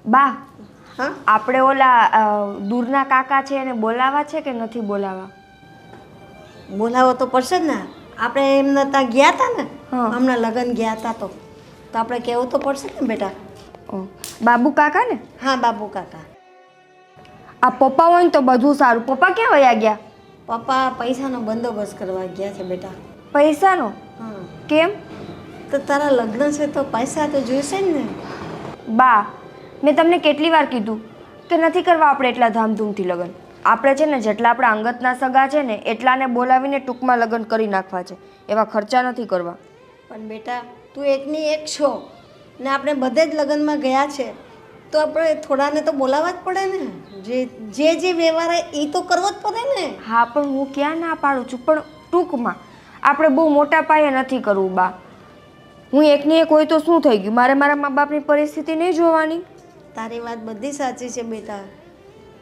બા, હા આપણે ઓલા દૂરના કાકા છે એને બોલાવા છે કે નથી બોલાવા? બોલાવો તો પડશે જ ને. આપણે એમને ત્યાં ગયા હતા ને, હા. હમણાં લગ્ન ગયા હતા તો આપણે કહેવું તો પડશે ને બેટા. ઓ, બાબુ કાકા ને? હા બાબુ કાકા. આ પપ્પા હોય ને તો બધું સારું. પપ્પા ક્યાં વયા ગયા? પપ્પા પૈસાનો બંદોબસ્ત કરવા ગયા છે બેટા. પૈસાનો? હા કેમ? તો તારા લગ્ન છે તો પૈસા તો જોઈશે જ ને. બા, મેં તમને કેટલી વાર કીધું કે નથી કરવા આપણે એટલા ધામધૂમથી લગ્ન. આપણે છે ને જેટલા આપણા અંગતના સગા છે ને એટલાને બોલાવીને ટૂંકમાં લગ્ન કરી નાખવા છે. એવા ખર્ચા નથી કરવા. પણ બેટા તું એકની એક છો ને આપણે બધે જ લગ્નમાં ગયા છે તો આપણે થોડાને તો બોલાવવા જ પડે ને. જે વ્યવહાર એ તો કરવો જ પડે ને. હા, પણ હું ક્યાં ના પાડું છું, પણ ટૂંકમાં આપણે બહુ મોટા પાયે નથી કરવું બા. હું એકની એક હોય તો શું થઈ ગયું? મારે મારા મા બાપની પરિસ્થિતિ નહીં જોવાની? તારી વાત બધી સાચી છે બેટા,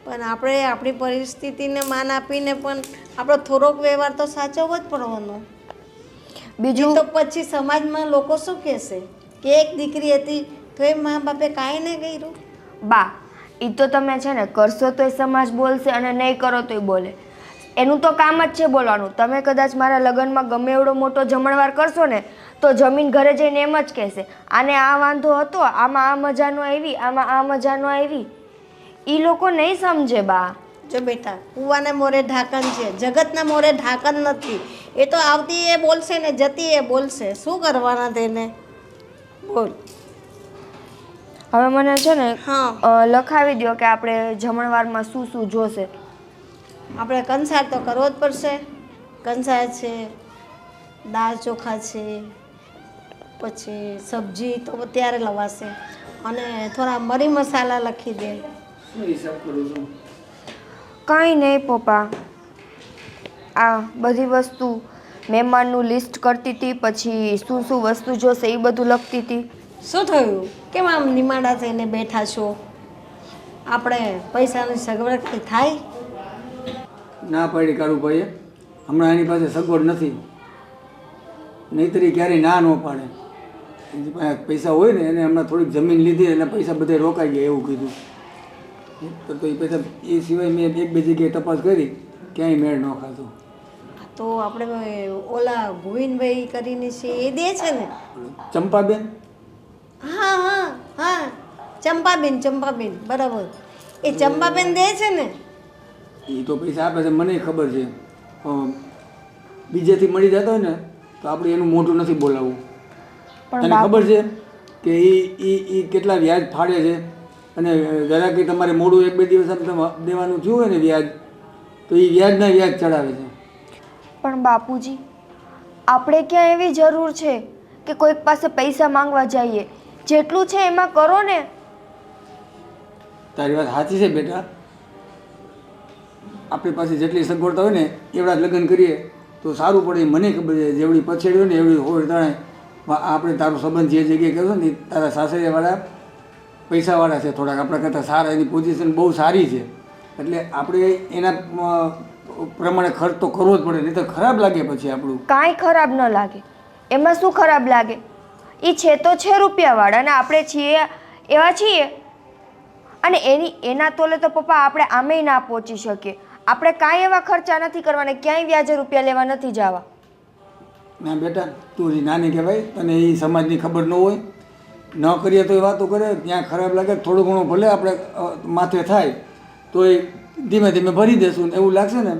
પણ આપણે આપણી પરિસ્થિતિને માન આપીને પણ આપણો થોડોક વ્યવહાર તો સાચવવો જ પડવાનો. બીજું તો પછી સમાજમાં લોકો શું કહેશે કે એક દીકરી હતી તો એ મા બાપે કાંઈ નહીં કર્યું. બા, એ તો તમે છે ને કરશો તોય સમાજ બોલશે અને નહીં કરો તોય બોલે. એનું તો કામ જ છે બોલવાનું. તમે કદાચ મારા લગ્નમાં ગમે એવડો મોટો જમણવાર કરશો ને તો જમીન ઘરે જઈને એમ જ કહેશે, આને આ વાંધો હતો, આમાં આ મજા ન આવી, આમાં આ મજા ન આવી. એ લોકો નહીં સમજે બા. જો બેટા, કૂવાના મોરે ઢાંકણ છે, જગતના મોરે ઢાંકણ નથી. એ તો આવતી એ બોલશે ને જતી એ બોલશે. શું કરવાના તેને? બોલ. હવે મને છે ને હા લખાવી દો કે આપણે જમણવારમાં શું શું જોશે. આપણે કંસાર તો કરવો જ પડશે. કંસાર છે, દાળ ચોખા છે, પછી સબ્જી તો ત્યારે લવાશે, અને થોડા મરી મસાલા લખી દે. કાંઈ નહીં પપ્પા, આ બધી વસ્તુ મહેમાનનું લિસ્ટ કરતી હતી, પછી શું શું વસ્તુ જોશે એ બધું લખતી હતી. શું થયું? કેમ આમ નિમાડા થઈને બેઠા છો? આપણે પૈસાની સગવડ કંઈ થાય? ના પાડી કાળુભાઈએ, હમણાં એની પાસે સગવડ નથી. નહીંતરી ક્યારેય ના ન પાડે. એની પાસે પૈસા હોય ને એને હમણાં થોડીક જમીન લીધી અને પૈસા બધે રોકાઈ ગયા એવું કીધું. તો એ પૈસા એ સિવાય મેં એક બે જગ્યાએ તપાસ કરી, ક્યાંય મેળ ન ખાતો. તો આપણે ઓલા ગોવિંદભાઈ કરીને છે એ દે છે ને? ચંપાબેન? હા હા હા, ચંપાબેન બરાબર. એ ચંપાબેન દે છે ને? એ તો પૈસા આપે છે, મને ખબર છે. બીજેથી મળી જતો હોય ને તો આપણે એનું મોઢું નથી બોલાવવું. તને ખબર છે કે એ કેટલા વ્યાજ ફાળે છે? અને જરા કે તમારે મોડું એક બે દિવસ દેવાનું થયું હોય ને વ્યાજ, તો એ વ્યાજના વ્યાજ ચડાવે છે. પણ બાપુજી, આપણે ક્યાં એવી જરૂર છે કે કોઈક પાસે પૈસા માંગવા જઈએ? જેટલું છે એમાં કરો ને. તારી વાત સાચી છે બેટા. આપણી પાસે જેટલી સગવડતા હોય ને એવડા જ લગ્ન કરીએ તો સારું પડે. મને ખબર છે જેવડી પછેડી હોય ને એવડી હોય તાણે આપણે તારો સંબંધ જે જગ્યાએ કર્યો ને તારા સાસરિયાવાળા પૈસાવાળા છે થોડાક આપણા કરતાં સારા, એની પોઝિશન બહુ સારી છે. એટલે આપણે એના પ્રમાણે ખર્ચ તો કરવો જ પડે, નહીં તો ખરાબ લાગે પછી આપણું. કાંઈ ખરાબ ન લાગે. એમાં શું ખરાબ લાગે? એ છે તો છે રૂપિયાવાળા અને આપણે છીએ એવા છીએ. અને એના તોલે તો પપ્પા આપણે આમેય ના પહોંચી શકીએ. આપણે કાંઈ એવા ખર્ચા નથી કરવાના, ક્યાંય વ્યાજે રૂપિયા લેવા નથી જવા. ના બેટા, તું હજી નાની કહેવાય, તને એ સમાજની ખબર ન હોય. ન કરીએ તો એ વાતો કરે, ત્યાં ખરાબ લાગે. થોડું ઘણું ભલે આપણે માથે થાય તો એ ધીમે ધીમે ભરી દેશું. એવું લાગશે ને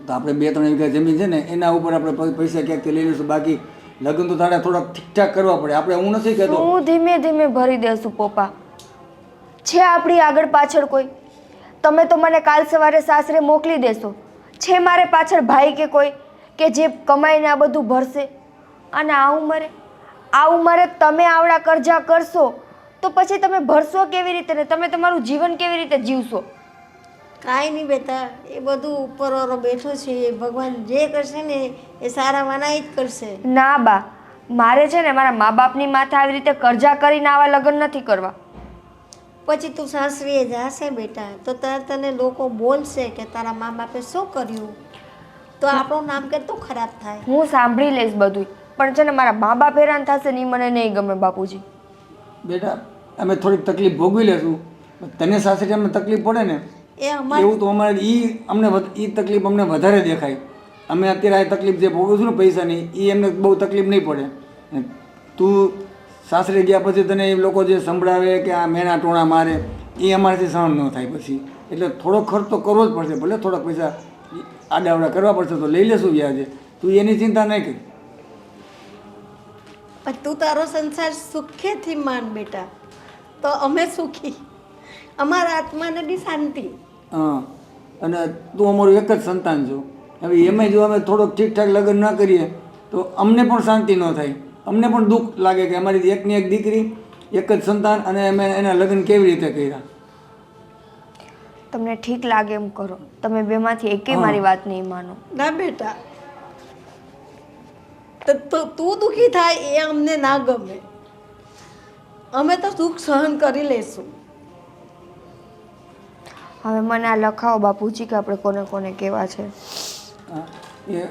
તો આપણે 2-3 વીઘા જમીન છે ને એના ઉપર આપણે પૈસા ક્યાંકથી લઈ લઈશું. બાકી લગ્ન તો તારે થોડાક ઠીકઠાક કરવા પડે. આપણે હું નથી કહેતો હું ધીમે ધીમે ભરી દેશું પપ્પા. છે આપણી આગળ પાછળ કોઈ? તમે તો મને કાલ સવારે સાસરે મોકલી દેશો. છે મારે પાછળ ભાઈ કે કોઈ કે જે કમાઈને આ બધું ભરશે? અને આ ઉંમરે તમે આવડા કરજા કરશો તો પછી તમે ભરશો કેવી રીતે ને તમે તમારું જીવન કેવી રીતે જીવશો? કાંઈ નહીં બેટા, એ બધું ઉપરવાળો બેઠો છે. એ ભગવાન જે કરશે ને એ સારા વાના જ કરશે. ના બા, મારે છે ને મારા મા બાપની માથે આવી રીતે કરજા કરીને આવા લગ્ન નથી કરવા. પછી તું સાસરીએ જાશે બેટા તો તને લોકો બોલશે કે તારા મા બાપે શું કર્યું, તો આપણું નામ કેટલું ખરાબ થાય. હું સાંભળી લઈશ બધું, પણ છે ને મારા મા બાપ હેરાન થશે ને એ મને નહીં ગમે બાપુજી. બેટા, અમે થોડીક તકલીફ ભોગવી લેશું. તને સાસરે અમને તકલીફ પડે ને એ અમારે એવું તો અમારે એ તકલીફ અમને વધારે દેખાય. અમે અત્યારે આ તકલીફ જે ભોગવું છું ને પૈસાની, એ એમને બહુ તકલીફ નહીં પડે. તું સાસરે ગયા પછી તને એ લોકો જે સંભળાવે કે આ મેણા ટોણા મારે, એ અમારાથી સહન ન થાય પછી. એટલે થોડો ખર્ચ તો કરવો જ પડશે, ભલે થોડાક પૈસા આડાવડા કરવા પડશે તો લઈ લેશું વ્યાજે. તું એની ચિંતા નહીં કરી. પણ તું તારો સંસાર સુખેથી માન બેટા, તો અમે સુખી, અમારા આત્માને બી શાંતિ. હા, અને તું અમારું એક જ સંતાન છો. હવે એમાં જો અમે થોડોક ઠીકઠાક લગ્ન ના કરીએ તો અમને પણ શાંતિ ન થાય, અમને પણ દુઃખ લાગે કે અમારી એકની એક દીકરી, એક જ સંતાન, અને અમે એના લગ્ન કેવી રીતે કર્યા. તમને ઠીક લાગે એમ કરો, તમે બેમાંથી એકેય મારી વાત નહીં માનો. ના બેટા, તો તું દુઃખી થાય એ અમને ના ગમે. અમે તો દુઃખ સહન કરી લેશું. હવે મને આ લખાવો બાપુજી કે આપણે કોને કોને કેવા છે. હા, એ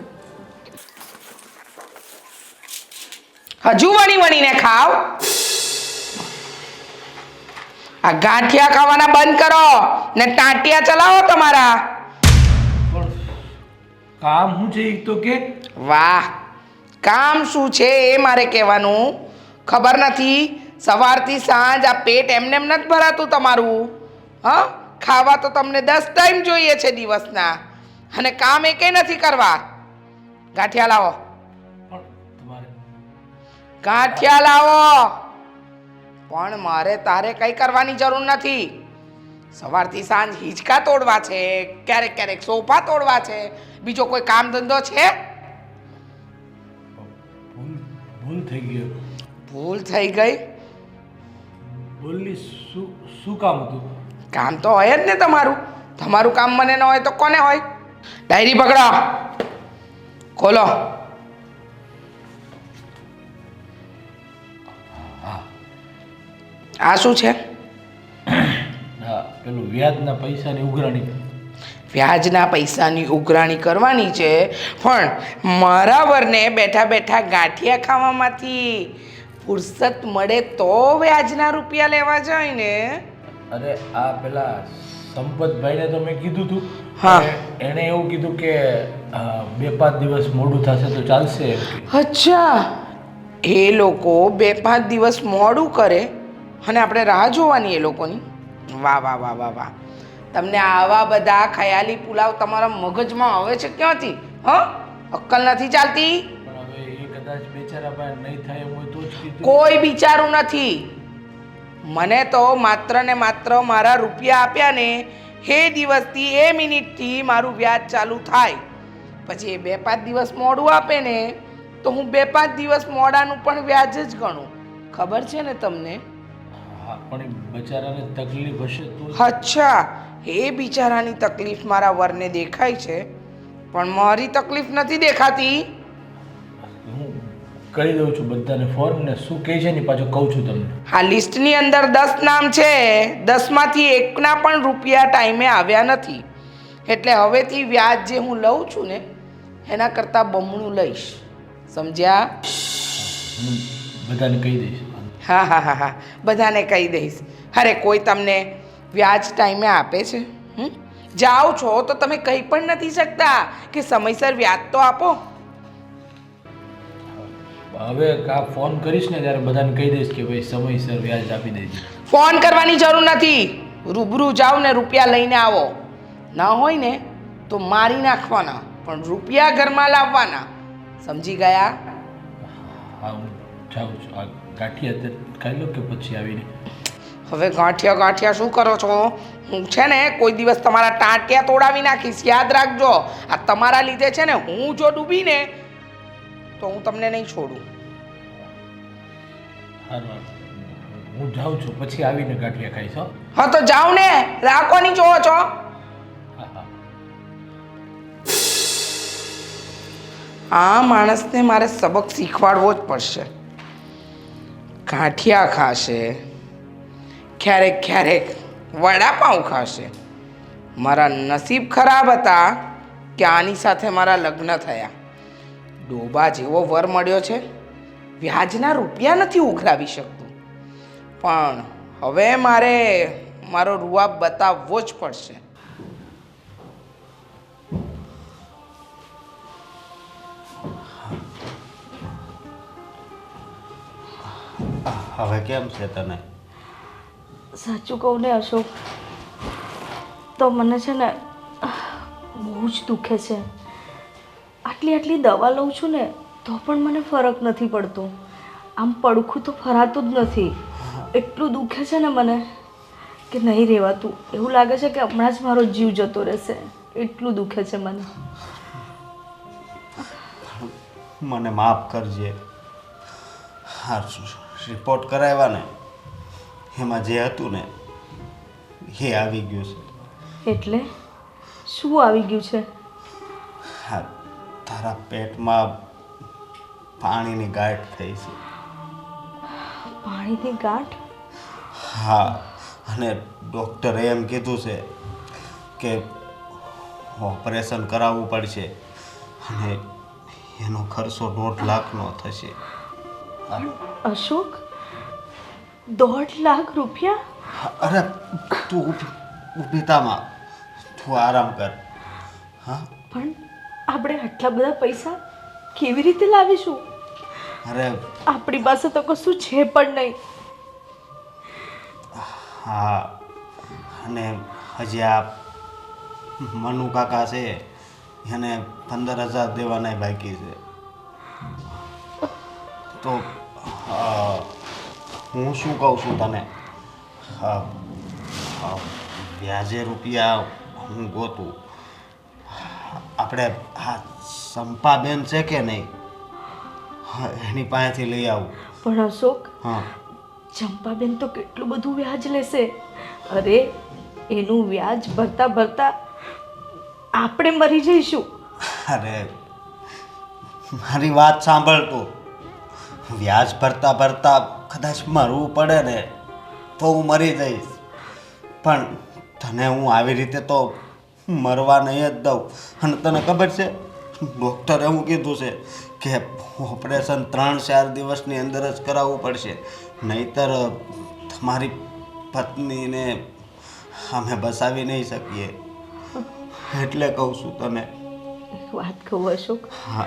હજુ વણી વણીને ખાવ. આ ગાંઠિયા ખાવાના બંધ કરો ને ટાંટિયા ચલાવો તમારા. પણ કામ શું છે ઈ તો કે. વાહ, કામ શું છે એ મારે કહેવાનું ખબર નથી. સવારથી સાંજ આ પેટ એમને નથી ભરાતું તમારું. હા, ખાવા તો તમને 10 ટાઈમ જોઈએ છે દિવસના, અને કામ એકેય નથી કરવા. ગાંઠિયા લાવો, પણ તમારે ગાંઠિયા લાવો. પણ મારે તારે કંઈ કરવાની જરૂર નથી. સવારથી સાંજ હિંચકા તોડવા છે, ક્યારેક ક્યારેક સોફા તોડવા છે, બીજો કોઈ કામ ધંધો છે? ભૂલ થઈ ગયો. ભૂલ થઈ ગઈ? બોલની શું કામ હતું? કામ તો હોય જ ને તમારું. તમારું કામ મને ન હોય તો કોને હોય? ડાયરી પકડો, ખોલો. આ શું છે? હા, પેલું વ્યાજના પૈસાની ઉઘરાણી. વ્યાજના પૈસાની ઉઘરાણી કરવાની છે, પણ મારા વરને બેઠા બેઠા ગાંઠિયા ખાવામાંથી ફુરસત મળે તો વ્યાજના રૂપિયા લેવા જાય ને. અરે આ પેલા સંપતભાઈને તો મેં કીધું હતું. હા. એણે એવું કીધું કે 2-5 દિવસ મોડું થશે તો ચાલશે એમ કે. અચ્છા, એ લોકો 2-5 દિવસ મોડું કરે અને આપણે રાહ જોવાની એ લોકોની. વાહ વાહ વાહ વાહ વાહ. તમને આવા બધા ખયાલી પુલાવ તમારા મગજમાં આવે છે ક્યાંથી? હા, અક્કલ નથી ચાલતી? પણ હવે એ કદાચ બેચારા પાસે નહીં થાય એમ હોય તો જ કીધું. કોઈ બિચારું નથી. મને તો માત્ર ને માત્ર મારા રૂપિયા આપ્યા ને એ દિવસથી એ મિનિટથી મારું વ્યાજ ચાલુ થાય. પછી એ 2-5 દિવસ મોડું આપે ને તો હું 2-5 દિવસ મોડાનું પણ વ્યાજ જ ગણું. ખબર છે ને તમને? હા, પણ એ બચારાને તકલીફ હશે તો. અચ્છા, એ બિચારાની તકલીફ મારા વરને દેખાય છે, પણ મારી તકલીફ નથી દેખાતી. હું કહી દઉં છું બધાને ફોન ને શું કહે છે ને પાછું કહું છું તમને. આ લિસ્ટની અંદર 10 નામ છે, 10માંથી એકના પણ રૂપિયા ટાઈમે આવ્યા નથી. એટલે હવેથી વ્યાજ જે હું લઉં છું ને એના કરતાં બમણું લઈશ. સમજ્યા? હું બધાને કહી દઈશ. હા હા હા હા, બધાને કહી દઈશ. અરે કોઈ તમને વ્યાજ ટાઈમે આપે છે? જાઓ છો તો તમે કહી પણ નથી શકતા કે સમયસર વ્યાજ તો આપો. હવે કા ફોન કરીશ ને ત્યારે બધાને કહી દઈશ કે ભાઈ સમયસર વ્યાજ આપી દેજો. ફોન કરવાની જરૂર નથી. રૂબરૂ જાઓ ને રૂપિયા લઈને આવો. ના હોય ને તો મારી નાખવાના, પણ રૂપિયા ઘરમાં લાવવાના. સમજી ગયા? હા, હું જાઉં છું. આ ગાંઠિયા ખાઈ લો કે પછી આવીને. હવે ગાંઠિયા ગાંઠિયા શું કરો છો? હું છે ને કોઈ દિવસ તમારા ટાંટિયા તોડાવી નાખીશ, યાદ રાખજો. આ તમારા લીધે છે ને હું જો ડૂબીને તો હું તમને નહીં છોડું. હારું, હું જાઉં છું પછી આવીને ગાંઠિયા ખાઈશ. હો. હા તો જાઓ ને, રાખો નહીં જોવો છો. હા હા. આ માણસને મારે સબક શીખવાડવો જ પડશે. ગાંઠિયા ખાશે, ક્યારેક ક્યારેક વડાપાઉં ખાશે. મારા નસીબ ખરાબ હતા કે આની સાથે મારા લગ્ન થયા. ડોબા જેવો વર મળ્યો છે, વ્યાજના રૂપિયા નથી ઉઘરાવી શકતું, પણ હવે મારે મારો રૂઆબ બતાવવો જ પડશે. હવે કેમ છે તને? સાચું કહું ને અશોક, તો મને છે ને બહુ જ દુખે છે. આટલી દવા લઉં છું ને તો પણ મને ફરક નથી પડતો. આમ પડખું તો ફરાતું જ નથી. એટલું દુખે છે ને મને કે નહીં રહેવાતું. એવું લાગે છે કે હમણાં જ મારો જીવ જતો રહેશે. એટલું દુખે છે મને. મને માફ કરજે. હા, રિપોર્ટ કરાવ્યા ને એમાં જે હતું ને એ આવી ગયું છે. એટલે શું આવી ગયું છે? હા, તારા પેટમાં પાણીની ગાંઠ થઈ છે. પાણીની ગાંઠ? હા, અને ડૉક્ટરે એમ કીધું છે કે ઓપરેશન કરાવવું પડશે અને એનો ખર્ચો 1.5 લાખનો થશે. અશોક, 1.5 લાખ રૂપિયા? અરે તું ઊભી થામાં, તું આરામ કર. હા, પણ આપણે આટલા બધા પૈસા કેવી રીતે લાવીશું? અરે આપણી પાસે તો કશું છે પણ નહીં. હા, અને હજી આ મનુ કાકા છે એને 15,000 દેવાના બાકી છે. તો હું શું કહું છું તને, વ્યાજે રૂપિયા હું ગોતું. આપણે આ સંપાબેન છે કે નહીં, એની પાસેથી લઈ આવું. પણ અશોક, હા, ચંપાબેન તો કેટલું બધું વ્યાજ લેશે. અરે એનું વ્યાજ ભરતા ભરતા આપણે મરી જઈશું. અરે મારી વાત સાંભળતું, વ્યાજ ભરતા ભરતા કદાચ મરવું પડે ને તો હું મરી જઈશ, પણ તને હું આવી રીતે તો મરવા નહીં જ દઉં. અને તને ખબર છે ડૉક્ટરે એવું કીધું છે કે ઓપરેશન 3-4 દિવસની અંદર જ કરાવવું પડશે, નહીંતર તમારી પત્નીને અમે બચાવી નહીં શકીએ. એટલે કહું છું તને. એક વાત કહું અશોક, હા,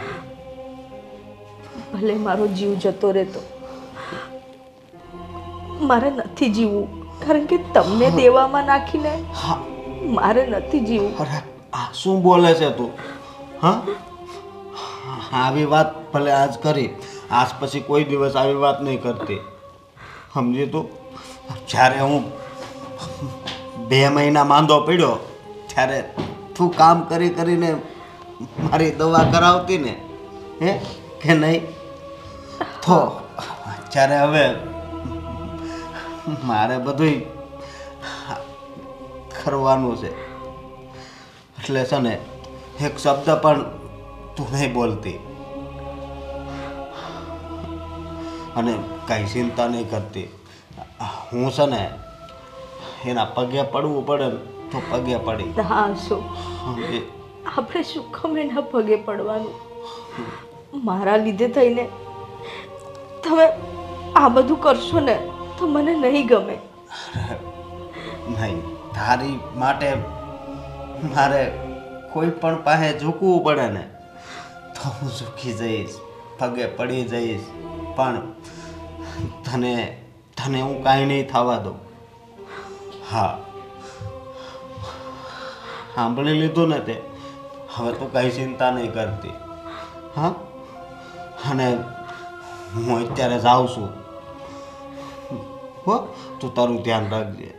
ભલે મારો જીવ જતો રહેતો, મારે નથી જીવવું. કારણ કે તમને દેવામાં નાખીને હા. મારે નથી જીવવું. અરે આ શું બોલે છે તું? હા, આવી વાત ભલે આજ કરી, આજ પછી કોઈ દિવસ આવી વાત નહીં કરતી, સમજી તું? જ્યારે હું 2 મહિના માંદો પડ્યો ત્યારે તું કામ કરી કરીને મારી દવા કરાવતી ને, હે કે નહીં? તો જ્યારે હવે મારે બધું કરવાનું છે, એટલે છે ને એક શબ્દ પણ તું નહીં બોલતી અને કાંઈ ચિંતા નહીં કરતી. હું છે ને એના પગે પડવું પડે ને તો પગે પડી. હા અશોક, સમજી? આપણે શું કામ એના પગે પડવાનું? મારા લીધે થઈને તમે આ બધું કરશો ને તો મને નહીં ગમે. નહીં, તારી માટે મારે કોઈ પણ પાસે ઝૂકવું પડે ને તો હું ઝૂકી જઈશ, પગે પડી જઈશ, પણ તને હું કાંઈ નહીં થવા દઉં. હા, સાંભળી લીધું ને તે, હવે તું કાંઈ ચિંતા નહીં કરતી. હા, અને હું અત્યારે જાઉં છું. હો, તું તારું ધ્યાન રાખજે.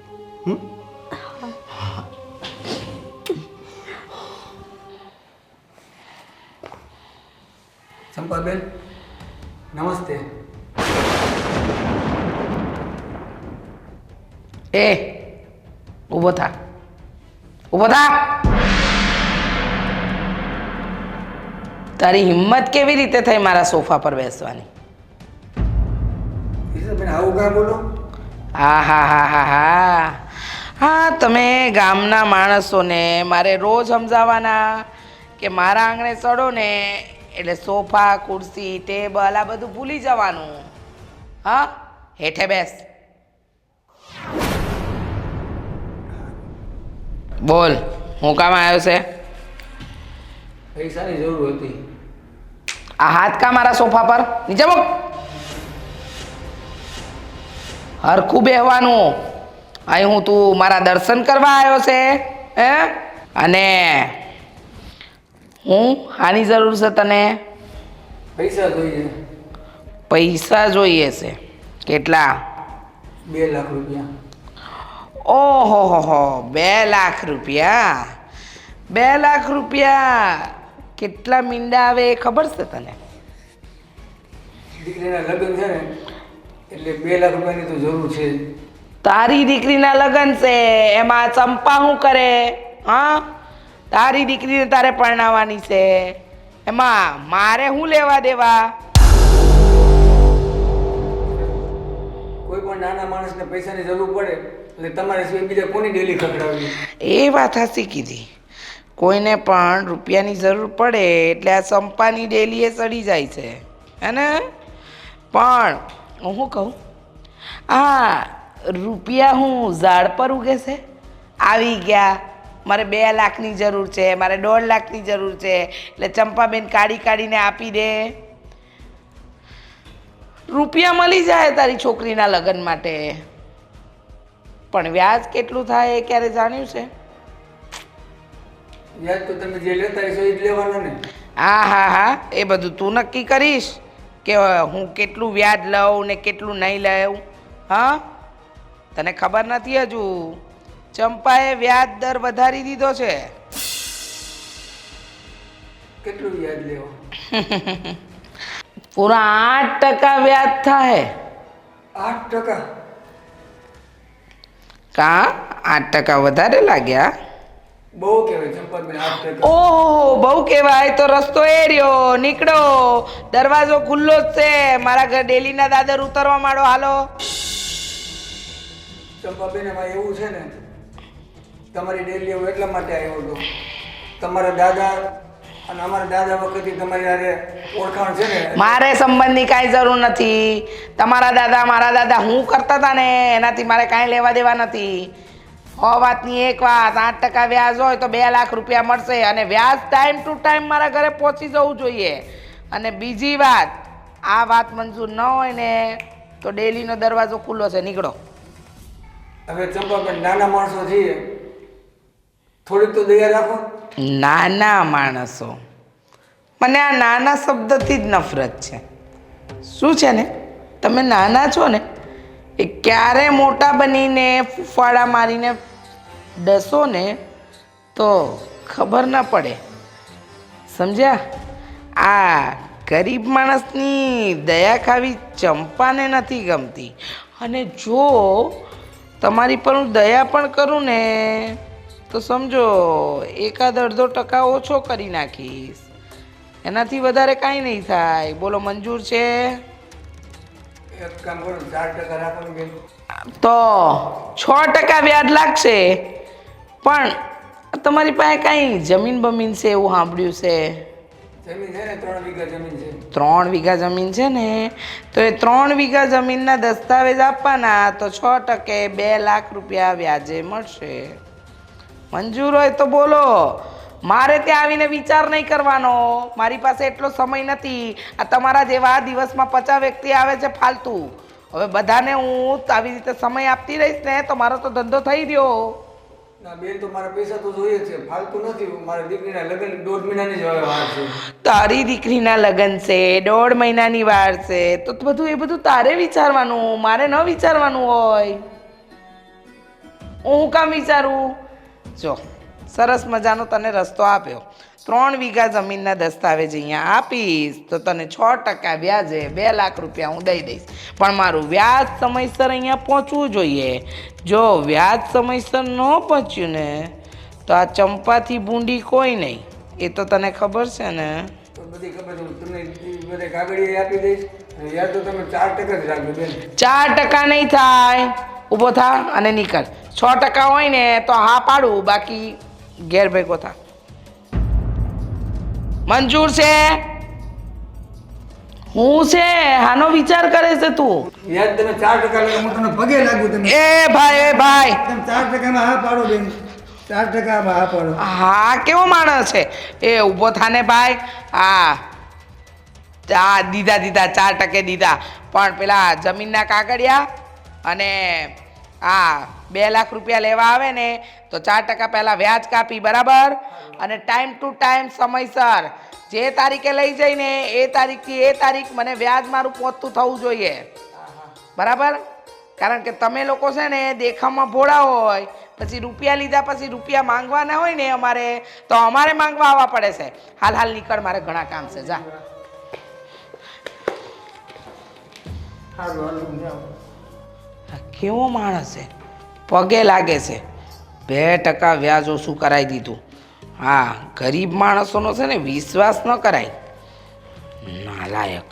ચંપાબેન, નમસ્તે. એ ઊભો થા, ઊભો થા. તારી હિંમત કેવી રીતે થઈ મારા સોફા પર બેસવાની? બેન આવું કાં બોલો? હા હા હા હા હા હા, તમે ગામના માણસોને મારે રોજ સમજાવવાના કે મારા આંગણે ચડો ને એટલે સોફા ખુરશી ટેબલ આ બધું ભૂલી જવાનું. હા, હેઠે બેસ. બોલ, હું કામ આવ્યો છે? પૈસાની જરૂર હતી. આ હાથ કા મારા સોફા પર નીચે મૂક. હરખું બેહવાનું. અહીં હું તું મારા દર્શન કરવા આવ્યો છે હે? અને આની જરૂર છે તને? પૈસા જોઈએ. પૈસા જોઈએ છે. કેટલા? 2 લાખ રૂપિયા. ઓહો હો, 2 લાખ રૂપિયા. 2 લાખ રૂપિયા કેટલા મીંડા આવે એ ખબર છે તને? દીકરીના લગ્ન છે ને એટલે 2 લાખ રૂપિયાની તો જરૂર છે. તારી દીકરીના લગ્ન છે એમાં ચંપા શું કરે? હા, તારી દીકરીને તારે પરણાવવાની છે, એમાં મારે શું લેવા દેવા? કોઈ પણ નાના માણસને પૈસાની જરૂર પડે એટલે તમારે સિવાય બીજા કોની ડેલી ખવડાવવી? એ વાત હાચી કીધી. કોઈને પણ રૂપિયાની જરૂર પડે એટલે આ ચંપાની ડેલીએ ચડી જાય છે હે ને? પણ હું શું કહું, આ રૂપિયા હું ઝાડ પર ઉગે છે? આવી ગયા, મારે 2 લાખની જરૂર છે, મારે 1.5 લાખની જરૂર છે, એટલે ચંપાબેન કાઢીને આપી દે. રૂપિયા મળી જાય તારી છોકરીના લગ્ન માટે, પણ વ્યાજ કેટલું થાય એ ક્યારે જાણ્યું છે? વ્યાજ તો તમે જે લેતા હશો એ જ લેવાનું ને. હા, એ બધું તું નક્કી કરીશ કે હું કેટલું વ્યાજ લઉં ને કેટલું નહીં લઉં. હા, તને ખબર નથી હજુ ચંપાએ વ્યાજ દર વધારી દીધો છે. કેટલું વ્યાજ લેવા? પૂરા 8% વ્યાજ થાય. 8%? કા 8% વધારે લાગ્યા? બહુ કહેવાય ચંપાબેન, 8%. ઓહો, બહુ કહેવાય તો રસ્તો એ રહ્યો, નીકળો, દરવાજો ખુલ્લો જ છે. મારા ઘર ડેલીના દાદર ઉતરવા માંડો, હાલો. ચંપાબેન એમાં એવું છે ને, તમારી ડેલી હું એટલા માટે આવ્યો હતો, તમારા દાદા અને અમારા દાદા વખતથી તમારી યારે ઓળખાણ છે ને. મારે સંબંધની કાંઈ જરૂર નથી. તમારા દાદા મારા દાદા હું કરતા હતા ને એનાથી મારે કાંઈ લેવા દેવા નથી. વાતની એક વાત, 8% વ્યાજ હોય તો 2 લાખ રૂપિયા મળશે, અને વ્યાજ ટાઈમ ટુ ટાઈમ મારા ઘરે પહોંચી જવું જોઈએ. અને બીજી વાત, આ વાત મંજૂર ન હોય ને તો ડેલીનો દરવાજો ખુલ્લો છે, નીકળો. હવે ચંપાબેન નાના માણસો છીએ, થોડીક તો દયા રાખો. નાના માણસો, મને આ નાના શબ્દથી જ નફરત છે. શું છે ને, તમે નાના છો ને એ ક્યારે મોટા બનીને ફૂફાડા મારીને ડસો ને તો ખબર ના પડે, સમજ્યા? આ ગરીબ માણસની દયા ખાવી ચંપાને નથી ગમતી. અને જો તમારી પર હું દયા પણ કરું ને તો સમજો 1-1.5% ઓછો કરી નાખીશ, એનાથી વધારે કાંઈ નહીં થાય. બોલો, મંજૂર છે? એક કામ કરો, 4% રાખો ને બેન. તો 6% વ્યાજ લાગશે. પણ તમારી પાસે કાંઈ જમીન બમીન છે એવું સાંભળ્યું છે? જમીન છે ને, 3 વીઘા જમીન છે. 3 વીઘા જમીન છે ને, તો એ 3 વીઘા જમીનના દસ્તાવેજ આપવાના, તો 6% 2 લાખ રૂપિયા વ્યાજે મળશે. મંજૂર હોય તો બોલો. મારે ત્યાં આવીને વિચાર નહીં કરવાનો, મારી પાસે એટલો સમય નથી. આ તમારા જેવા દિવસમાં 50 વ્યક્તિ આવે છે ફાલતુ. હવે બધાને હું આવી રીતે સમય આપતી રહીશ ને તો મારો તો ધંધો થઈ રહ્યો. ના બેન, તો મારા પૈસા તો જોઈએ છે, ફાલતુ નથી. મારા દીકરીના લગ્ન 1.5 મહિનાની જ હવે વાર છે. તારી દીકરીના લગ્ન છે, 1.5 મહિનાની વાર છે, તો બધું એ બધું તારે વિચારવાનું, મારે ન વિચારવાનું હોય. હું કામ વિચારું? જો, સરસ મજાનો તને રસ્તો આપ્યો. 3 વીઘા જમીનના દસ્તાવેજ અહીંયા આપીશ તો તને 6% વ્યાજે 2 લાખ રૂપિયા હું દઈ દઈશ. પણ મારું વ્યાજ સમયસર અહીંયા પહોંચવું જોઈએ. જો વ્યાજ સમયસર ન પહોંચ્યું ને તો આ ચંપાથી બૂંડી કોઈ નહીં, એ તો તને ખબર છે ને? તો બધી ખબર છે, તમને બધે કાગળિયા આપી દઈશ. યાર તો તમે 4% જ રાખજો બેન. 4% નહીં થાય. ઊભો થા અને નીકળ. 6% હોય ને તો હા પાડું, બાકી ઘેર ભેગો થા. મંજૂર છે? હું છે આનો વિચાર કરે છે તું? યાર તમે 4% લે, હું તમને પગે લાગુ. તમે એ ભાઈ તમે 4% માં હા પાડો બેન. 4% હા પાડો. હા કેવો માણસ છે એ ઊભો થાને ભાઈ. દીધા 4% દીધા, પણ પેલા જમીનના કાગળિયા અને 2 લાખ રૂપિયા લેવા આવે ને તો 4% પહેલા વ્યાજ કાપી, બરાબર? અને ટાઈમ ટુ ટાઈમ સમયસર જે તારીખે લઈ જઈને એ તારીખથી એ તારીખ મને વ્યાજ મારું પહોંચતું થવું જોઈએ, બરાબર? કારણ કે તમે લોકો છે ને દેખાવમાં ભોળા હોય, પછી રૂપિયા લીધા પછી રૂપિયા માંગવાના હોય ને અમારે, તો અમારે માંગવા આવવા પડે છે. હાલ નીકળ, મારે ઘણા કામ છે, જા. કેવો માણસ છે, પગે લાગે છે. 2% વ્યાજ ઓછું કરાવી દીધું. ગરીબ માણસોનો છે ને વિશ્વાસ ન કરાય. નાલાયક.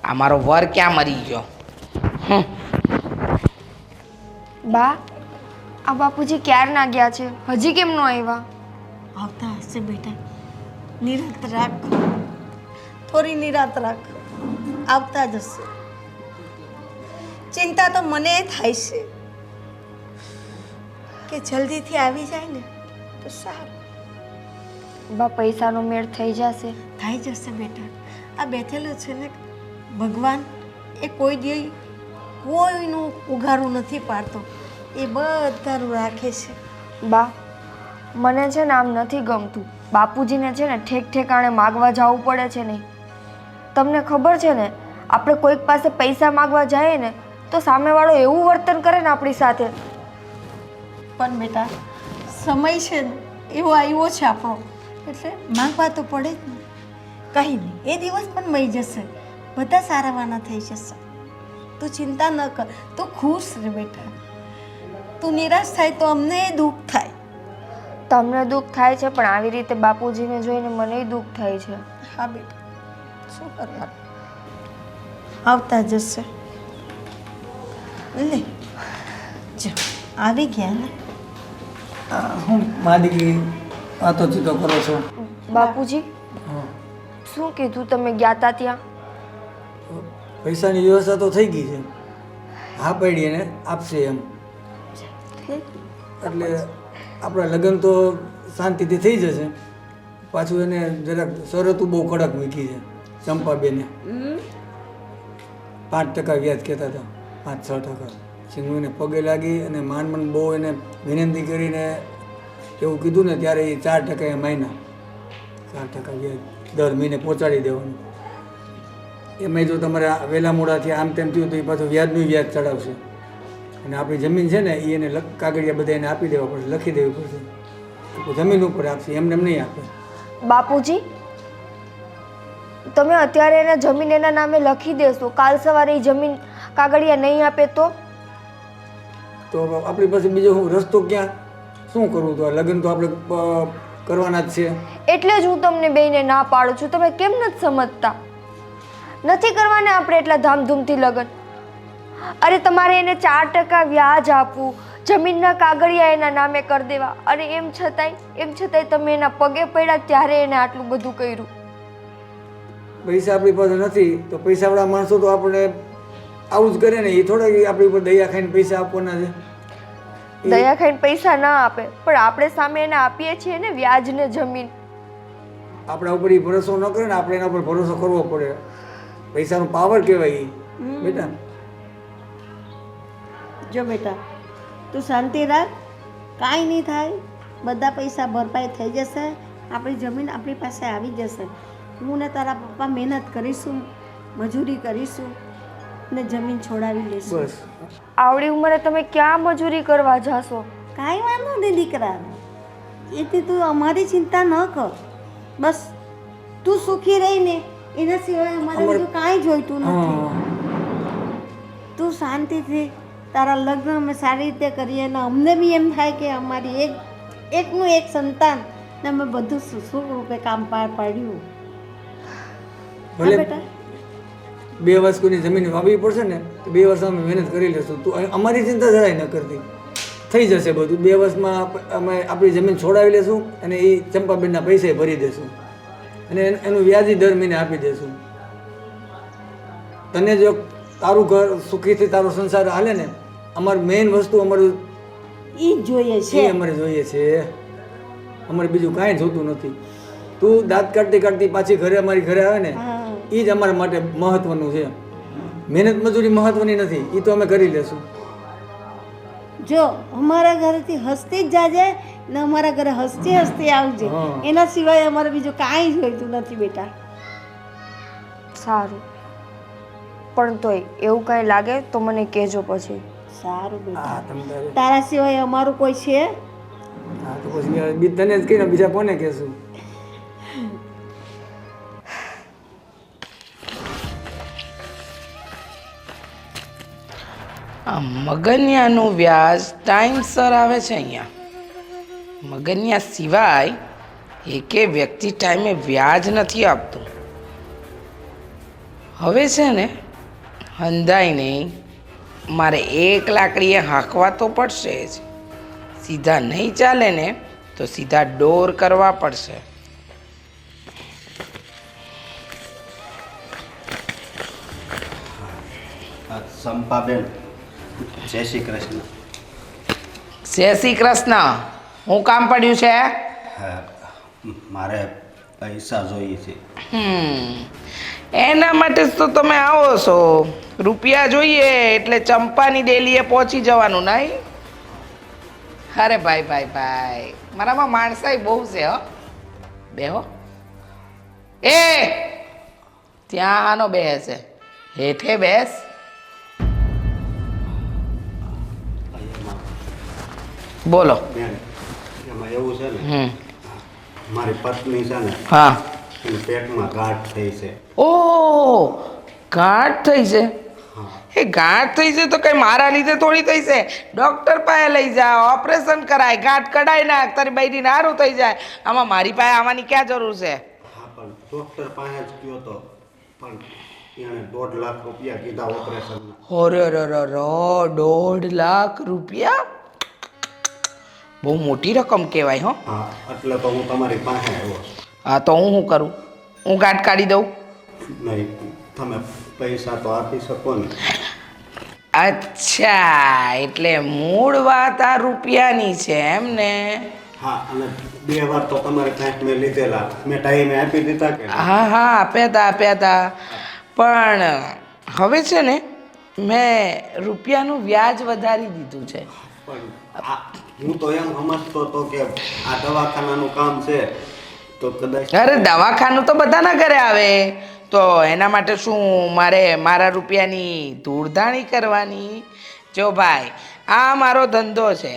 આ મારો વર ક્યાં મરી ગયો? બા, આ બાપુજી ક્યારના ગયા છે, હજી કેમ ન આવ્યા? આવતા હશે બેટા, નિરાત રાખ, થોડી નિરાત રાખ, આવતા જ હશે. ચિંતા તો મને થાય છે કે જલ્દીથી આવી જાય ને તો સારું. બા, પૈસાનો મેળ થઈ જશે? થઈ જશે બેટા. આ બેઠેલો છે ને ભગવાન, એ કોઈ દી કોઈનું ઉઘારું નથી પાડતો, એ બધાનું રાખે છે. બા, મને છે ને આમ નથી ગમતું. બાપુજીને છે ને ઠેકાણે માગવા જવું પડે છે નહીં. તમને ખબર છે ને, આપણે કોઈક પાસે પૈસા માગવા જઈએ ને તો સામેવાળો એવું વર્તન કરે ને આપણી સાથે. પણ બેટા, સમય છે ને એવો આવ્યો છે આપણો, એટલે માંગવા તો પડે જ ને. કંઈ નહીં, એ દિવસ પણ મળી જશે, બધા સારાવાના થઈ જશે. તું ચિંતા ન કર, તું ખુશ રહે બેટા. તું નિરાશ થાય તો અમને દુઃખ થાય. તમને દુઃખ થાય છે, પણ આવી રીતે બાપુજીને જોઈને મને દુઃખ થાય છે. હા બેટા, શું કરવાનું, આવતા જશે. લે જો આવી ગયા ને. હું મારી દીકરી વાતો ચીતો કરો છો? બાપુજી, હા, શું કીધું તમે ગયા તા ત્યાં? પૈસાની વ્યવસ્થા તો થઈ ગઈ છે. હા પાડી એને આપશે એમ. એટલે આપણા લગ્ન તો શાંતિથી થઈ જશે. પાછું એને જરાક શરતો બહુ કડક મૂકી છે ચંપાબેને. 5% વ્યાજ કહેતા હતા, 5-6%. હું એને પગે લાગી અને માંડ બહુ એને વિનંતી કરીને એવું કીધું ને ત્યારે એ 4% એ મહિના 4% વ્યાજ દર મહિને પહોંચાડી દેવાનું. એમાં જો તમારે વહેલા મોડાથી આમ તેમ થયું તો એ પાછું વ્યાજનું વ્યાજ ચડાવશે. અને આપણી જમીન છે ને એ એને કાગળિયા બધા એને આપી દેવા પડશે, લખી દેવી પડશે. જમીન ઉપર આપશે, એમને એમ નહીં આપે. બાપુજી, તમે અત્યારે એને જમીન એના નામે લખી દેશો, કાલ સવારે એ જમીન કાગળિયા નહીં આપે તો આપણી પાસે બીજો રસ્તો ક્યાં? શું કરવું? તો લગ્ન તો આપણે કરવાના જ છે. એટલે જ હું તમને બેયને ના પાડું છું. તમે કેમ નથી સમજતા? નથી કરવાના આપણે એટલા ધામધૂમથી લગ્ન. અરે તમારે એને 4% વ્યાજ આપવું, જમીનના કાગળિયા એના નામે કરી દેવા, અને એમ છતાંય તમે એના પગે પડ્યા ત્યારે એને આટલું બધું કર્યું. પૈસા આપણી પાસે નથી તો પૈસાવાળા માણસો તો આપણે આવું જ કરે ને. એ થોડા આપણી ઉપર દયા ખાઈને પૈસા આપવાના છે. દયા ખાઈને પૈસા ના આપે, પણ આપણે સામે એને આપીએ છીએ ને વ્યાજ ને જમીન. આપણા ઉપર એ ભરોસો ન કરે ને, આપણે એના ઉપર ભરોસો કરવો પડે. પૈસાનો પાવર કહેવાય એ બેટા. જો બેટા, તું શાંતિ રાખ, કાંઈ નહીં થાય. બધા પૈસા ભરપાઈ થઈ જશે, આપણી જમીન આપણી પાસે આવી જશે. હું ને તારા પપ્પા મહેનત કરીશું, મજૂરી કરીશું ને જમીન છોડાવી લઈશું. બસ આવડી ઉંમરે તમે ક્યાં મજૂરી કરવા જાશો? કાંઈ વાંધો નહીં દીકરા, એથી તું અમારી ચિંતા ન કર. બસ તું સુખી રહીને એના સિવાય અમારે બીજું કાંઈ જોઈતું નથી. તું શાંતિથી તારા લગ્ન અમે સારી રીતે કરીએ ને અમને બી એમ થાય કે અમારી એકનું એક સંતાન ને અમે બધું સુખ રૂપે કામ પાર પાડ્યું. ભલે બેટા 2 વર્ષ કોઈની જમીન વાવવી પડશે ને તો 2 વર્ષ અમે મહેનત કરી લેશું. તું અમારી ચિંતા જરાય ન કરતી, થઈ જશે બધું. 2 વર્ષમાં અમે આપણી જમીન છોડાવી લેશું અને એ ચંપાબેનના પૈસા ભરી દેશું અને એનું વ્યાજી દર મહિને આપી દેશું. તને જો તારું ઘર સુખીથી તારો સંસાર હાલે ને, અમારું મેઇન વસ્તુ અમારું ઈ જ જોઈએ એ છે. અમારે જોઈએ છે. અમારે બીજું કાંઈ જોતું નથી. તું દાંત કાઢતી કાઢતી પાછી ઘરે અમારી ઘરે આવે ને હા. એ જ અમારા માટે મહત્વનું છે. મહેનત મજૂરી મહત્વની નથી, એ તો અમે કરી લેશું. જો અમારા ઘરેથી હસતી જ જાજે ને અમારા ઘરે હસતી હસતી આવજે. હા. એના સિવાય અમારે બીજું કાંઈ જોઈતું નથી બેટા. સારું, પણ તોય એવું કાંઈ લાગે તો મને કહેજો પછી. સારું બેટા. હા તમે તારે તારા સિવાય અમારું કોઈ છે? હા તો પછી તને જ કહીને બીજા કોને કહેશું? આ મગનિયાનું વ્યાજ ટાઈમસર આવે છે અહીંયા. મગનિયા સિવાય એકે વ્યક્તિ ટાઈમે વ્યાજ નથી આપતું. હવે છે ને હંધાઈ નહીં, મારે એક લાકડીએ હાંકવા તો પડશે જ. સીધા નહીં ચાલે ને તો સીધા ડોર કરવા પડશે. સંપાબેન, જય શ્રી કૃષ્ણ. જય શ્રી કૃષ્ણ. હું કામ પડ્યું છે? હા, મારે પૈસા જોઈએ છે. એના માટે જ તો તમે આવો છો. રૂપિયા જોઈએ એટલે ચંપાની ડેલીએ પહોંચી જવાનું નહીં? અરે ભાઈ ભાઈ ભાઈ, મારામાં માણસાઈ બહુ છે હો. બેહો. એ ત્યાં આનો બેસે, હેઠે બેસ. બોલો. બેન, એમાં એવું છે ને, મારી પત્ની છે ને, હા. એને પેટમાં ગાંઠ થઈ છે. ઓ, ગાંઠ થઈ છે? એ ગાંઠ થઈ છે તો કઈ મારા લીધે થોડી થઈ છે. ડોક્ટર પાસે લઈ જાઓ, ઓપરેશન કરાય, ગાંઠ કઢાઈ નાખ, તારી બૈરીને સારું થઈ જાય. આમાં મારી પાસે આવવાની ક્યાં જરૂર છે? હા, પણ ડોક્ટર પાસે જ ગયો તો, પણ એણે 1.5 લાખ રૂપિયા કીધા ઓપરેશનના. હોરે રો 1.5 લાખ રૂપિયા? બહુ મોટી રકમ કહેવાય હો. હા, એટલે તો હું તમારી પાસે આવ્યો છું. હા, તો હું શું કરું? હું ગાંઠ કાઢી દઉં? નહીં, તમે પૈસા તો આપી શકો ને. અચ્છા, એટલે મૂળ વાત આ રૂપિયાની છે એમ ને? હા, અને 2 વાર તો તમારી પાસે મેં લીધેલા, મેં ટાઈમે આપી દીધા કે નહીં? હા હા, આપ્યા હતા. પણ હવે છે ને મેં રૂપિયાનું વ્યાજ વધારી દીધું છે. પણ હું તો એમ સમજતો હતો કે આ દવાખાનાનું કામ છે તો કદાચ. અરે દવાખાનું તો બધાના ઘરે આવે, તો એના માટે શું મારે મારા રૂપિયાની ધૂળધાણી કરવાની? જો ભાઈ, આ મારો ધંધો છે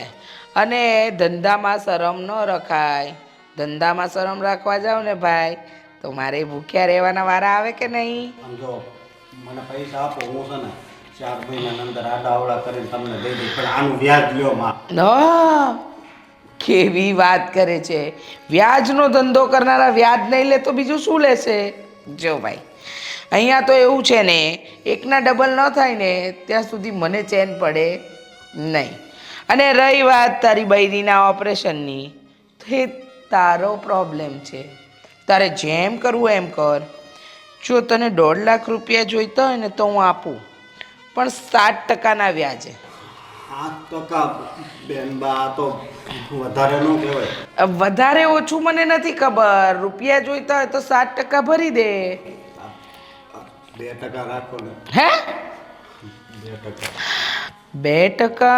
અને ધંધામાં શરમ ન રખાય. ધંધામાં શરમ રાખવા જાવ ને ભાઈ તો મારે ભૂખ્યા રહેવાના વારા આવે કે નહીં? સમજો, મને પૈસા આપો, હું છે ને 4 મહિનાની અંદર આડાવડા કરીને તમને દઈ દઈશ, પણ આનું વ્યાજ લ્યો માં. હા, કેવી વાત કરે છે! વ્યાજનો ધંધો કરનારા વ્યાજ નહીં લે તો બીજું શું લેશે? જો ભાઈ, અહીંયા તો એવું છે ને, એકના ડબલ ન થાય ને ત્યાં સુધી મને ચેન પડે નહીં. અને રહી વાત તારી બૈરીના ઓપરેશનની, તો એ તારો પ્રોબ્લેમ છે. તારે જેમ કરવું એમ કર. જો તને 1.5 લાખ રૂપિયા જોઈતા હોય ને તો હું આપું, પણ 7% વ્યાજે. 7% બેનબા, આ તો વધારે ન કહેવાય. વધારે ઓછું મને નથી ખબર. રૂપિયા જોઈતા હોય તો 7% ભરી દે. 2% રાખો ને. હે? 2%. 2%?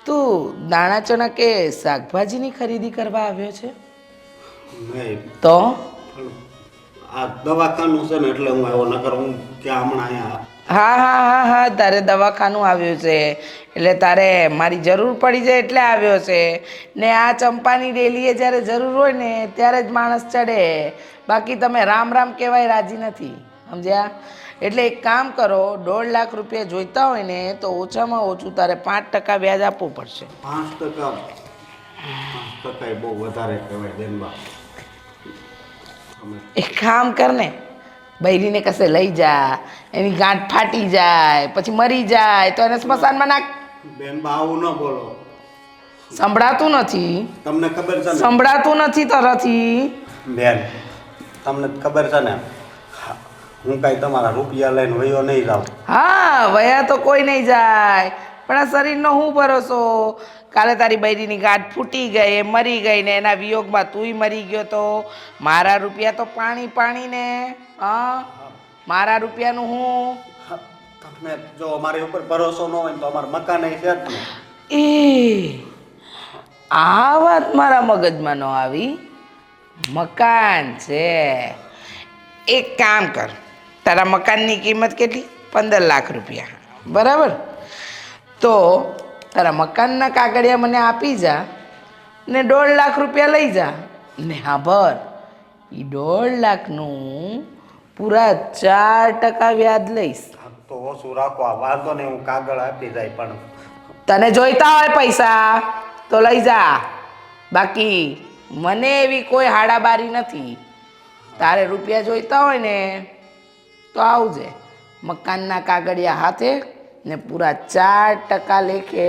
તું દાણા ચણા કે શાકભાજીની ખરીદી કરવા આવ્યો છે? નહીં, તો પણ આ દવાખાનું છે ને એટલે હું આવ્યો, નકર હું ક્યાં હમણાં અહીંયા. હા, તારે દવાખાનું આવ્યું છે એટલે તારે મારી જરૂર પડી જાય એટલે આવ્યો છે. ને આ ચંપાની ડેલીએ જ્યારે જરૂર હોય ને ત્યારે જ માણસ ચડે, બાકી તમે રામ રામ કહેવાય રાજી નથી, સમજ્યા? એટલે એક કામ કરો, 1.5 લાખ રૂપિયા જોઈતા હોય ને તો ઓછામાં ઓછું તારે 5% વ્યાજ આપવું પડશે. 5% એ બહુ વધારે કહેવાય બેનબા. એક કામ કર ને, બૈરીને કશે લઈ જા, એની ગાંઠ ફાટી જાય પછી મરી જાય તો એને સ્મશાનમાં નાખ. બેનબા આવું ન બોલો. સંભળાતું નથી? તમને ખબર છે ને સંભળાતું નથી તરથી? બેન, તમને ખબર છે ને, હું કાંઈ તમારા રૂપિયા લઈને વયો નહીં જાઉં. હા, વયા તો કોઈ નહીં જાય, પણ આ શરીરનો શું ભરોસો? કાલે તારી બૈરીની ગાંઠ ફૂટી ગઈ, એ મરી ગઈ ને એના વિયોગમાં તુંય મરી ગયો તો મારા રૂપિયા તો પાણી પાણી ને. હા, મારા રૂપિયાનું હું. તમને જો અમારી ઉપર ભરોસો ન હોય તો અમારું મકાન છે જ ને. એ આ વાત મારા મગજમાં ન આવી. મકાન છે. એક કામ કર, તારા મકાનની કિંમત કેટલી? 15 લાખ રૂપિયા, બરાબર? તો તારા મકાનના કાગળિયા મને આપી જા ને 1.5 લાખ રૂપિયા લઈ જા ને હા ભર એ 1.5 લાખનું પૂરા 4% વ્યાજ લઈશ. તો ઓછું રાખો, આ વાંધો નહીં, હું કાગળ આપી જાય. પણ તને જોઈતા હોય પૈસા તો લઈ જા, બાકી મને એવી કોઈ હાડાબારી નથી. તારે રૂપિયા જોઈતા હોય ને તો આવજે, મકાનના કાગળિયા હાથે ને પૂરા 4% લેખે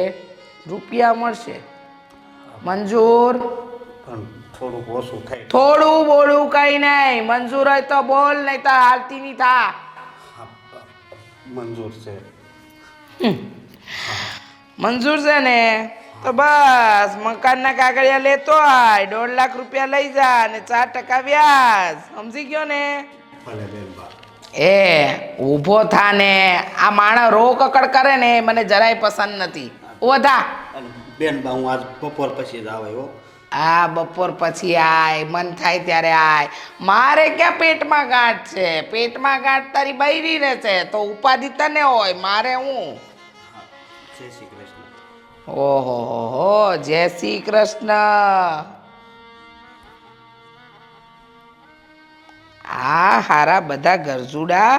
રૂપિયા મળશે. મંજૂર? પણ થોડુંક ઓછું થાય. થોડું બોલું કઈ નહીં, મંજૂર હોય તો બોલ, નહીં તો હાલતી નહીં થા. મંજૂર છે. મંજૂર છે ને તો બસ મકાનના કાગળિયા લેતો આય, 1.5 લાખ રૂપિયા લઈ જા અને 4% વ્યાજ. સમજી ગયો ને? ભલે બેનબા. એ ઊભો થા ને, આ માણસ રો કકડ કરે ને મને જરાય પસંદ નથી. ઊભો થા. બેનબા હું આજ બપોર પછી જ આવે હો. આ બપોર પછી આય, મન થાય ત્યારે આય. મારે ક્યાં પેટમાં ગાંઠ છે? પેટમાં ગાંઠ તારી બૈરી ને છે તો ઉપાધિ તને હોય, મારે હું. જય શ્રી કૃષ્ણ. ઓહો હો, જય શ્રી કૃષ્ણ. આ હારા બધા ગરજુડા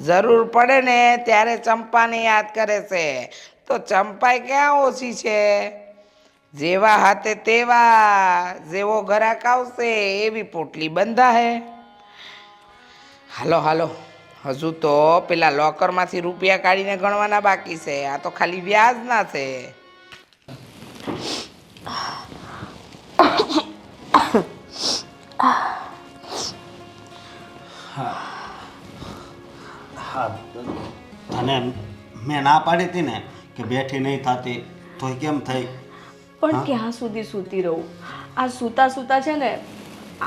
જરૂર પડે ને ત્યારે ચંપાને યાદ કરે છે, તો ચંપાઈ ક્યાં ઓછી છે? જેવા હાથે તેવા, જેવો ઘરાક આવશે એવી પોટલી બંધા હે. હાલો હાલો, હજુ તો પેલા લોકરમાંથી રૂપિયા કાઢીને ગણવાના બાકી છે. આ તો ખાલી વ્યાજના છે. હા, તને મેં ના પાડી હતી ને કે બેઠી નહીં થતી, તો કેમ થઈ? પણ ક્યાં સુધી સૂતી રહું? આ સૂતા સૂતા છે ને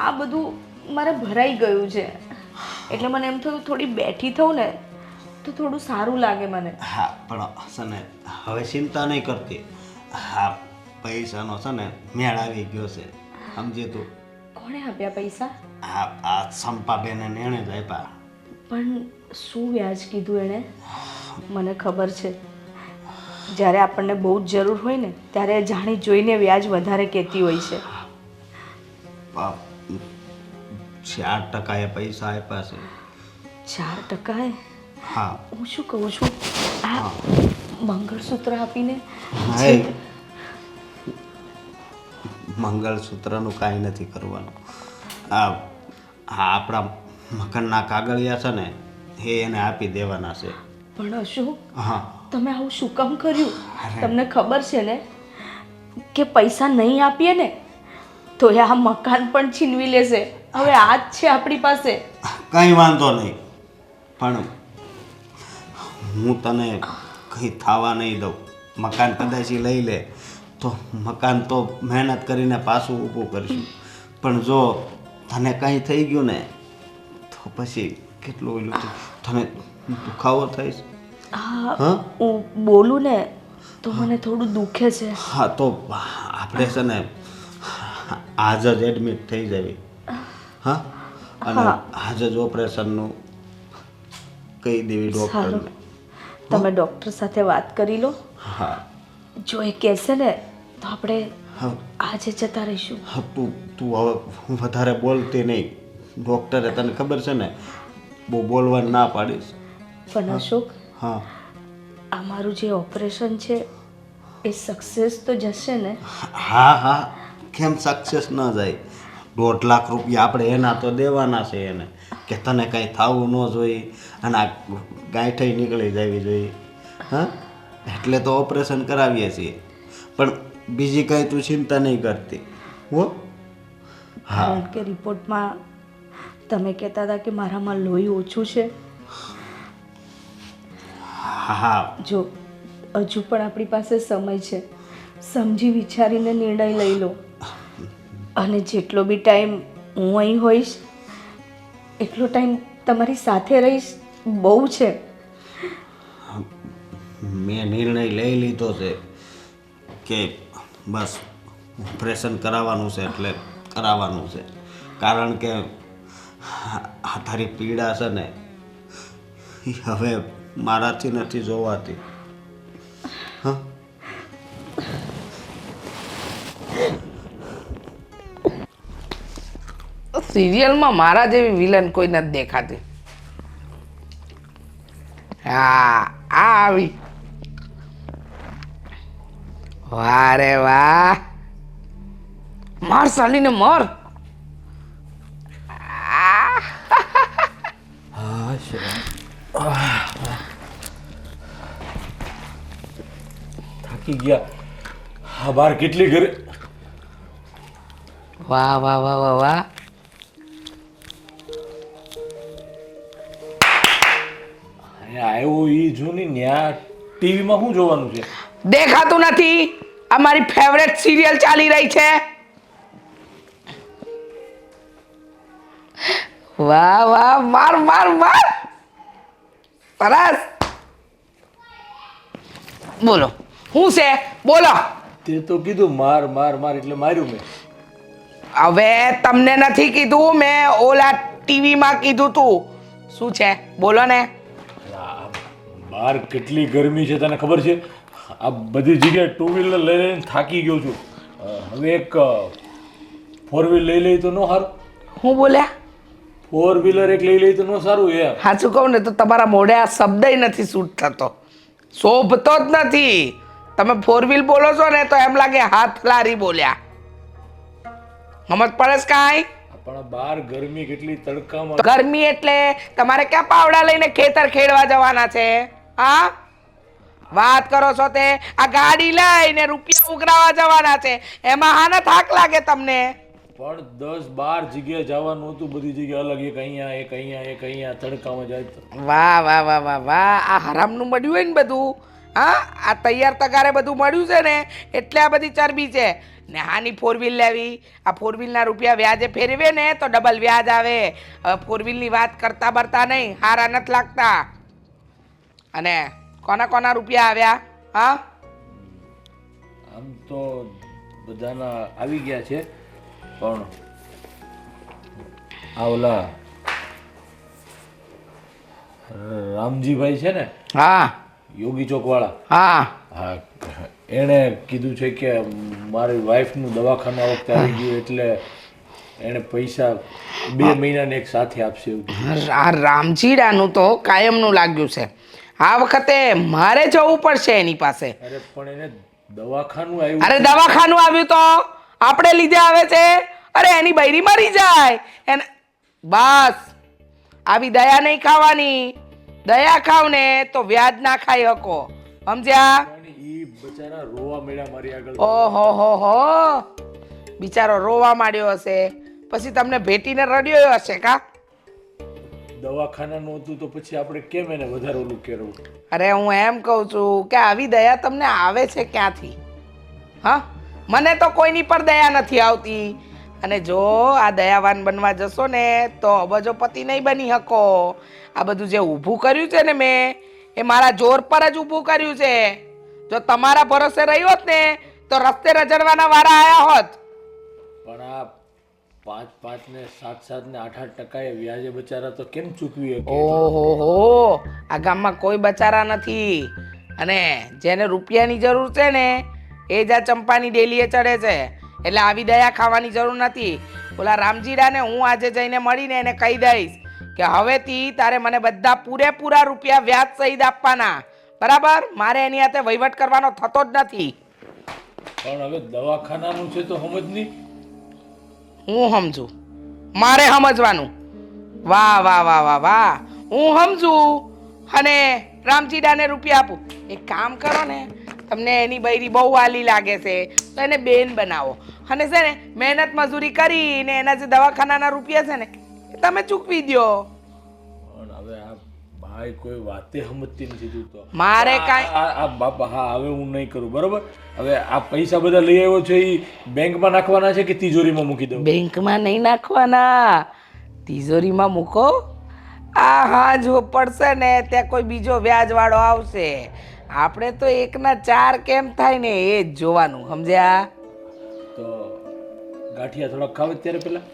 આ બધું મારે ભરાઈ ગયું છે, એટલે મને એમ થયું થોડી બેઠી થઉં ને તો થોડું સારું લાગે મને. હા, પણ છે ને હવે ચિંતા નહીં કરતી. હા, પૈસાનો છે ને મેળ આવી ગયો છે, સમજી તું? કોણે આપ્યા પૈસા? હા, આ સંપાબેને એણે જ આપ્યા. પણ શું વ્યાજ કીધું એણે? મને ખબર છે, જ્યારે આપણને બહુ જ જરૂર હોય ને ત્યારે જાણી જોઈને વ્યાજ વધારે કહેતી હોય છે. 4% એ પૈસા આપ્યા છે. 4%? હા. હું શું કહું છું, આ મંગળસૂત્ર આપીને નહીં, મંગળસૂત્રનું કાંઈ નથી કરવાનું. આ આપણા મકાનના કાગળિયા છે ને એ એને આપી દેવાના છે. પણ અશોક, હા, તમે આવું શું કામ કર્યું? તમને ખબર છે ને કે પૈસા નહીં આપીએ ને તો એ આ મકાન પણ છીનવી લેશે. હવે આ જ છે આપણી પાસે. કંઈ વાંધો નહીં, પણ હું તને કંઈ થવા નહીં દઉં. મકાન કદાચ લઈ લે તો મકાન તો મહેનત કરીને પાછું ઊભું કરીશું, પણ જો તને કંઈ થઈ ગયું ને તો પછી કેટલું ઓલું તને દુખાવો થઈશ. હા, હું બોલું ને તો મને થોડું દુખે છે. હા, તો આપણે છે ને આજ જ એડમિટ થઈ જવી. હા, અને આજ જ ઓપરેશનનું કહી દેવી ડૉક્ટરને. તમે ડૉક્ટર સાથે વાત કરી લો. હા, જો એ કહેશે ને તો આપણે હા, આજે જતા રહીશું. હા, તું હવે વધારે બોલતી નહીં. ડૉક્ટરે તને ખબર છે ને બહુ બોલવાનું ના પાડીશ. પણ અશોક, હા, આ મારું જે ઓપરેશન છે એ સક્સેસ તો જશે ને? હા, હા, કેમ સક્સેસ ન જાય? 1.5 લાખ રૂપિયા આપણે એના તો દેવાના છે એને, કે તને કાંઈ થવું ન જોઈએ અને આ ગાંઠઈ નીકળી જવી જોઈએ. હા, એટલે તો ઓપરેશન કરાવીએ છીએ. પણ બીજી કાંઈ તું ચિંતા નહીં કરતી હો. કારણ કે રિપોર્ટમાં તમે કહેતા હતા કે મારામાં લોહી ઓછું છે. હા, જો હજુ પણ આપણી પાસે સમય છે. સમજી વિચારીને નિર્ણય લઈ લો. અને જેટલો બી ટાઈમ હું અહીં હોઈશ એટલો ટાઈમ તમારી સાથે રહીશ બહુ છે. મેં નિર્ણય લઈ લીધો છે કે બસ ઓપરેશન કરાવવાનું છે એટલે કરાવવાનું છે. કારણ કે આ તારી પીડા છે ને એ હવે મારાથી નથી જોવાતી. હા, સિરિયલમાં મારા જેવી વિલન કોઈ નથી દેખાતી. હા, આ આવી. વાહ રે વાહ, માર સાલીને માર. હા થાકી ગયા. હા બાર કેટલી ઘરે. વાહ વાહ વાહ વાહ વાહ. અહીંયા આવ્યો એ જૂની ન્યા ટીવીમાં શું જોવાનું છે? દેખાતું નથી? આ મારી ફેવરેટ સિરિયલ ચાલી રહી છે. વાહ વાહ, માર માર માર. સરસ. બોલો શું છે? બોલો. તે તો કીધું માર માર માર એટલે માર્યું મેં. હવે તમને નથી કીધું, મેં ઓલા ટીવીમાં કીધું તું. શું છે બોલો ને. બહાર કેટલી ગરમી છે તને ખબર છે? આ બધી જગ્યાએ ટુ વ્હીલર લઈ લઈને થાકી ગયો છું. હવે એક ફોર વ્હીલ લઈ લઈ તો ન સારું? હું બોલ્યા? ફોર વ્હીલર એક લઈ લઈ તો ન સારું એમ? સાચું કહું ને તો તમારા મોઢે આ શબ્દ નથી સૂટ થતો, શોભતો જ નથી. તમે ફોર વ્હીલ બોલો છો ને તો એમ લાગે હાથ લારી બોલ્યા. સમજ પડે છે કાંઈ? પણ બહાર ગરમી કેટલી તડકામાં. ગરમી એટલે તમારે ક્યાં પાવડા લઈને ખેતર ખેડવા જવાના છે? હા, વાત કરો છો તે આ ગાડી લઈને રૂપિયા ઉઘરાવા જવાના છે, એમાં હાના થાક લાગે તમને? પણ 10-12 જગ્યાએ જવાનું હતું, બધી જગ્યાએ અલગ, એક અહીંયા એક અહીંયા એક અહીંયા, તડકામાં જાય તો. વાહ વાહ વાહ વાહ વાહ. આ હરામનું મળ્યું હોય ને બધું. હા, આ તૈયાર તગારે બધું મળ્યું છે ને એટલે આ બધી ચરબી છે. ને હાની ફોર વ્હીલ લેવી? આ ફોર વ્હીલના રૂપિયા વ્યાજે ફેરવે ને તો ડબલ વ્યાજ આવે. ફોર વ્હીલની વાત કરતા બરતા નહીં, હારા નથી લાગતા. અને કોના કોના રૂપિયા આવ્યા? હા, આમ તો બધાના આવી ગયા છે, પણ આ ઓલા રામજીભાઈ છે ને, હા યોગી ચોક વાળા, હા હા, એણે કીધું છે કે મારી વાઈફનું દવાખાનું આ વખતે આવી ગયું એટલે એણે પૈસા 2 મહિનાને એક સાથે આપશે એવું કીધું. આ રામજીડાનું તો કાયમનું લાગ્યું છે. આ વખતે મારે જવું પડશે એની પાસે. અરે પણ એને દવાખાનું આવ્યું. અરે દવાખાનું આવ્યું તો આપણે લીધે આવે છે? અરે એની બૈરી મરી જાય એને. બસ આવી દયા નહીં ખાવાની. દયા ખાવ ને તો વ્યાજ ના ખાઈ શકો, સમજ્યા? ઈ બચારા રોવા મળ્યા મારી આગળ. ઓહો હો હો, બિચારો રોવા માંડ્યો હશે, પછી તમને ભેટીને રડ્યો હશે કા? દવાખાનાનું હતું તો પછી આપણે કેમ એને વધારે ઓલું કરવું? અરે હું એમ કહું છું કે આવી દયા તમને આવે છે ક્યાંથી? હા, મને તો કોઈની પર દયા નથી આવતી. અને જો આ દયાવાન બનવા જશો ને તો અબજોપતિ નહીં બની શકો. આ બધું જે ઊભું કર્યું છે ને મેં, એ મારા જોર પર જ ઊભું કર્યું છે. જો તમારા ભરોસે રહી હોત ને તો રસ્તે રજડવાના વારા આયા હોત. પણ આ 5-5 ને 7-7 ને 8-8% એ વ્યાજે બચારા તો કેમ ચૂકવી શકે? ઓહો હો, આ ગામમાં કોઈ બચારા નથી. અને જેને રૂપિયાની જરૂર છે ને એ જ આ ચંપાની ડેલીએ ચડે છે. એટલે આવી દયા ખાવાની જરૂર નથી. ઓલા રામજીડાને હું આજે જઈને મળીને એને કહી દઈશ કે હવેથી તારે મને બધા પૂરેપૂરા રૂપિયા વ્યાજ સહિત આપવાના, બરાબર? મારે એની હાથે વહીવટ કરવાનો થતો જ નથી. પણ હવે દવાખાનાનું છે તો સમજ નહીં. હું સમજુ, મારે સમજવાનું. વાહ વાહ વાહ વાહ વાહ, હું સમજુ અને રામજીડાને રૂપિયા આપું. એક કામ કરો ને, તમને એની બૈરી બહુ વાલી લાગે છે તો એને બેન બનાવો અને છે ને મહેનત મજૂરી કરીને એના જે દવાખાનાના રૂપિયા છે ને એ તમે ચૂકવી દો. પણ હવે આ ભાઈ કોઈ વાતે સમજતી નથી તું તો. મારે કાંઈ- આ બાપા હા હવે હું નહીં કરું બરોબર. હવે આ પૈસા બધા લઈ આવ્યો છે એ બેંકમાં નાખવાના છે કે તિજોરીમાં મૂકી દઉં? બેંકમાં નહીં નાખવાના, તિજોરીમાં મૂકો. આ હા જો પડશે ને ત્યાં કોઈ બીજો વ્યાજવાળો આવશે. આપણે તો 1/4 કેમ થાય ને એ જ જોવાનું, સમજ્યા? તો ગાંઠિયા થોડા ખાવ ત્યારે પેલા.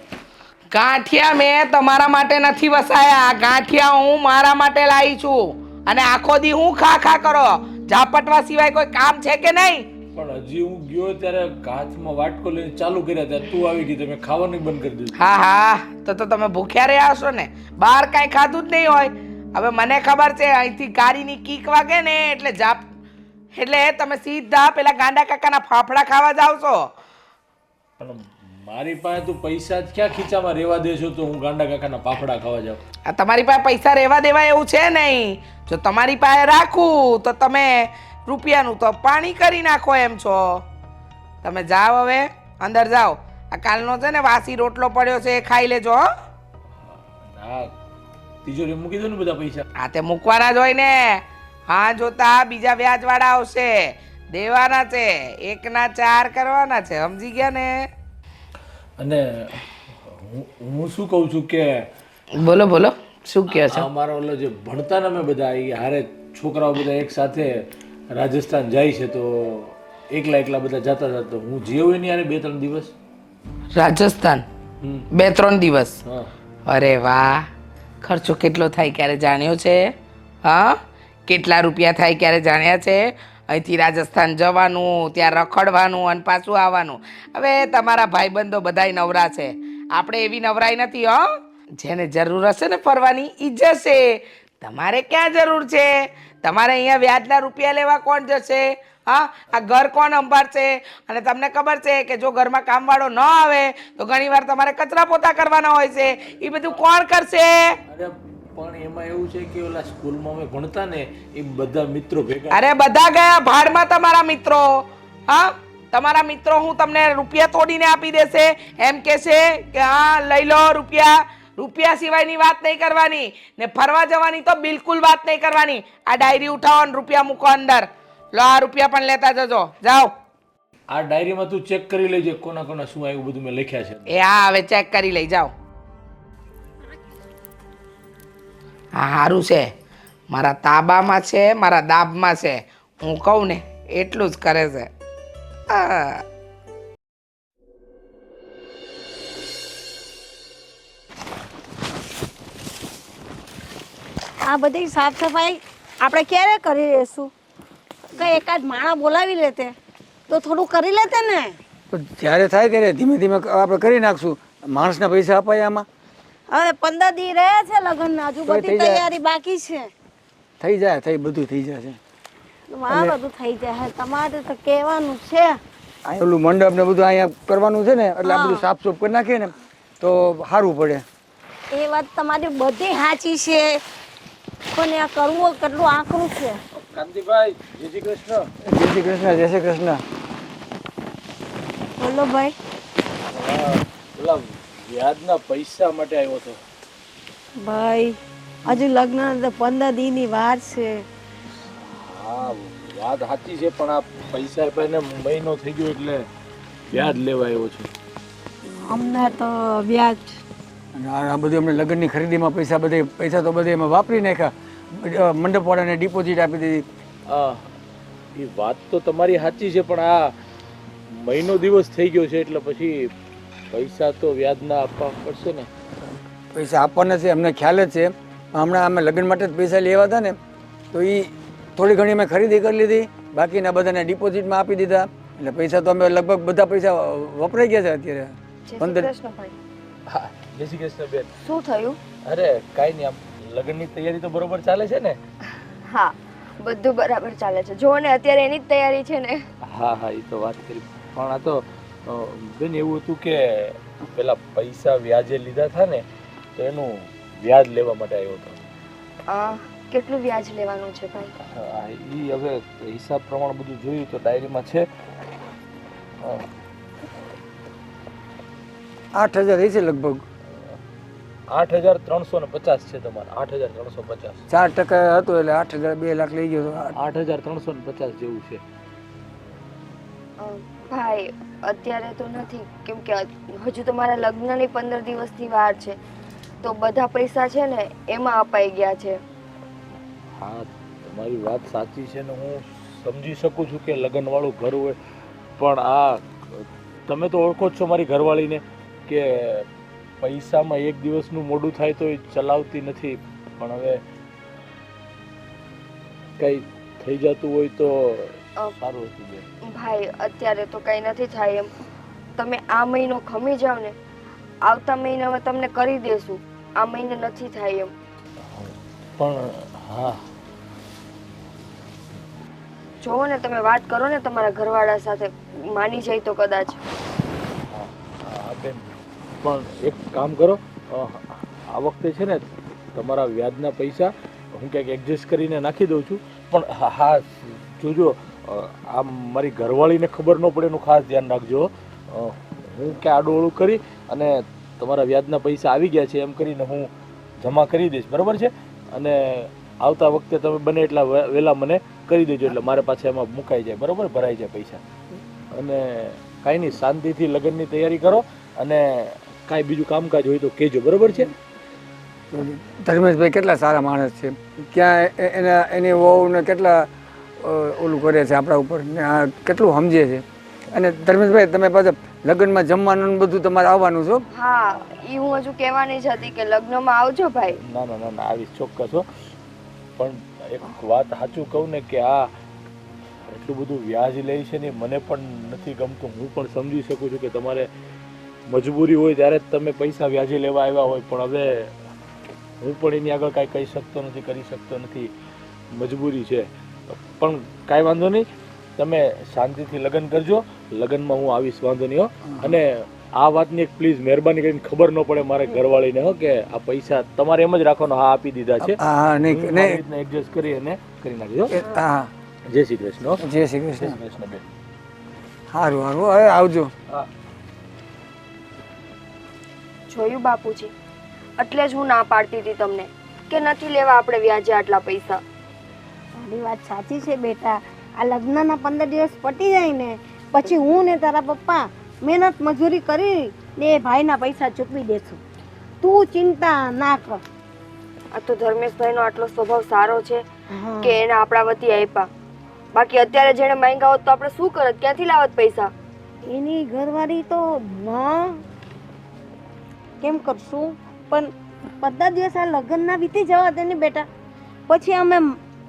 ગાંઠિયા મેં તમારા માટે નથી વસાયા, ગાંઠિયા હું મારા માટે લાવી છું. અને આખો દી હું ખા ખા કરો, ઝાપટવા સિવાય કોઈ કામ છે કે નહીં? પણ હજી હું ગયો ત્યારે હાથમાં વાટકો લઈને ચાલુ કર્યા ત્યારે તું આવી ગઈ, તમે ખાવાનું બંધ કરી દીધું. હા હા, તો તમે ભૂખ્યા રહ્યા હશો ને, બહાર કાંઈ ખાધું જ નહીં હોય. હવે મને ખબર છે અહીંથી ગાડીની કીક વાગે ને એટલે તમે સીધા પેલા ગાંડા કાકાના ફાફડા ખાવા જાવ છો. પણ મારી પાસે તું પૈસા જ ક્યાં ખીચામાં રહેવા દેશો તો હું ગાંડા કાકાના ફાફડા ખાવા જાઉં? આ તમારી પાસે પૈસા રહેવા દેવા એવું છે નહીં. જો તમારી પાસે રાખું તો તમે રૂપિયાનું તો પાણી કરી નાખો એમ છો. તમે જાઓ, હવે અંદર જાઓ. આ કાલનો છે ને વાસી રોટલો પડ્યો છે એ ખાઈ લેજો. હો, હા તિજોરી મૂકી દો ને બધા પૈસા. આ તે મૂકવાના જ હોય ને. હા જોતા બીજા વ્યાજવાળા આવશે, દેવાના છે, 1/4 કરવાના છે, સમજી ગયા ને? અને હું શું કહું છું કે બોલો બોલો, શું કહો છો? અમારા ઓલો જે ભણતા ને અમે બધા એ હારે છોકરાઓ બધા એક સાથે રાજસ્થાન જાય છે તો એકલા એકલા બધા જતા હતા તો હું જેવું એની યારે 2-3 દિવસ રાજસ્થાન હમ. 2-3 દિવસ? હા અરે વાહ, ખર્ચો કેટલો થાય ક્યારે જાણ્યો છે? હા, કેટલા રૂપિયા થાય ક્યારે જાણ્યા છે? અહીંથી રાજસ્થાન જવાનું, ત્યાં રખડવાનું અને પાછું આવવાનું. હવે તમારા ભાઈબંધો બધાય નવરા છે, આપણે એવી નવરાઈ નથી. હો, જેને જરૂર હશે ને ફરવાની ઈ જશે, તમારે ક્યાં જરૂર છે? તમારે અહીંયા વ્યાજના રૂપિયા લેવા કોણ જશે? હા, આ ઘર કોણ સંભાળશે? અને તમને ખબર છે કે જો ઘરમાં કામવાળો ન આવે તો ઘણીવાર તમારે કચરા પોતા કરવાના હોય છે, એ બધું કોણ કરશે? અરે પણ એમાં એવું છે કે ઓલા સ્કૂલમાં અમે ભણતા ને એ બધા મિત્રો ભેગા. અરે બધા ગયા ભાડમાં તમારા મિત્રો. હા, તમારા મિત્રો હું તમને રૂપિયા તોડીને આપી દેશે એમ કહેશે કે હા લઈ લો રૂપિયા. રૂપિયા સિવાયની વાત નહીં કરવાની ને ફરવા જવાની તો બિલકુલ વાત નહીં કરવાની. આ ડાયરી ઉઠાવો ને રૂપિયા મૂકો અંદર. લો આ રૂપિયા પણ લેતા જજો, જાઓ. આ ડાયરીમાં તું ચેક કરી લેજે કોના કોના શું આવ્યું બધું મેં લખ્યા છે. એ હા, હવે ચેક કરી લઈ જાઓ. હા સારું છે, મારા તાબામાં છે, મારા દાબમાં છે. હું કહું ને એટલું જ કરે છે. હા. આ બધી સાફ સફાઈ આપણે ક્યારે કરી લઈશું? કંઈ એકાદ માણસ બોલાવી લેતે તો થોડું કરી લેતે ને. પણ જ્યારે થાય ત્યારે ધીમે ધીમે આપણે કરી નાખશું. માણસના પૈસા અપાય આમાં? હવે 15 દી રહ્યા છે લગ્નના, હજુ તોય બધી થઈ જાય. તૈયારી બાકી છે. થઈ જાય, બધું થઈ જશે. આ બધું થઈ જાય, તમારે તો કહેવાનું છે. આ ઓલું મંડપ ને બધું અહીંયા કરવાનું છે ને એટલે આ બધું સાફ સુફ કરી નાખીએ ને તો સારું પડે. એ વાત તમારી બધી સાચી છે, પણ આ કરવું કેટલું આકરું છે. કાંતિભાઈ જય શ્રી કૃષ્ણ. જય શ્રી કૃષ્ણ, જય શ્રી કૃષ્ણ. બોલો ભાઈ. ઓલા વ્યાજના પૈસા માટે આવ્યો હતો. ભાઈ હજુ લગ્ન તો 15 દીની વાર છે. હા વાત સાચી છે પણ આ પૈસા આપ્યાને મહિનો થઈ ગયો એટલે વ્યાજ લેવા આવ્યો છું. અમને તો વ્યાજ અને આ બધું અમને લગ્નની ખરીદીમાં પૈસા તો બધે એમાં વાપરી નાખ્યા. મંડપવાળાને ડિપોઝિટ આપી દીધી. એ વાત તો તમારી સાચી છે પણ આ મહિનો દિવસ થઈ ગયો છે એટલે પછી પૈસા તો વ્યાજના આપવા પડશે ને. પૈસા આપવાના છે અમને ખ્યાલ જ છે. હમણાં અમે લગ્ન માટે જ પૈસા લેવા હતા ને તો એ થોડી ઘણી અમે ખરીદી કરી લીધી, બાકીના બધાને ડિપોઝિટમાં આપી દીધા. એટલે પૈસા તો અમે લગભગ બધા પૈસા વપરાઈ ગયા છે અત્યારે. 15 હા જય શ્રી કૃષ્ણ બેન. શું થયું? અરે કાંઈ નહીં, આમ લગ્નની તૈયારી તો બરોબર ચાલે છે ને? હા, બધું બરાબર ચાલે છે. જો ને અત્યારે એની જ તૈયારી છે ને. હા હા એ તો વાત કરી પણ આ તો બેન એવું હતું કે પેલા પૈસા વ્યાજે લીધા હતા ને તો એનું વ્યાજ લેવા માટે આવ્યો હતો. કેટલું વ્યાજ લેવાનું છે ભાઈ? હા એ હવે હિસાબ પ્રમાણે બધું જોયું તો ડાયરીમાં છે. 8,000 થઈ છે લગભગ. 8,350 છે તમારે. 8,350. 4% હતો એટલે 8,000 2 લાખ લઈ ગયો તો 8,350 જેવું છે. ભાઈ અત્યારે તો નથી, કેમ કે હજુ તો મારા લગ્નની 15 દિવસની વાર છે, તો બધા પૈસા છે ને એમાં અપાઈ ગયા છે. હા, તમારી વાત સાચી છે ને હું સમજી શકું છું કે લગ્નવાળું ઘર હોય, પણ આ તમે તો ઓળખો જ છો મારી ઘરવાળીને કે પૈસામાં એક દિવસનું મોડું થાય તો એ ચલાવતી નથી. પણ હવે કંઈ થઈ જતું હોય તો સારું હતું બેન. ભાઈ અત્યારે તો કંઈ નથી થાય એમ. તમે આ મહિનો ખમી જાઓ ને, આવતા મહિનામાં તમને કરી દેશું. આ મહિને નથી થાય એમ. પણ હા, જોવો ને, તમે વાત કરો ને તમારા ઘરવાળા સાથે, માની જાય તો કદાચ. હા બેન, પણ એક કામ કરો, આ વખતે છે ને તમારા વ્યાજના પૈસા હું ક્યાંક એડજસ્ટ કરીને નાખી દઉં છું. પણ હા જોજો, આ મારી ઘરવાળીને ખબર ન પડે એનું ખાસ ધ્યાન રાખજો. હું ક્યાં આડું કરી અને તમારા વ્યાજના પૈસા આવી ગયા છે એમ કરીને હું જમા કરી દઈશ, બરાબર છે? અને આવતા વખતે તમે બને એટલા વહેલા મને કરી દેજો, એટલે મારે પાછા એમાં મુકાઈ જાય, બરાબર? ભરાઈ જાય પૈસા. અને કાંઈ નહીં, શાંતિથી લગ્નની તૈયારી કરો અને કાંઈ બીજું કામકાજ હોય તો કહેજો, બરાબર છે? ધર્મેશભાઈ કેટલા સારા માણસ છે, ક્યાં એની વહુને કેટલા ઓલું કરે છે આપણા ઉપર, ને આ કેટલું સમજે છે. અને ધર્મેશભાઈ તમે પાછા લગ્નમાં જમવાનું ને બધું તમારે આવવાનું છો. હા, એ હું હજુ કહેવાની જ હતી કે લગ્નમાં આવજો ભાઈ. ના ના ના ના, આવીશ ચોક્કસ હો. પણ એક વાત સાચું કહું ને કે આ એટલું બધું વ્યાજ લે છે ને મને પણ નથી ગમતું. હું પણ સમજી શકું છું કે તમારે મજબૂરી હોય ત્યારે જ તમે પૈસા વ્યાજે લેવા આવ્યા હોય, પણ હવે હું પણ એની આગળ કાંઈ કહી શકતો નથી, કરી શકતો નથી, મજબૂરી છે. પણ કાંઈ વાંધો નહીં, તમે શાંતિથી લગ્ન કરજો, લગ્નમાં હું આવીશ, વાંધો નહીં હો. અને આ વાતની એક પ્લીઝ મહેરબાની કરીને ખબર ન પડે મારે ઘરવાળીને હો કે આ પૈસા તમારે એમ જ રાખવાનો, હા આપી દીધા છે. હા, નહીં એડજસ્ટ કરી અને કરી નાખજો. હા, જય શ્રી કૃષ્ણ. જય શ્રી કૃષ્ણ. કૃષ્ણ બેન. સારું સારું, હવે આવજો. હા. જોયું બાપુજી, એટલે જ હું ના પાડતી હતી તમને કે નથી લેવા આપણે વ્યાજે આટલા પૈસા. તારી વાત સાચી છે બેટા. આ લગ્નના 15 દિવસ પટી જાય ને પછી હું ને તારા પપ્પા મહેનત મજૂરી કરી ને એ ભાઈના પૈસા ચૂકવી દેશું. તું ચિંતા ના કર. આ તો ધર્મેશભાઈનો આટલો સ્વભાવ સારો છે કે એને આપણા વતી આપ્યા. બાકી અત્યારે જેણે માંગ્યા હોત તો આપણે શું કરત, ક્યાંથી લાવત પૈસા? એની ઘરવાળી તો કેમ કરશું, પણ 15 દિવસ આ લગ્નના વીતી જવા દે ને બેટા. પછી અમે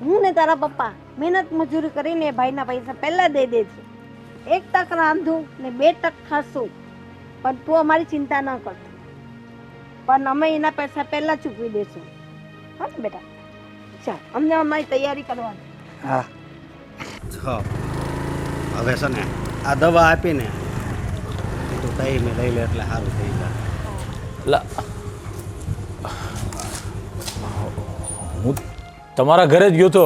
હું ને તારા પપ્પા મહેનત મજૂરી કરીને ભાઈના પૈસા પહેલાં દઈ દેશું. 1 ટક રાંધું ને 2 ટક ખાશું, પણ તું અમારી ચિંતા ન કરતી. પણ અમે એના પૈસા પહેલાં ચૂકવી દઈશું. હા ને બેટા? ચાલ, અમને અમારી તૈયારી કરવાની. હા, હવે છે ને આ દવા આપીને તું ટાઈમે લઈ લે એટલે સારું થઈ જાય. હું તમારા ઘરે જ ગયો તો.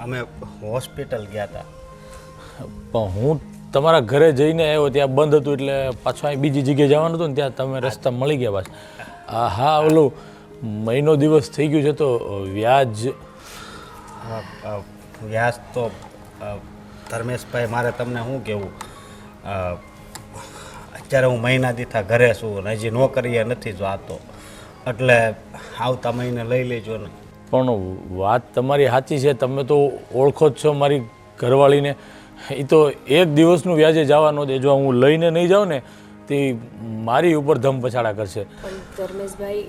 અમે હોસ્પિટલ ગયા હતા. પણ હું તમારા ઘરે જઈને આવ્યો, ત્યાં બંધ હતું એટલે પાછું અહીં બીજી જગ્યાએ જવાનું હતું ને ત્યાં તમે રસ્તા મળી ગયા પાછા. હા, ઓલું મહિનો દિવસ થઈ ગયું છે તો વ્યાજ વ્યાજ તો ધર્મેશભાઈ મારે તમને શું કહેવું, અત્યારે હું મહિના દીઠા ઘરે છું અને હજી નોકરીએ નથી જોતો, એટલે આવતા મહિને લઈ લેજો ને. પણ વાત તમારી સાચી છે, તમે તો ઓળખો જ છો મારી ઘરવાળીને. એ તો એક દિવસનું વ્યાજે જવાનો દે, જો હું લઈને નહીં જાઉં ને તે મારી ઉપર ધમ પછાડા કરશે. પણ ધર્મેશભાઈ,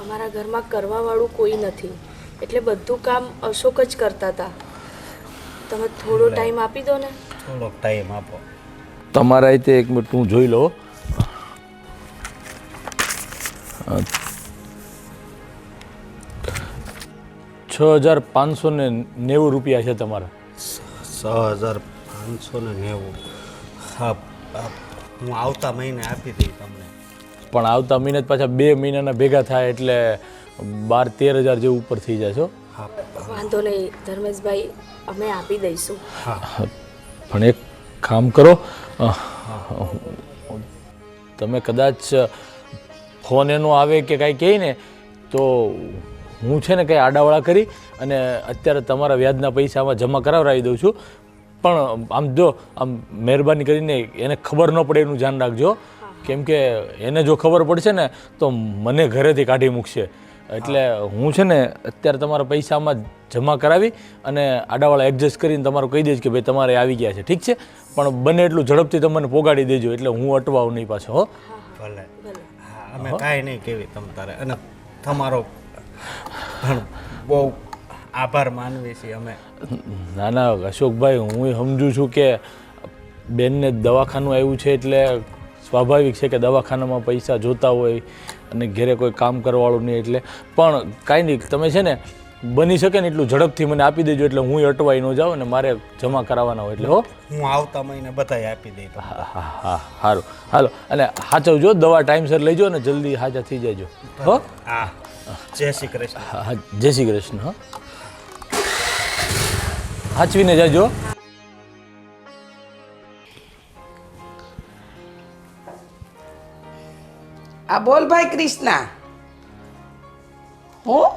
અમારા ઘરમાં કરવાવાળું કોઈ નથી, એટલે બધું કામ અશોક જ કરતા હતા. તમે થોડો ટાઈમ આપી દો ને. થોડોક ટાઈમ આપો. તમારા રીતે 1 મિનિટ હું જોઈ લો. 6,590 રૂપિયા છે તમારા. 6,590. હા, હું આવતા મહિને આપી દઈ તમને. પણ આવતા મહિને જ પાછા 2 મહિનાના ભેગા થાય એટલે 12-13 હજાર જેવું ઉપર થઈ જાય છો. વાંધો નહીં ધર્મેશભાઈ, અમે આપી દઈશું. પણ એક કામ કરો, તમે કદાચ ફોન એનો આવે કે કાંઈ કહે ને તો હું છે ને કંઈ આડાવાળા કરી અને અત્યારે તમારા વ્યાજના પૈસા આમાં જમા કરાવડાવી દઉં છું. પણ આમ જો આમ મહેરબાની કરીને એને ખબર ન પડે એનું ધ્યાન રાખજો, કેમ કે એને જો ખબર પડશે ને તો મને ઘરેથી કાઢી મૂકશે. એટલે હું છે ને અત્યારે તમારા પૈસા આમાં જમા કરાવી અને આડાવાળા એડજસ્ટ કરીને તમારું કહી દઈશ કે ભાઈ તમારે આવી ગયા છે, ઠીક છે? પણ બને એટલું ઝડપથી તમને પોગાડી દેજો, એટલે હું અટવાઉં નહીં પાછો. હો, ભલે. હા, અમે કાંઈ નહીં કેવી તમ તારે, અને તમારો પણ બહુ આભાર માનવી છીએ અમે. ના ના અશોકભાઈ, હું સમજુ છું કે બેનને દવાખાનું આવ્યું છે એટલે સ્વાભાવિક છે કે દવાખાનામાં પૈસા જોતા હોય અને ઘરે કોઈ કામ કરવાવાળું નહીં, એટલે પણ કાંઈ નહીં, તમે છે ને બની શકે ને એટલું ઝડપથી મને આપી દેજો, એટલે હું અટવાઈ ન જાઉં અને મારે જમા કરાવવાના હોય એટલે. હો, હું આવતા મહિને બધાય આપી દઈ. હા હા હા, સારું, હાલો. અને સાચવજો, દવા ટાઈમસર લઈજો અને જલ્દી હાજર થઈ જજો. હો, હા, જય શ્રી કૃષ્ણ. હા હા, જય શ્રી કૃષ્ણ. હો, સાચવીને જાજો. આ બોલ ભાઈ કૃષ્ણા. હું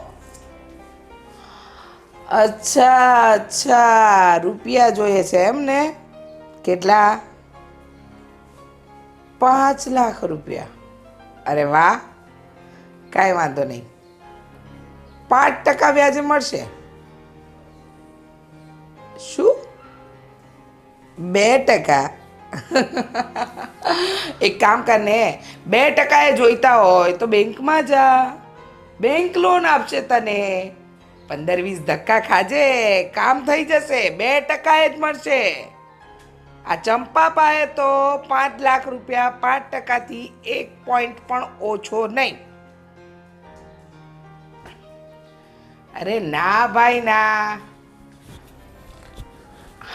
અચ્છા અચ્છા, રૂપિયા જોઈએ છે એમ ને? કેટલા? 5 લાખ રૂપિયા. અરે વાહ, કાંઈ વાંધો નહીં, 5% વ્યાજે મળશે. શું 2%? એક કામ કર ને, 2% એ જોઈતા હોય તો બેંકમાં જા, બેંક લોન આપશે તને. 15-20 ધક્કા ખાજે, કામ થઈ જશે. 2% જ મળશે. આ ચંપા પાસે તો 5 લાખ રૂપિયા 5%થી 1 પોઈન્ટ પણ ઓછો નહીં. અરે ના ભાઈ ના.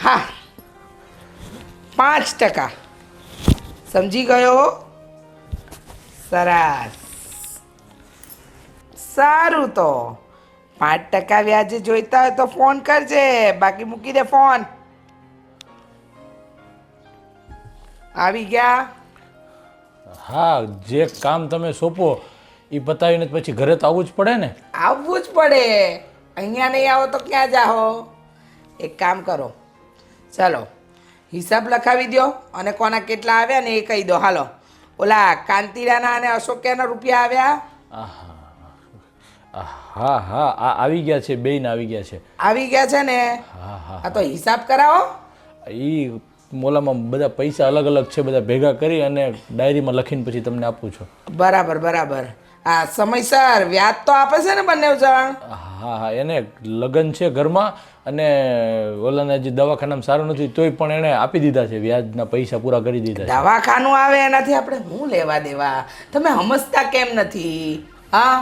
હા, 5%. સમજી ગયો? સરસ, સારું. તો 5% વ્યાજે જોઈતા હોય તો ફોન કરજે, બાકી મૂકી દે ફોન. આવી ગયા? હા, જે કામ તમે સોંપો એ પતાવીને પછી ઘરે તો આવવું જ પડે ને. આવવું જ પડે. અહીંયા નહીં આવો તો ક્યાં જાઓ? એક કામ કરો, ચાલો હિસાબ લખાવી દો અને કોના કેટલા આવ્યા ને એ કહી દો. હાલો, ઓલા કાંતિરાના અને અશોક્યાના રૂપિયા આવ્યા? હા હા, આવી ગયા છે, બેયને આવી ગયા છે. આવી ગયા છે ને? હા હા, આ તો હિસાબ કરાવો. એ મોલામાં બધા પૈસા અલગ અલગ છે, બધા ભેગા કરી અને ડાયરીમાં લખીને પછી તમને આપું છું. બરાબર બરાબર. આ સમયસર વ્યાજ તો આપે છે ને બંને જણ? હા હા, એને લગ્ન છે ઘરમાં અને ઓલાને હજી દવાખાનામાં સારું નથી તોય પણ એણે આપી દીધા છે, વ્યાજના પૈસા પૂરા કરી દીધા છે. દવાખાનું આવે એનાથી આપણે શું લેવા દેવા? તમે સમજતા કેમ નથી? હા,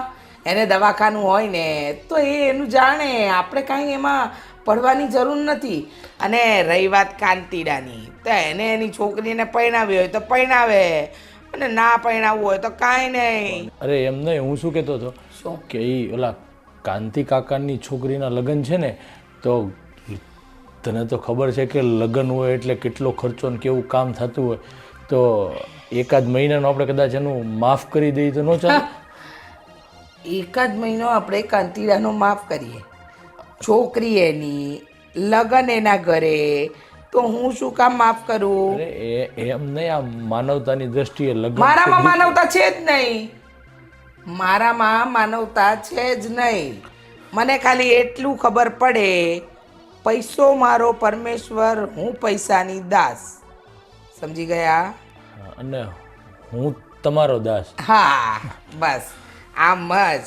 એને દવાખાનું હોય ને તો એ એનું જાણે, આપણે કાંઈ એમાં પડવાની જરૂર નથી. અને રહી વાત કાંતિડાની, તો એને એની છોકરીને પરણાવી હોય તો પરણાવે, અને ના પરણાવવું હોય તો કાંઈ નહીં. અરે એમ નહીં, હું શું કહેતો હતો શું? કે એ ઓલા કાંતિ કાકાની છોકરીના લગ્ન છે ને, તો તને તો ખબર છે કે લગ્ન હોય એટલે કેટલો ખર્ચો ને કેવું કામ થતું હોય, તો એકાદ મહિનાનું આપણે કદાચ એનું માફ કરી દઈએ તો ન ચાલે? એક જ મહિનો આપણે કાંતિડાનો માફ કરીએ, છોકરી એની, લગ્ન એના ઘરે, તો હું શું કામ માફ કરું? અરે એમ નહીં, આ માનવતાની દ્રષ્ટિએ લગ્ન. મારામાં માનવતા છે જ નહીં. મારામાં માનવતા છે જ નહીં. મને ખાલી એટલું ખબર પડે, પૈસો મારો પરમેશ્વર, હું પૈસાની દાસ. સમજી ગયા? અને હું તમારો દાસ. હા, બસ આમ જ.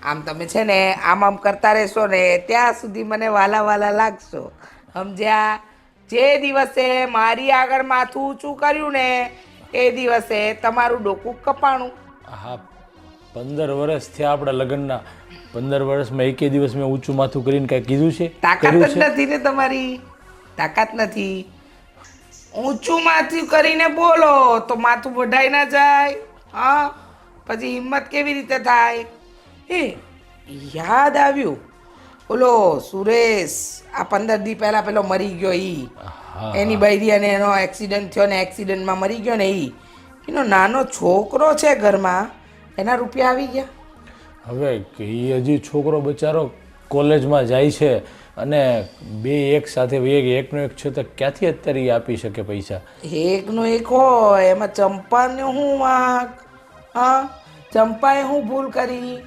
આમ તમે છે ને આમ આમ કરતા રહેશો ને ત્યાં સુધી મને વાલા વાલા લાગશો. સમજ્યા? જે દિવસે મારી આગળ માથું ઊંચું કર્યું ને એ દિવસે તમારું ડોકું કપાણું. હા, 15 વર્ષ થયા આપણા લગ્નના. 15 વર્ષમાં એકે દિવસ મેં ઊંચું માથું કરીને કાંઈ કીધું છે? તાકાત જ નથી ને તમારી, તાકાત નથી. ઊંચું માથું કરીને બોલો તો માથું વઢાઈ ના જાય? હા, પછી હિંમત કેવી રીતે થાય? એ યાદ આવ્યું, ઓલો સુરેશ આ 15 દી પહેલા પેલો મરી ગયો, એની બૈરી અને એનો એક્સિડન્ટ થયો ને એક્સિડન્ટમાં મરી ગયો ને, એનો નાનો છોકરો છે ઘરમાં, એના રૂપિયા આવી ગયા. હવે કે એ હજી છોકરો બચારો કોલેજમાં જાય છે અને બે એક સાથે એકનો એક છે તો ક્યાંથી અત્યારે એ આપી શકે પૈસા? એકનો એક હોય એમાં ચંપાને હું વાંક? હા, ચંપાએ હું ભૂલ કરી?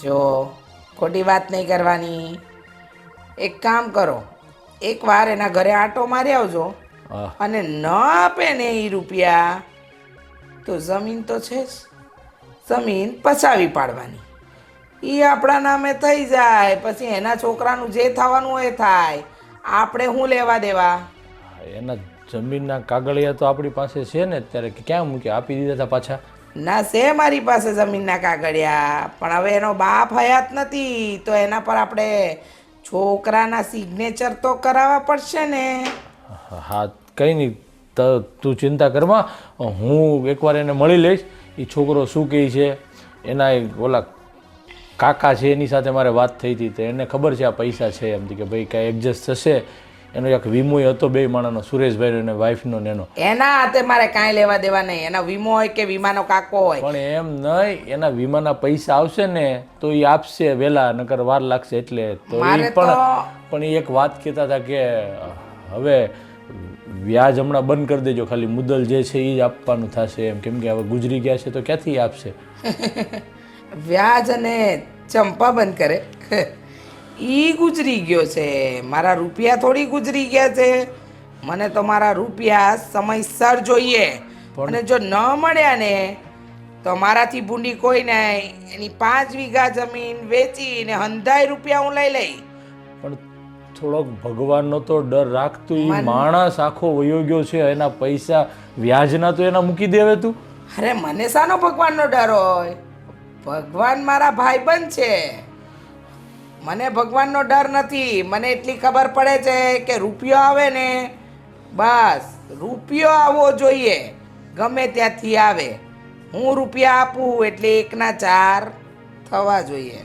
જો ખોટી વાત નહીં કરવાની. એક કામ કરો, એકવાર એના ઘરે આંટો મારી આવજો હા. અને ન આપે ને એ રૂપિયા તો જમીન તો છે જ, જમીન પચાવી પાડવાની. એ આપણા નામે થઈ જાય, પછી એના છોકરાનું જે થવાનું હોય એ થાય. આપણે શું લેવા દેવા? એના જમીનના કાગળિયા તો આપણી પાસે છે ને અત્યારે, કે ક્યાં મૂક્યા? આપી દીધા હતા પાછા? ના, છે મારી પાસે જમીનના કાગળિયા, પણ હવે એનો બાપ હયાત નથી તો એના પર આપણે છોકરાના સિગ્નેચર તો કરાવવા પડશે ને. હા, કંઈ નહીં, તું ચિંતા કરમાં. હું એકવાર એને મળી લઈશ. એ છોકરો શું કહે છે, એના ઓલા કાકા છે એની સાથે મારે વાત થઈ હતી, તો એને ખબર છે આ પૈસા છે એમથી, કે ભાઈ કાંઈ એડજસ્ટ થશે. એનો એક વીમોય હતો બે માણાનો, સુરેશભાઈનો અને વાઈફનો ને એનો. એના હાથે મારે કાંઈ લેવા દેવા નહીં. એના વીમો હોય કે વીમાનો કાકો હોય. પણ એમ નહીં, એના વીમાના પૈસા આવશે ને તો એ આપશે વહેલા, નકર વાર લાગશે એટલે. તો એ મારે પણ એ એક વાત કહેતા હતા કે હવે વ્યાજ હમણાં બંધ કરી દેજો, ખાલી મુદ્દલ જે છે એ જ આપવાનું થશે એમ, કેમ કે હવે ગુજરી ગયા છે તો ક્યાંથી આપશે? વ્યાજ અને ચંપા બંધ કરે? ઈ ગુજરી ગયો છે, મારા રૂપિયા થોડી ગુજરી ગયા છે. મને તો મારા રૂપિયા સમયસર જોઈએ, અને જો ન મળ્યા ને તો મારાથી ભૂંડી કોઈ નહીં. એની 5 વીઘા જમીન વેચીને હંધાય રૂપિયા હું લઈ લઈ. પણ થોડોક ભગવાનનો તો ડર રાખતું. એ માણસ આખો વયો ગયો છે, એના પૈસા વ્યાજના તો એના મૂકી દેવે તું. અરે મને શાનો ભગવાનનો ડર હોય? ભગવાન મારા ભાઈબંધ છે. મને ભગવાનનો ડર નથી. મને એટલી ખબર પડે છે કે રૂપિયો આવે ને, બસ રૂપિયો આવવો જોઈએ, ગમે ત્યાંથી આવે. હું રૂપિયા આપું એટલે 1 ના 4 થવા જોઈએ.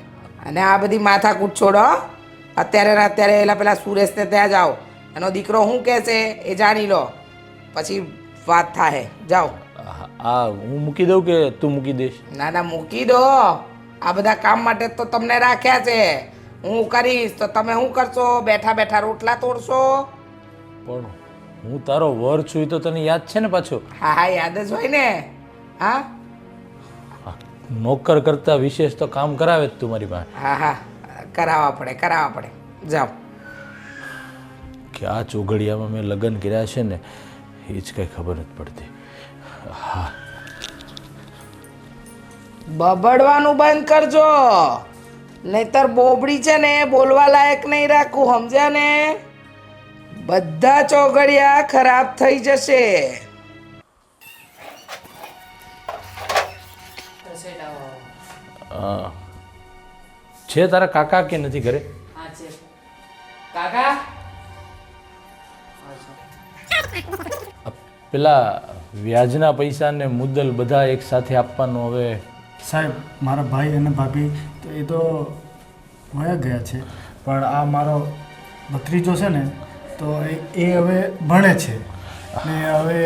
અને આ બધી માથાકૂટ છોડો. અત્યારે ને અત્યારે પેલા સુરેશને ત્યાં જાઓ, એનો દીકરો શું કહે છે એ જાણી લો, પછી વાત થાય. જાઓ. આ હું મૂકી દઉં કે તું મૂકી દઈશ? ના ના, મૂકી દો. આ બધા કામ માટે તો તમને રાખ્યા છે. હું કરીશ તો તમે શું કરશો? બેઠા બેઠા રોટલા તોડશો? પણ હું તારો વર છું, એ તો તને યાદ છે ને પાછો? હા હા, યાદ જ હોય ને. હા, નોકર કરતા વિશેષ તો કામ કરાવે જ તું મારી પાસે. હા હા, કરાવવા પડે, કરાવવા પડે. જાઓ. કે આ ચોઘડિયામાં મેં લગ્ન કર્યા છે ને એ જ કંઈ ખબર નથી પડતી. હા, બબડવાનું બંધ કરજો, નહીતર બોબડી છે ને બોલવા લાયક નહીં રાખું, સમજ્યા ને? બધા ચોઘડિયા ખરાબ થઈ જશે. છે તારા કાકા કે નથી ઘરે? કાકા, પેલા વ્યાજના પૈસા ને મુદ્દલ બધા એક સાથે આપવાનું. હવે સાહેબ, મારા ભાઈ અને ભાભી તો એ તો વયા ગયા છે, પણ આ મારો ભત્રીજો છે ને તો એ હવે ભણે છે ને હવે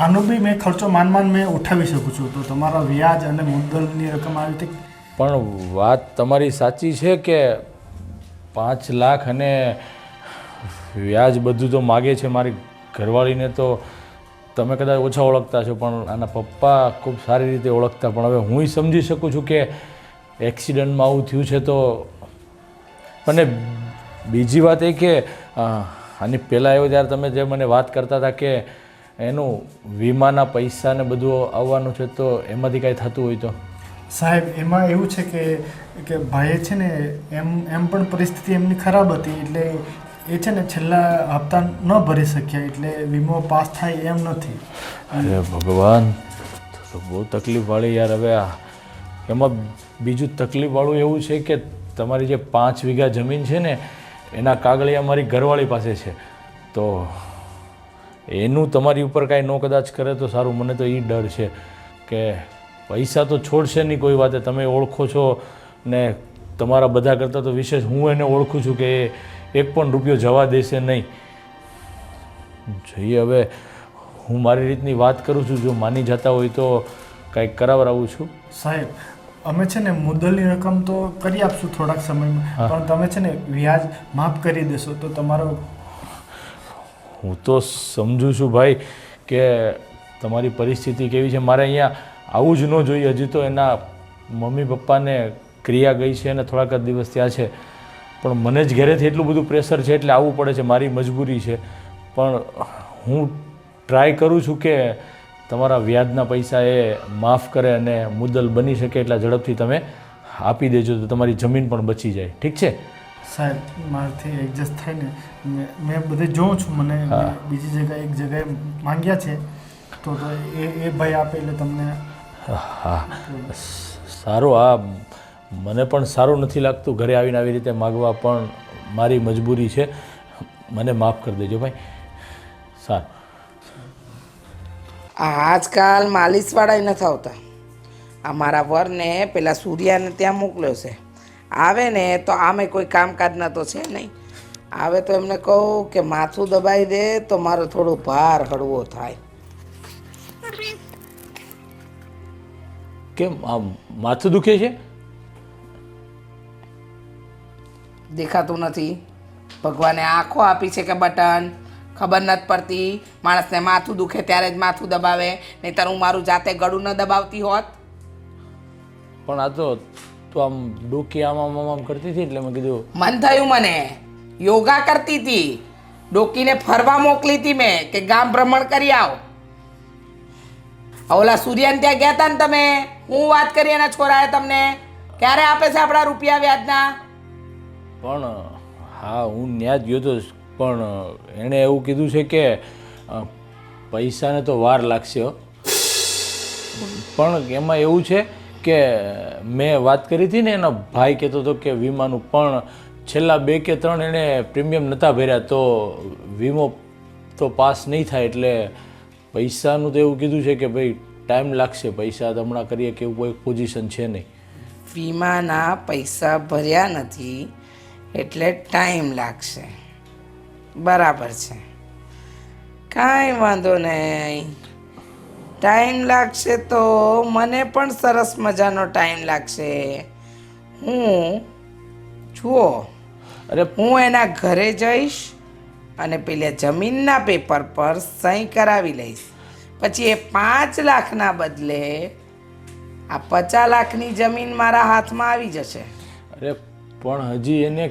આનો બી મેં ખર્ચો માન મેં ઉઠાવી શકું છું. તો તમારા વ્યાજ અને મુદ્દલની રકમ આવી રીતે. પણ વાત તમારી સાચી છે કે 5 લાખ અને વ્યાજ બધું તો માગે છે. મારી ઘરવાળીને તો તમે કદાચ ઓછા ઓળખતા છો, પણ આના પપ્પા ખૂબ સારી રીતે ઓળખતા. પણ હવે હું સમજી શકું છું કે એક્સિડન્ટમાં આવું થયું છે. તો અને બીજી વાત એ કે આની પહેલાં આવ્યો ત્યારે તમે જે મને વાત કરતા હતા કે એનું વીમાના પૈસા ને બધું આવવાનું છે, તો એમાંથી કાંઈ થતું હોય તો? સાહેબ, એમાં એવું છે કે ભાઈએ છે ને એમ પણ પરિસ્થિતિ એમની ખરાબ હતી, એટલે એ છે ને છેલ્લા હપ્તા ન ભરી શક્યા, એટલે વીમો પાસ થાય એમ નથી. અરે ભગવાન, તો બહુ તકલીફવાળી યાર. હવે એમાં બીજું તકલીફવાળું એવું છે કે તમારી જે 5 વીઘા જમીન છે ને એના કાગળિયા મારી ઘરવાળી પાસે છે, તો એનું તમારી ઉપર કાંઈ નો કદાચ કરે તો સારું. મને તો એ ડર છે કે પૈસા તો છોડશે નહીં કોઈ વાતે. તમે ઓળખો છો ને તમારા બધા કરતાં તો વિશેષ હું એને ઓળખું છું કે એક પણ રૂપિયો જવા દેશે નહીં. જોઈએ હવે હું મારી રીતની વાત કરું છું, જો માની જતા હોય તો કંઈક કરાવડાવું છું. સાહેબ અમે છે ને મુદ્દલની રકમ તો કરી આપશું થોડાક સમયમાં, પણ તમે છે ને વ્યાજ માફ કરી દેશો તો તમારો. હું તો સમજુ છું ભાઈ કે તમારી પરિસ્થિતિ કેવી છે. મારે અહીંયા આવું જ ન જોઈએ. હજી તો એના મમ્મી પપ્પાને ક્રિયા ગઈ છે અને થોડાક જ દિવસ ત્યાં છે, પણ મને જ ઘરેથી એટલું બધું પ્રેશર છે એટલે આવવું પડે છે. મારી મજબૂરી છે. પણ હું ટ્રાય કરું છું કે તમારા વ્યાજના પૈસા એ માફ કરે અને મુદ્દલ બની શકે એટલા ઝડપથી તમે આપી દેજો તો તમારી જમીન પણ બચી જાય. ઠીક છે સાહેબ મારાથી એડજસ્ટ થાય ને, મેં બધે જોઉં છું, મને બીજી જગ્યાએ એક જગ્યાએ માંગ્યા છે તો એ ભાઈ આપે એટલે તમને. હા સારું. આ મને પણ સારું નથી લાગતું ઘરે આવીને આવી રીતે માગવા, પણ મારી મજબૂરી છે. મને માફ કરી દેજો ભાઈ. સારું. આજકાલ માલિશવાળા નથી આવતા. આ મારા વરને પેલા સૂર્યાને ત્યાં મોકલ્યો છે. આવે ને તો આમે કોઈ કામકાજના તો છે નહીં. આવે તો એમને કહું કે માથું દબાઈ દે તો મારો થોડો ભાર હળવો થાય. કેમ આ માથું દુખે છે? દેખાતું નથી? ભગવાને આંખો આપી છે કે બટન? ખબર નથી પડતી? માણસને માથું દુખે ત્યારે જ માથું દબાવે, નહીંતર હું મારું જાતે ગળું ન દબાવતી હોત. પણ આ તો તું આમ ડોકી આમ કરતી હતી એટલે મેં કીધું. મન થયું મને યોગા કરતી હતી. ડોકીને ફરવા મોકલી હતી મેં કે ગામ ભ્રમણ કરી આવો. ઓલા સૂર્યને ત્યાં ગયા હતા ને તમે, હું વાત કરી એના છોરાએ તમને. ક્યારે આપે છે આપણા રૂપિયા વ્યાજના? પણ હા હું ત્યાં જ ગયો હતો, પણ એણે એવું કીધું છે કે પૈસાને તો વાર લાગશે. પણ એમાં એવું છે કે મેં વાત કરી હતી ને એનો ભાઈ કહેતો હતો કે વીમાનું, પણ છેલ્લા 2 કે 3 એણે પ્રીમિયમ નહોતા ભર્યા તો વીમો તો પાસ નહીં થાય. એટલે પૈસાનું તો એવું કીધું છે કે ભાઈ ટાઈમ લાગશે, પૈસા તો હમણાં કરીએ કે એવું કોઈ પોઝિશન છે નહીં. વીમાના પૈસા ભર્યા નથી એટલે ટાઈમ લાગશે. બરાબર છે, કાંઈ વાંધો નહીં. ટાઈમ લાગશે તો મને પણ સરસ મજાનો ટાઈમ લાગશે. હું જુઓ, અરે હું એના ઘરે જઈશ અને પેલા જમીનના પેપર પર સહી કરાવી લઈશ. પછી એ 5 લાખના બદલે આ 50 લાખની જમીન મારા હાથમાં આવી જશે. અરે પણ હજી એને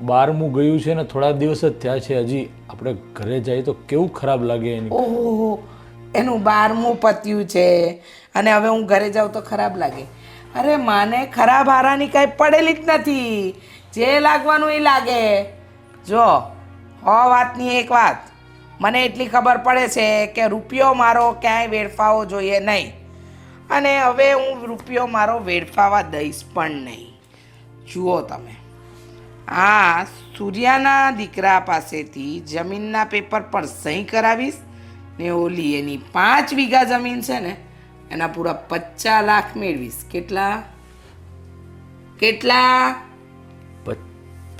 12મું ગયું છે ને થોડા દિવસ જ થયા છે. હજી આપણે ઘરે જઈએ તો કેવું ખરાબ લાગે એની. ઓહો, એનું 12મું પત્યું છે અને હવે હું ઘરે જાઉં તો ખરાબ લાગે? અરે માને ખરાબ હારાની કાંઈ પડેલી જ નથી. જે લાગવાનું એ લાગે. જો વાતની એક વાત, મને એટલી ખબર પડે છે કે રૂપિયો મારો ક્યાંય વેડફાવો જોઈએ નહીં, અને હવે હું રૂપિયો મારો વેડફાવા દઈશ પણ નહીં. જુઓ તમે, આ સૂર્યાના દીકરા પાસેથી જમીનના પેપર પર સહી કરાવીશ ને ઓલી એની 5 વીઘા જમીન છે ને એના પૂરા 50 લાખ મેળવીશ. કેટલા?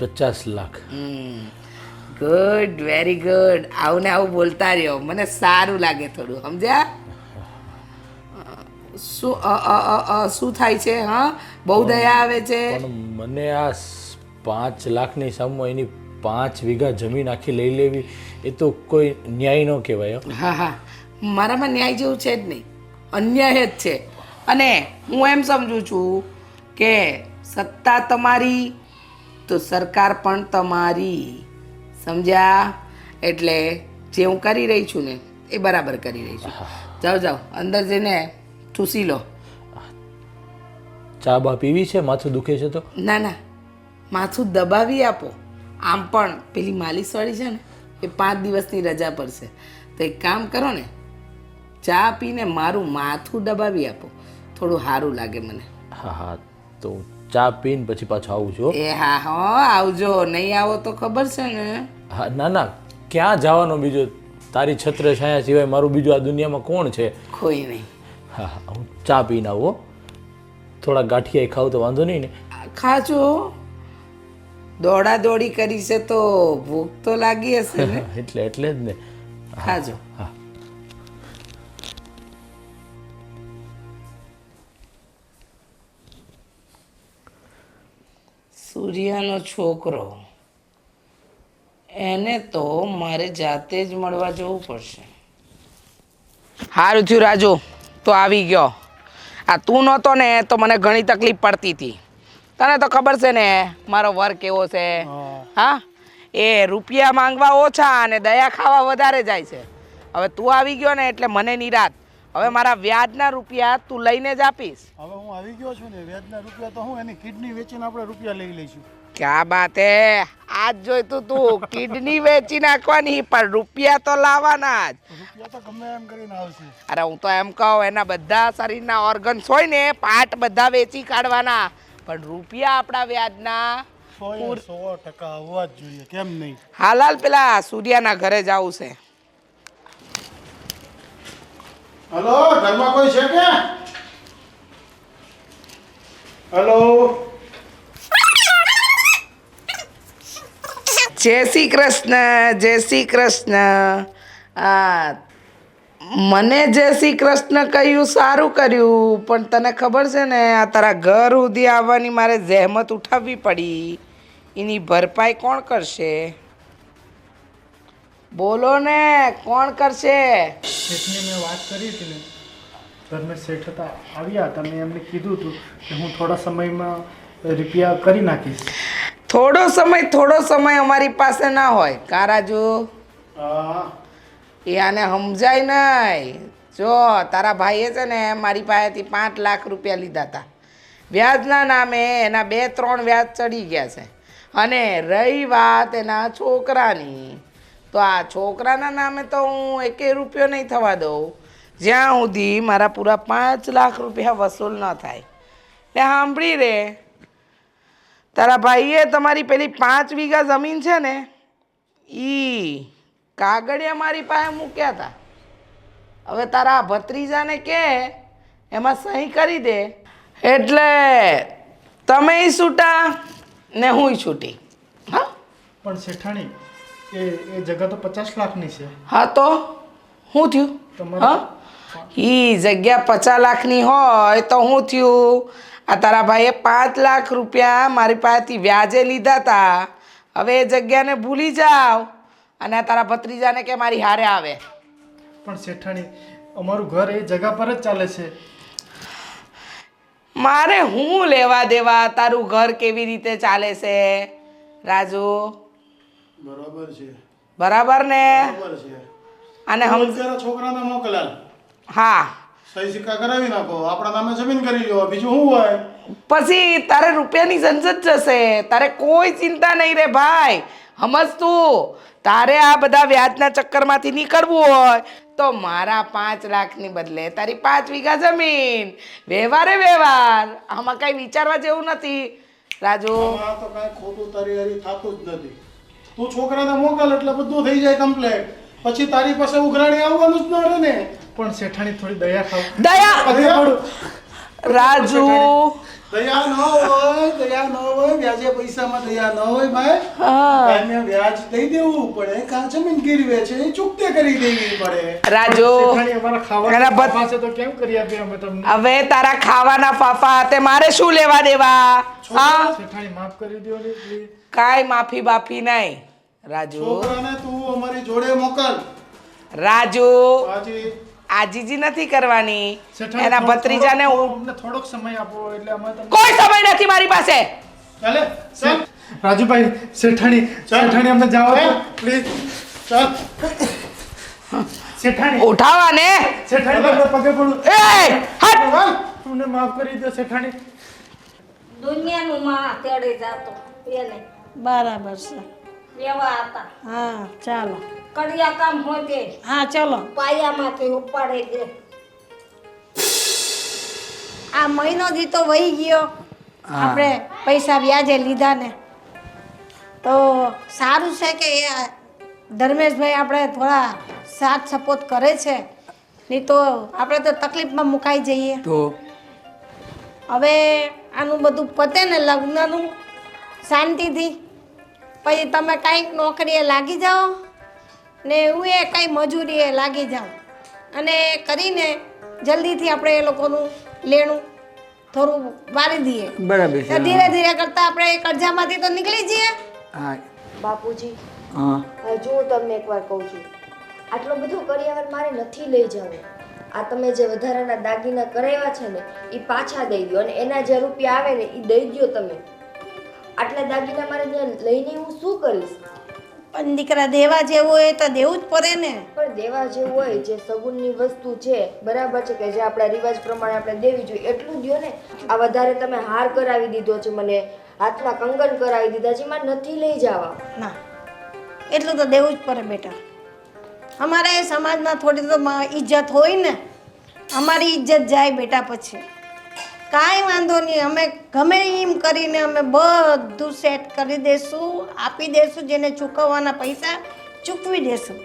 50 લાખ. Good, very good. આવું ને આવું બોલતા રહ્યો, મને સારું લાગે થોડું, સમજ્યા? શું થાય છે? હા, બહુ દયા આવે છે. પણ મને આ 5 લાખની સામે એની 5 વીઘા જમીન આખી લઈ લેવી એ તો કોઈ ન્યાય ન કહેવાય. હા હા, મારામાં ન્યાય જેવું છે જ નહીં, અન્યાય જ છે. અને હું એમ સમજુ છું કે સત્તા તમારી તો સરકાર પણ તમારી, સમજ્યા? એટલે જે હું કરી રહી છું ને એ બરાબર કરી રહી છું. જાઓ જાઓ, અંદર જઈને ચૂસી લો. ચા બા પીવી છે? માથું દુખે છે તો? ના ના, માથું દબાવી આપો. આમ પણ પેલી માલિશવાળી છે ને એ 5 દિવસની રજા પડશે, તો એક કામ કરો ને, ચા પીને મારું માથું દબાવી આપો, થોડું સારું લાગે મને. હા હા, તો ચા પીને પછી પાછું આવું છું. એ હા હા, આવજો. નહીં આવો તો ખબર છે ને. હા ના ના, ક્યાં જવાનો બીજો? તારી છત્ર છાયા સિવાય મારું બીજું આ દુનિયામાં કોણ છે? કોઈ નહીં. હા હા, હું ચા પીને આવો. થોડા ગાંઠિયા ખાવ તો વાંધો નહીં ને? ખાજો. દોડા દોડી કરી છે તો ભૂખ તો લાગી હશે ને? એટલે જ ને. ખાજો. હા. સૂર્યાનો છોકરો, એને તો મારે જાતે જ મળવા જવું પડશે. સારું થયું રાજુ, તો આવી ગયો. આ તું નહોતો ને તો મને ઘણી તકલીફ પડતી હતી. તને તો ખબર છે ને મારો વર કેવો છે. હા, એ રૂપિયા માંગવા ઓછા અને દયા ખાવા વધારે જાય છે. હવે તું આવી ગયો ને એટલે મને નિરાત. હવે મારા વ્યાજના રૂપિયા તું લઈને જ આપીશ. હવે હું આવી ગયો છું ને, વ્યાજના રૂપિયા તો હું એની કિડની વેચીને આપણે રૂપિયા લઈ લઈશું. ક્યાં બાત હે, આજ જોઈતું તું કિડની વેચી નાખવાની, પણ રૂપિયા તો લાવવાના જ. રૂપિયા તો ગમે એમ કરીને આવશે. અરે હું તો એમ કહું, એના બધા શરીરના ઓર્ગન્સ હોય ને પાર્ટ બધા વેચી કાઢવાના, પણ રૂપિયા આપણા વ્યાજના 100% આવવા જ જોઈએ, કેમ નહીં? હાલાલ પેલા સૂર્યાના ઘરે જવું છે. હલો, ઘરમાં કોઈ છે કે? હલો, જય શ્રી કૃષ્ણ, જય શ્રી કૃષ્ણ. આ મને જય શ્રી કૃષ્ણ કહ્યું સારું કર્યું, પણ તને ખબર છે ને આ તારા ઘર સુધી આવવાની મારે જહેમત ઉઠાવવી પડી. એની ભરપાઈ કોણ કરશે? બોલો ને, કોણ કરશે? શેઠને મેં વાત કરી હતી ને, ઘરમાં શેઠ હતા, આવ્યા હતા. મેં એમને કીધું હતું કે હું થોડા સમયમાં રૂપિયા કરી નાખીશ. થોડો સમય અમારી પાસે ના હોય કારાજુ. હા, એ આને સમજાય નહીં. જો તારા ભાઈએ છે ને મારી પાસેથી 5 લાખ રૂપિયા લીધા હતા. વ્યાજના નામે એના 2-3 વ્યાજ ચડી ગયા છે. અને રહી વાત એના છોકરાની, તો આ છોકરાના નામે તો હું 1 રૂપિયો નહીં થવા દઉં જ્યાં સુધી મારા પૂરા 5 લાખ રૂપિયા વસૂલ ન થાય. ને સાંભળી રે, તારા ભાઈએ તમારી પેલી 5 વીઘા જમીન છે ને, ઈ કાગળિયા મારી પાસે મૂક્યા હતા. હવે તારા ભત્રીજાને કે એમાં સહી કરી દે, એટલે તમે છૂટા ને હું છૂટી. હા, પણ શેઠાણી, એ જગ્યા તો 50 લાખની છે. હા તો શું થયું? હા, ઈ જગ્યા 50 લાખની હોય તો શું થયું? આ તારા ભાઈએ 5 લાખ રૂપિયા મારી પાસેથી વ્યાજે લીધા હતા. હવે એ જગ્યાને ભૂલી જાવ અને આ તારા ભત્રીજાને કે મારી હારે આવે. પણ શેઠાણી, અમારું ઘર એ જગ્યા પર જ ચાલે છે. મારે હું લેવા દેવા તારું ઘર કેવી રીતે ચાલે છે રાજુ? બરાબર છે. બરાબર ને? બરાબર છે. અને અત્યારે છોકરાને મોકલાલ, હા, સહી સિક્કા કરાવી નાખો, આપણા નામે જમીન કરી લો, બીજું શું હોય? પછી તારે રૂપિયાની ઝંઝટ જશે. તારે કોઈ ચિંતા નહીં રે ભાઈ. સમજ તું, તારે આ બધા વ્યાજના ચક્કરમાંથી નીકળવું હોય તો મારા 5 લાખની બદલે તારી 5 વીઘા જમીન. વ્યવહારે વ્યવહાર, આમાં કઈ વિચારવા જેવું નથી રાજુ. આમાં તો કાંઈ ખોટું તારી હારી થતું જ નથી. તું છોકરાને મોકલ એટલે બધું થઈ જાય કમ્પ્લેટ. પછી તારી પાસે ઉઘરાણી આવવાનું જ ન રહે ને. પણ શેઠાણી થોડી દયા ખાવ. દયા રાજુ, દયા ન હોય, વ્યાજે પૈસામાં દયા ન હોય ભાઈ. કાંઈ વ્યાજ દઈ દેવું પડે, કાં જમીન ગીરવે છે એ ચૂકતે કરી દેવી પડે. રાજુ, ખાવાના પાસે તો કેમ કરી આપીએ અમે તમને? હવે તારા ખાવાના ફાફા તે મારે શું લેવા દેવા? હા, શેઠાણી માફ કરી દો ને પ્લીઝ. કાંઈ માફી બાફી નહીં રાજુ. છોકરાને તું અમારી જોડે મોકલ. રાજુ, હાજી. આજીજી નથી કરવાની. શેઠાણી, એના ભત્રીજાને અમને થોડોક સમય આપો એટલે અમે તમને. કોઈ સમય નથી મારી પાસે. ચાલે ચાલ રાજુભાઈ. શેઠાણી અમને જાઓ પ્લીઝ. ચાલ શેઠાણી, ઉઠાવા ને. શેઠાણી તમને પગે પડું. એ હટ. તમને માફ કરી દો શેઠાણી. દુનિયાનું માં તેડે જાતો એને બરાબર છે. એવા હતા. હા, ચાલો. કડિયા કામ હોય તે હા, ચલો. પાયામાંથી ઉપાડે દે. આ મહિનો દી તો વહી ગયો, આપણે પૈસા વ્યાજે લીધા ને, તો સારું છે કે એ ધર્મેશભાઈ આપણે થોડા સાથ સપોર્ટ કરે છે. નહીં તો આપણે તો તકલીફમાં મુકાઈ જઈએ. તો હવે આનું બધું પતે ને લગ્નનું શાંતિથી, પછી તમે કાંઈક નોકરીએ લાગી જાઓ ને હું એ કંઈ મજૂરીએ લાગી જાઉં અને કરીને જલ્દીથી આપણે એ લોકોનું લેણું થોડું વારી દઈએ. બરાબર છે તો ધીરે ધીરે કરતા આપણે એ કરજામાંથી તો નીકળી જઈએ. હા બાપુજી હા હજુ હું તમને એકવાર કહું છું, આટલો બધો કરિયાવર મારે નથી લઈ જવો. આ તમે જે વધારાના દાગીના કરાવ્યા છે ને એ પાછા દઈ દો, અને એના જે રૂપિયા આવે ને એ દઈ દો તમે. આટલા દાગીના મારે ત્યાં લઈને હું શું કરીશ? પણ દીકરા દેવા જેવું હોય તો દેવું જ પડે ને. પણ દેવા જેવું હોય, જે સગુનની વસ્તુ છે બરાબર છે કે જે આપણા રિવાજ પ્રમાણે આપણે દેવી જોઈએ એટલું દો ને. આ વધારે તમે હાર કરાવી દીધો છે મને, હાથના કંગન કરાવી દીધા છે, મારે નથી લઈ જવા. ના, એટલું તો દેવું જ પડે બેટા. અમારે સમાજમાં થોડી તો ઇજ્જત હોય ને, અમારી ઇજ્જત જાય બેટા. પછી કાંઈ વાંધો નહીં, અમે ગમે એમ કરીને અમે બધું સેટ કરી દેશું, આપી દેશું. જેને ચૂકવવાના પૈસા ચૂકવી દેશું.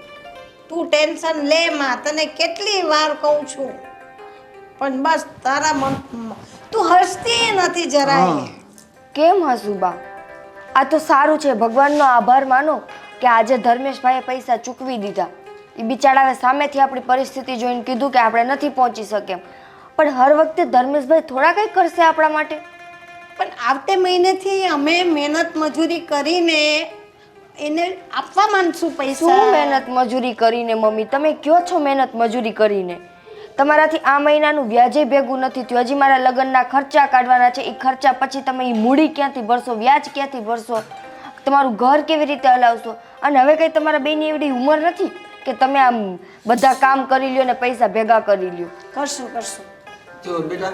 તું ટેન્શન લે માં, તને કેટલી વાર કહું છું. પણ બસ તારા મન તું હસતી નથી જરાય. કેમ હસું બા? આ તો સારું છે, ભગવાનનો આભાર માનો કે આજે ધર્મેશભાઈએ પૈસા ચૂકવી દીધા. એ બિચારાએ સામેથી આપણી પરિસ્થિતિ જોઈને કીધું કે આપણે નથી પહોંચી શકીએ. પણ હર વખતે ધર્મેશભાઈ થોડા કંઈ કરશે આપણા માટે? પણ આવતે મહિનેથી અમે મહેનત મજૂરી કરીને એને આપવા માંગશું પૈસા. શું મહેનત મજૂરી કરીને મમ્મી? તમે કયો છો મહેનત મજૂરી કરીને? તમારાથી આ મહિનાનું વ્યાજે ભેગું નથી થયું. હજી મારા લગ્નના ખર્ચા કાઢવાના છે. એ ખર્ચા પછી તમે એ મૂડી ક્યાંથી ભરશો? વ્યાજ ક્યાંથી ભરશો? તમારું ઘર કેવી રીતે હલાવશો? અને હવે કંઈ તમારા બેની એવડી ઉંમર નથી કે તમે આમ બધા કામ કરી લ્યો ને પૈસા ભેગા કરી લ્યો. કરશું કરશું. જો બેટા,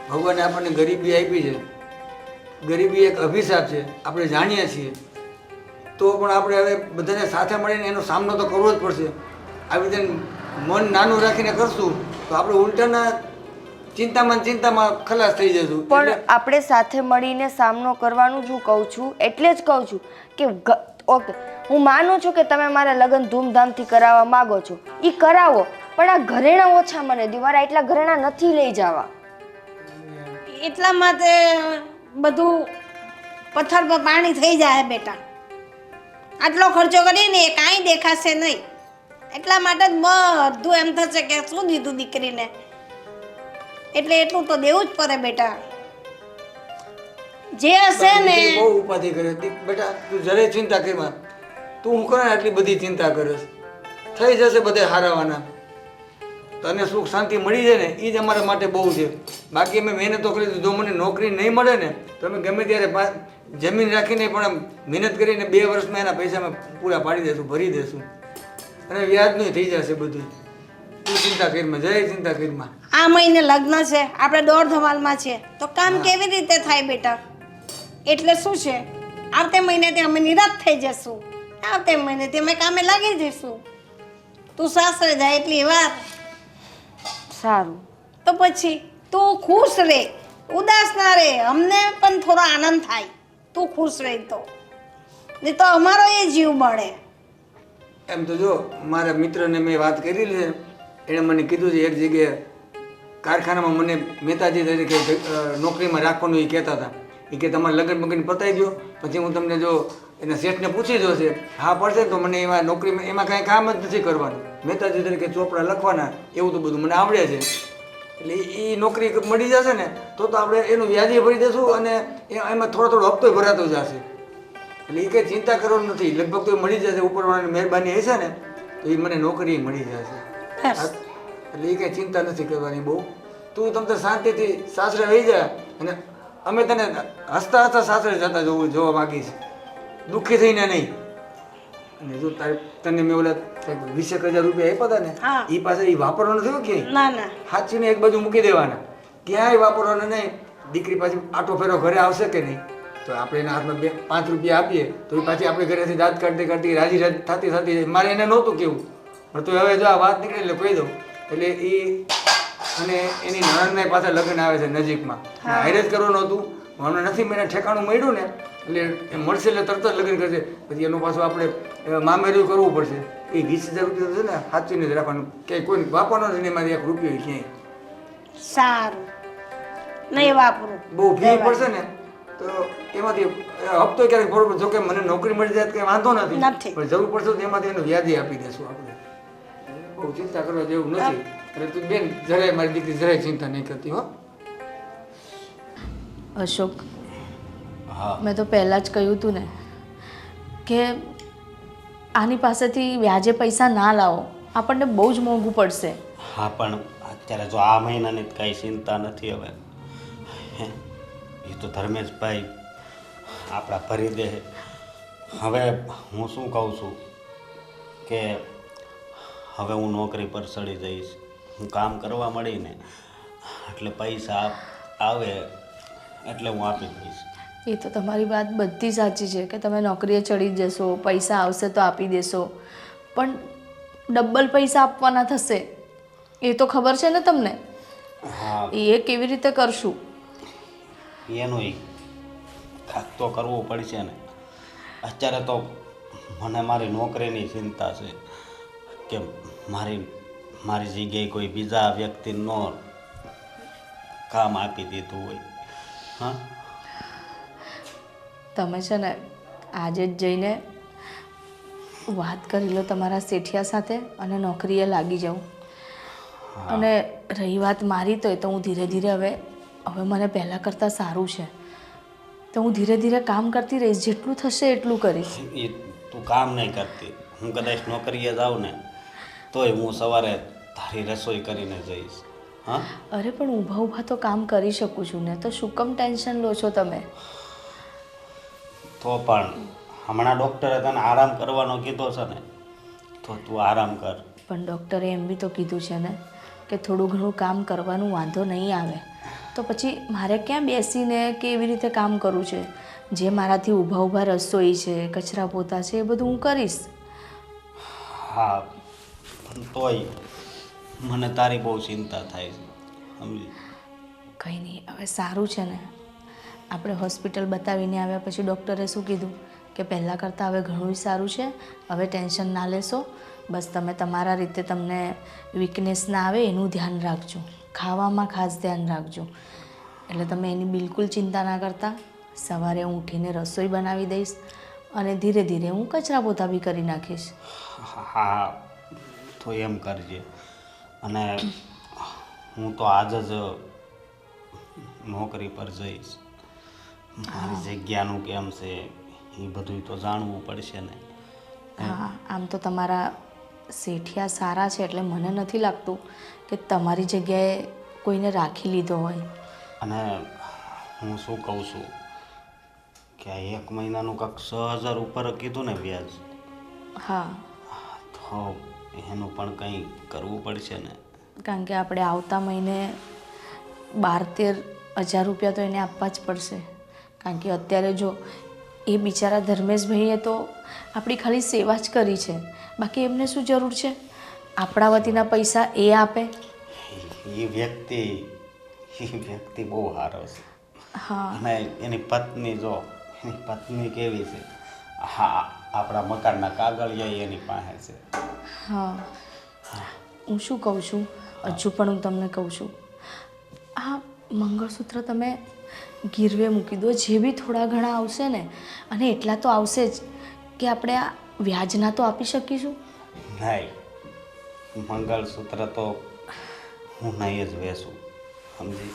ભગવાને આપણને ગરીબી આપી છે. ગરીબી એક અભિશાપ છે, આપણે જાણીએ છીએ. તો પણ આપણે હવે બધાને સાથે મળીને એનો સામનો તો કરવો જ પડશે. આવી રીતે મન નાનું રાખીને કરશું તો આપણે ઉલટાના ચિંતામાં ખલાસ થઈ જશું. પણ આપણે સાથે મળીને સામનો કરવાનું જ હું કહું છું. એટલે જ કહું છું કે ઓકે, હું માનું છું કે તમે મારા લગ્ન ધૂમધામથી કરાવવા માગો છો, એ કરાવો. પણ આ ઘરેણા ઓછા મને દો. મારા એટલા ઘરેણા નથી લઈ જવા. એટલા માટે બધું પથ્થર પર પાણી થઈ જાય બેટા. આટલો ખર્ચો કરીને એ કાંઈ દેખાશે નહીં. એટલા માટે જ બધું એમ થશે કે શું દીધું દીકરીને. એટલે એટલું તો દેવું જ પડે બેટા. જે હશે ને બહુ ઉપાધિ કરે. બેટા તું જરાય ચિંતા કરીમાં. તું હું કરે આટલી બધી ચિંતા કરીશ? થઈ જશે બધે હારાવાના. તને સુખ શાંતિ મળી જાય ને એ જ અમારા માટે બહુ છે. બાકી અમે મહેનતો કરી. જો મને નોકરી નહીં મળે ને તો અમે ગમે ત્યારે જમીન રાખીને પણ મહેનત કરીને 2 વર્ષમાં એના પૈસા અમે પૂરા પાડી દઈશું, ભરી દઈશું. અને વ્યાજનું થઈ જશે બધું. તું ચિંતા કરીમાં, જય ચિંતા કરીમાં. આ મહિને લગ્ન છે, આપણે દોઢ ધમાલમાં છે, તો કામ કેવી રીતે થાય બેટા? એટલે શું છે, આવતે મહિનેથી અમે નિરાશ થઈ જશું. આવતે મહિનેથી અમે કામે લાગી જઈશું. તું સાસરે જાય એટલી વાર. સારું. તો પછી તું ખુશ રહે, ઉદાસ ના રહે. અમને પણ થોડો આનંદ થાય તું ખુશ રહે તો. નહીં તો અમારો એ જીવ બળે. એમ તો જો મારા મિત્રને મેં વાત કરી છે. એણે મને કીધું છે એક જગ્યાએ કારખાનામાં મને મહેતાજી તરીકે નોકરીમાં રાખવાનું એ કહેતા હતા. એ કે તમારે લગ્ન બગન પતાવી દો, પછી હું તમને જો એના શેઠને પૂછી જોશે હા પડશે તો મને એમાં નોકરીમાં એમાં કાંઈ કામ જ નથી કરવાનું. મહેતાજી તરીકે ચોપડા લખવાના એવું તો બધું મને આવડે છે. એટલે એ નોકરી મળી જશે ને તો આપણે એનું વ્યાજે ભરી દઈશું અને એમાં થોડો હપ્તો ભરાતો જશે. એટલે એ કંઈ ચિંતા કરવાનું નથી. લગભગ તો મળી જશે. ઉપરવાળાની મહેરબાની હશે ને તો એ મને નોકરી મળી જશે. એટલે એ કંઈ ચિંતા નથી કરવાની બહુ. તું તમને શાંતિથી સાસરે વહી જાય અને અમે તને હસતા હસતા સાસરે જતા જોવા માગીશ, દુઃખી થઈને નહીં. અને જો તને મેં ઓલા 20,000 રૂપિયા આપ્યા હતા ને એ પાસે એ વાપરવાનું થયું ક્યાંય ના ના હાચીને એક બાજુ મૂકી દેવાના. ક્યાંય વાપરવાના નહીં. દીકરી પાછી આટો ફેરો ઘરે આવશે કે નહીં તો આપણે એના હાથમાં 5 રૂપિયા આપીએ તો એ પાછી આપણે ઘરેથી દાંત કાઢતી કાઢતી રાજી થતી મારે એને નહોતું કેવું પણ તો હવે જો આ વાત નીકળે એટલે કહી દઉં. એટલે એ અને એની નણંદના પાછા લગ્ન આવે છે નજીકમાં. હારે જ કરવાનું હતું. હમણાં નથી મને ઠેકાણું મળ્યું ને એટલે એ મળશે એટલે તરત જ લગ્ન કરશે. પછી એનું પાછું આપણે મામેરું કરવું પડશે. એ 20,000 રૂપિયા છે ને સાચવીને જ રાખવાનું. ક્યાંય કોઈ વાપરવાનો જ નહીં. મારી 1 રૂપિયો ક્યાંય. સારું નહીં વાપરું. બહુ ભીડ પડશે ને તો એમાંથી હપ્તો ક્યારેક બરોબર. જો કે મને નોકરી મળી જાય કંઈ વાંધો નથી, પણ જરૂર પડશે તો એમાંથી એનું વ્યાજે આપી દેશું આપણે. બહુ ચિંતા કરવા જેવું નથી. એટલે તું બેન જરાય મારી દીકરી જરાય ચિંતા નહીં કરતી હો. અશોક, હા મેં તો પહેલાં જ કહ્યું હતું ને કે આની પાસેથી વ્યાજે પૈસા ના લાવો, આપણને બહુ જ મોંઘું પડશે. હા પણ અત્યારે જો આ મહિનાની જ કાંઈ ચિંતા નથી હવે. હે, એ તો ધર્મેશભાઈ આપણા ભરી દે. હવે હું શું કહું છું કે હવે હું નોકરી પર ચડી જઈશ, હું કામ કરવા મળીને એટલે પૈસા આવે એટલે હું આપી દઈશ. એ તો તમારી વાત બધી સાચી છે કે તમે નોકરીએ ચડી જશો, પૈસા આવશે તો આપી દેશો, પણ ડબલ પૈસા આપવાના થશે એ તો ખબર છે ને તમને? હા એ કેવી રીતે કરશું? એનું કાંઈક તો કરવું પડશે ને. અત્યારે તો મને મારી નોકરીની ચિંતા છે કે મારી જગ્યાએ કોઈ બીજા વ્યક્તિનો કામ આપી દીધું હોય. હા, તમે છે ને આજે જ જઈને વાત કરી લો તમારા શેઠિયા સાથે અને નોકરીએ લાગી જાઉં. અને રહી વાત મારી તો હું ધીરે ધીરે હવે મને પહેલાં કરતાં સારું છે તો હું ધીરે ધીરે કામ કરતી રહીશ, જેટલું થશે એટલું કરીશ. એ તું કામ નહીં કરતી. હું કદાચ નોકરીએ જાઉં ને તોય હું સવારે તારી રસોઈ કરીને જઈશ. હા, અરે પણ ઊભા ઊભા તો કામ કરી શકું છું ને, તો શું કમ ટેન્શન લો છો તમે? તો પણ હમણાં ડૉક્ટરે તને આરામ કરવાનો કીધો છે ને, તો તું આરામ કર. પણ ડૉક્ટરે એમ બી તો કીધું છે ને કે થોડું ઘણું કામ કરવાનું વાંધો નહીં આવે, તો પછી મારે ક્યાં બેસીને કે એવી રીતે કામ કરવું છે? જે મારાથી ઊભા ઊભા રસોઈ છે, કચરા પોતા છે, એ બધું હું કરીશ. હા પણ તોય મને તારી બહુ ચિંતા થાય છે, સમજી? કંઈ નહીં, હવે સારું છે ને. આપણે હોસ્પિટલ બતાવીને આવ્યા પછી ડૉક્ટરે શું કીધું કે પહેલાં કરતાં હવે ઘણું સારું છે, હવે ટેન્શન ના લેશો, બસ તમે તમારા રીતે તમને વીકનેસ ના આવે એનું ધ્યાન રાખજો, ખાવામાં ખાસ ધ્યાન રાખજો. એટલે તમે એની બિલકુલ ચિંતા ના કરતા. સવારે હું ઉઠીને રસોઈ બનાવી દઈશ અને ધીરે ધીરે હું કચરા પોતા બી કરી નાખીશ. હા તો એમ કરજે. અને હું તો આજ જ નોકરી પર જઈશ. મારી જગ્યાનું કેમ છે એ બધું તો જાણવું પડશે ને. હા, આમ તો તમારા શેઠિયા સારા છે એટલે મને નથી લાગતું કે તમારી જગ્યાએ કોઈને રાખી લીધો હોય. અને હું શું કહું છું કે આ 1 મહિનાનું કાંક 6,000 ઉપર કીધું ને વ્યાજ, હા, તો એનું પણ કંઈ કરવું પડશે ને. કારણ કે આપણે આવતા મહિને 12-13 હજાર રૂપિયા તો એને આપવા જ પડશે. કારણ કે અત્યારે જો એ બિચારા ધર્મેશભાઈએ તો આપણી ખાલી સેવા જ કરી છે, બાકી એમને શું જરૂર છે? આપણા વતીના પૈસા એ આપે. એ વ્યક્તિ બહુ સારો છે. હા, અને એની પત્ની કેવી છે? હા, આપણા મકાનના કાગળિયા એની પાસે છે. હા, હું શું કહું છું, હજુ પણ હું તમને કહું છું, આ મંગળસૂત્ર તમે ગીરવે મૂકી દો. જે બી થોડા ઘણા આવશે ને, અને એટલા તો આવશે જ કે આપણે આ વ્યાજના તો આપી શકીશું. નહીં, મંગળસૂત્ર તો હું નહીં જ વેચું, સમજી?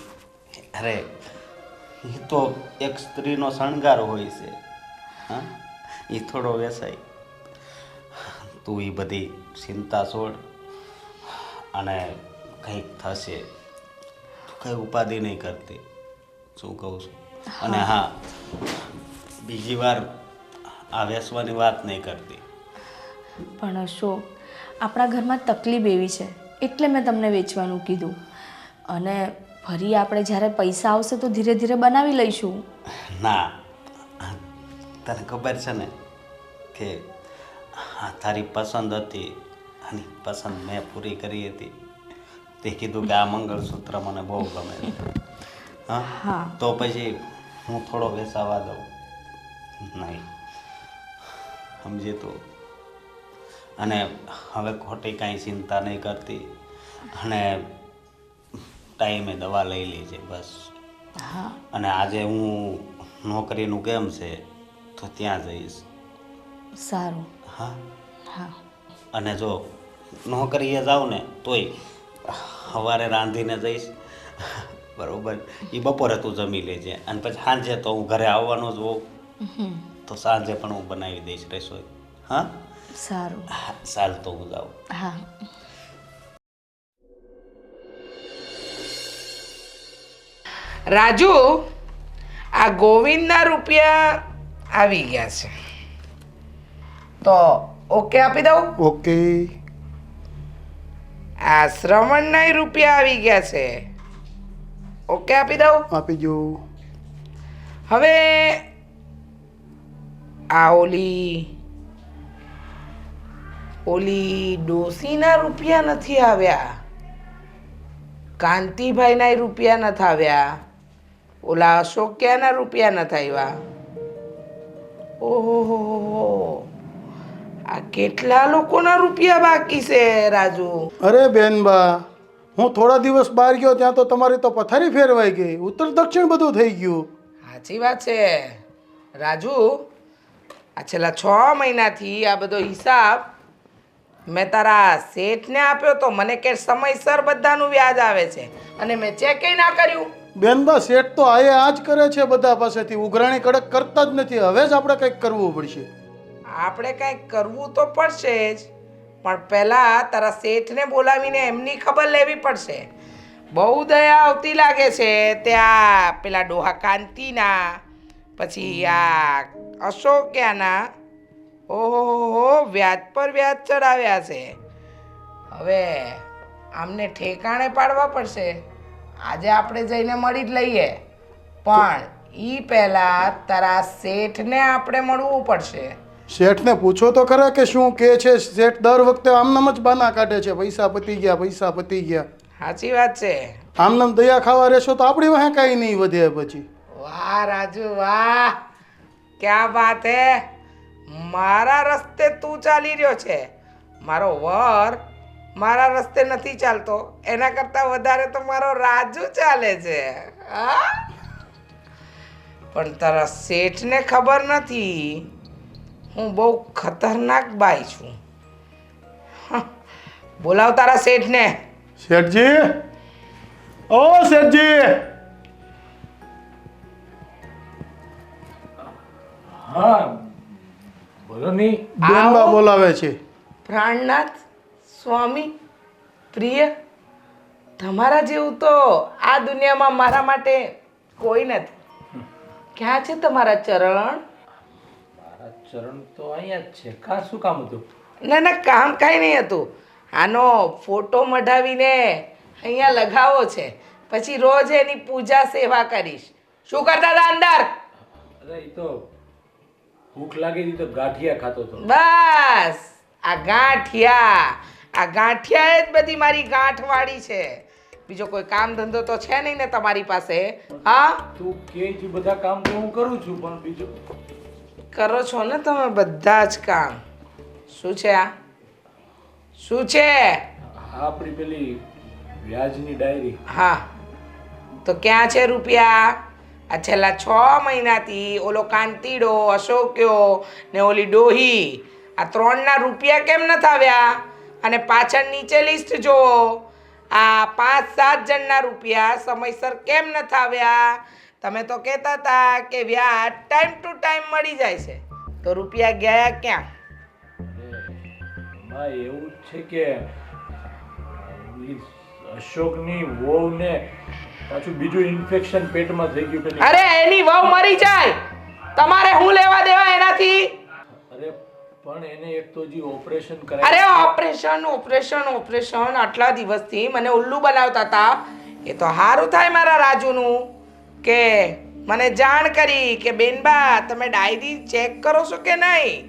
અરે એ તો એક સ્ત્રીનો શણગાર હોય છે. હા, એ થોડો વેચાય. તું એ બધી ચિંતા છોડ અને કંઈક થશે, તું કંઈ ઉપાધિ નહીં કરતી, શું કહું છું? અને હા, બીજી વાર આ વેચવાની વાત નહીં કરતી. પણ શું, આપણા ઘરમાં તકલીફ એવી છે એટલે મેં તમને વેચવાનું કીધું. અને ફરી આપણે જ્યારે પૈસા આવશે તો ધીરે ધીરે બનાવી લઈશું. ના, તને ખબર છે ને કે આ તારી પસંદ હતી અને પસંદ મેં પૂરી કરી હતી. તે કીધું કે આ મંગળસૂત્ર મને બહુ ગમે છે. હા, તો પછી હું થોડો વેચાવા દઉં? નહીં, સમજી તું? અને હવે ખોટી કાંઈ ચિંતા નહીં કરતી અને ટાઈમે દવા લઈ લેજે બસ. હા, અને આજે હું નોકરીનું કેમ છે તો ત્યાં જઈશ. સારું. હા, હા, અને જો નોકરીએ જાઉં ને તોય સવારે રાંધીને જઈશ બરોબર, એ બપોરે તું જમી લેજે અને પછી સાંજે તો હું ઘરે આવવાનો જ હોઉં, તો સાંજે પણ હું બનાવી દઈશ રસોઈ. હા સારું. હા, ચાલ તો હું જાઉં. હા. રાજુ, આ ગોવિંદના રૂપિયા આવી ગયા છે, તો ઓકે આપી દઉં. ઓકે. આ શ્રવણના રૂપિયા આવી ગયા છે, ઓકે આપી દઉં. આપી જો. હવે આ ઓલી ડોસીના રૂપિયા નથી આવ્યા, કાંતિભાઈના રૂપિયા નથી આવ્યા, ઓલા અશોક્યાના રૂપિયા નથી આવ્યા. ઓહો, આ કેટલા લોકોના રૂપિયા બાકી છે રાજુ? અરે બેનબા, હું થોડા દિવસ બહાર ગયો ત્યાં તો તમારી તો પથારી ફેરવાઈ ગઈ, ઉત્તર દક્ષિણ બધું થઈ ગયું. સાચી વાત છે રાજુ. આ છેલ્લા 6 મહિનાથી આ બધો હિસાબ મેં તારા શેઠને આપ્યો તો મને કે સમયસર બધાનું વ્યાજ આવે છે અને મેં ચેક ના કર્યું. બેનબા, શેઠ તો આ જ કરે છે બધા પાસેથી, ઉઘરાણી કડક કરતા જ નથી. હવે જ આપણે કંઈક કરવું પડશે. આપણે કંઈક કરવું તો પડશે જ, પણ પહેલાં તારા શેઠને બોલાવીને એમની ખબર લેવી પડશે. બહુ દયા આવતી લાગે છે ત્યાં પેલા ડોહા કાંતિના, પછી આ અશોક્યાના. ઓહો, વ્યાજ પર વ્યાજ ચડાવ્યા છે. હવે આમને ઠેકાણે પાડવા પડશે. આજે આપણે જઈને મળી જ લઈએ, પણ એ પહેલાં તારા શેઠને આપણે મળવું પડશે. શેઠને પૂછો તો ખરા કે શું કહે છે. શેઠ દર વખતે આમનામ જ બાના કાઢે છે, પૈસા પતી ગયા, પૈસા પતી ગયા. સાચી વાત છે. આમનામ દયા ખાવા રહેશો તો આપણી વાહે કાંઈ નહીં વધે પછી. વાહ રાજુ વાહ, ક્યાં વાત હે. મારા રસ્તે તું ચાલી રહ્યો છે, મારો વર મારા રસ્તે નથી ચાલતો, એના કરતાં વધારે તો મારો રાજુ ચાલે છે. હા, પણ તારા શેઠને ખબર નથી હું બહુ ખતરનાક બાઈ છું. બોલાવ તારા શેઠને. શેઠજી, ઓ શેઠજી. હા બોલો નહીં. બેનબા આવો. બોલાવે છે. પ્રાણનાથ સ્વામી પ્રિય, તમારા જેવું તો આ દુનિયામાં મારા માટે કોઈ નથી. ક્યાં છે તમારા ચરણ? મારા ચરણ તો અહીંયા જ છે. કા શું કામ હતું? ના, કામ કાંઈ નહીં હતું. આનો ફોટો મઢાવીને અહીંયા લગાવો છે, પછી રોજ એની પૂજા સેવા કરીશ. શું કરતા હતા અંદર? અરે એ તો ભૂખ લાગી હતી તો ગાંઠિયા ખાતો હતો. બસ આ ગાંઠિયા જ બધી મારી ગાંઠવાળી છે. બીજો કોઈ કામ ધંધો તો છે નહીં ને તમારી પાસે? હા, તું કે છે બધા કામ તો હું કરું છું, પણ બીજું કરો છો ને તમે બધા જ કામ. શું છે આ? શું છે? આપણી પેલી વ્યાજની ડાયરી. હા, તો ક્યાં છે રૂપિયા? આ છેલ્લા 6 મહિનાથી ઓલો કાંતીડો, અશોક્યો ને ઓલી ડોહી, આ 3ના રૂપિયા કેમ નથી આવ્યા? અને પાછળ નીચે લિસ્ટ જુઓ, આ 5-7 જણના રૂપિયા સમયસર કેમ નથી આવ્યા? તમે તો કહેતા હતા કે વ્યાજ ટાઈમ ટુ ટાઈમ મળી જાય છે, તો રૂપિયા ગયા ક્યાં? એમાં એવું છે કે ઓલી અશોકની વહુને પાછું બીજું ઇન્ફેક્શન પેટમાં થઈ ગયું. પેલી અરે એની વહુ મરી જાય, તમારે શું લેવા દેવા એનાથી? અરે પણ એને એક તો જે ઓપરેશન અરે કરાય. ઓપરેશન આટલા દિવસથી મને ઉલ્લુ બનાવતા હતા. એ તો સારું થાય મારા રાજુનું કે મને જાણ કરી કે બેનબા તમે ડાયરી ચેક કરો છો કે નહીં.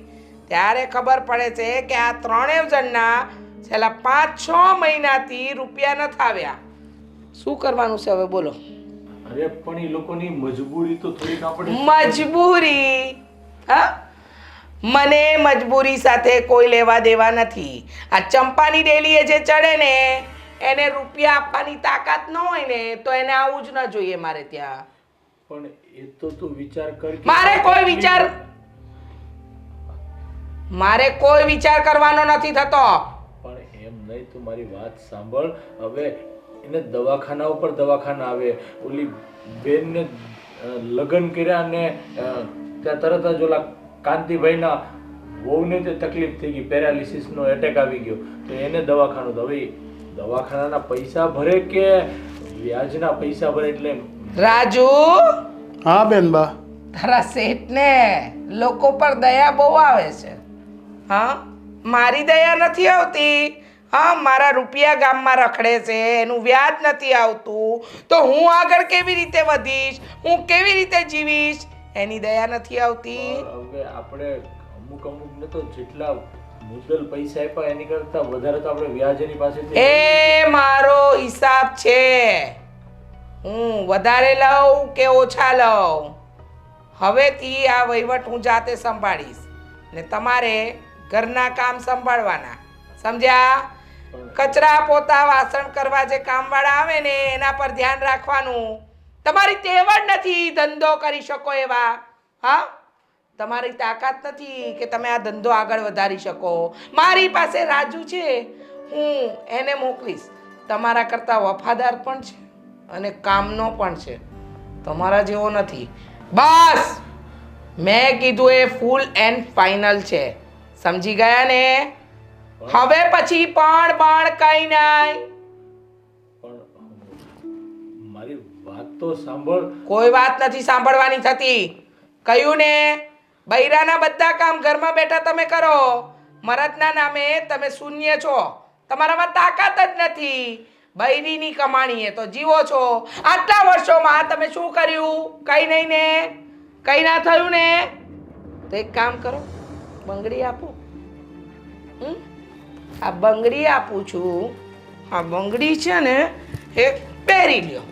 ત્યારે ખબર પડે છે કે આ 3 જણના છેલ્લા 5-6 મહિનાથી રૂપિયા નથી આવ્યા. શું કરવાનું છે હવે બોલો? અરે પણ એ લોકોની મજબૂરી તો થોડીક આપણે મજબૂરી? હા, મને મજબૂરી સાથે કોઈ લેવા દેવા નથી. આ ચંપાની ડેલીએ જે ચડે ને એને રૂપિયા આપવાની તાકાત ન હોય ને તો એને આવું જ ન જોઈએ મારે ત્યાં. પણ એ તો તું વિચાર કર કે મારે કોઈ વિચાર કરવાનો નથી થતો. પણ એમ નહીં, તું મારી વાત સાંભળ. હવે એને દવાખાના ઉપર દવાખાના આવે. ઓલી બેનને લગ્ન કર્યા ને ત્યાં તરત જ ઓલા કાંતિભાઈના વહુને તે તકલીફ થઈ ગઈ, પેરાલિસિસનો એટેક આવી ગયો, તો એને દવાખાનું. તો હવે દવાખાનાના પૈસા ભરે કે વ્યાજના પૈસા ભરે? એટલે રાજુ, હા બેન બા. તારા શેઠને લોકો પર દયા બહુ આવે છે. હા, મારી દયા નથી આવતી. હા, મારા રૂપિયા ગામમાં રખડે છે, એનું વ્યાજ નથી આવતું, તો હું આગળ કેવી રીતે વધીશ, હું કેવી રીતે જીવીશ, એની દયા નથી આવતી. હવે આપણે અમુકને તો જેટલા મુદ્દલ પૈસા આપ્યા એની કરતા વધારે તો આપણે વ્યાજ એની પાસેથી. એ મારો હિસાબ છે. હું વધારે લઉં કે ઓછા લઉં, હવેથી આ વહીવટ હું જાતે સંભાળીશ ને તમારે ઘરના કામ સંભાળવાના, સમજ્યા? કચરા પોતા વાસણ કરવા જે કામવાળા આવે ને એના પર ધ્યાન રાખવાનું. તમારી ટેવ જ નથી ધંધો કરી શકો એવા. હા, તમારી તાકાત નથી કે તમે આ ધંધો આગળ વધારી શકો. મારી પાસે રાજુ છે, હું એને મોકલીશ. તમારા કરતાં વફાદાર પણ છે અને કામનો પણ છે, તમારા જેવો નથી. બસ, મેં કીધું એ ફૂલ એન્ડ ફાઇનલ છે, સમજી ગયા ને? હવે પછી પણ કઈ નહીં. પણ મારી વાત તો સાંભળ. કોઈ વાત નથી સાંભળવાની થતી. કહ્યું ને, બૈરાના બધા કામ ઘરમાં બેઠા તમે કરો. મરદના નામે તમે શૂન્ય છો, તમારામાં તાકાત જ નથી. બૈરીની કમાણીએ તો જીવો છો. આટલા વર્ષોમાં તમે શું કર્યું? કઈ નહીં ને, કઈ ના થયું ને. તો એક કામ કરો, બંગડી આપો. આ બંગડી આપું છું, આ બંગડી છે ને એ પહેરી લ્યો.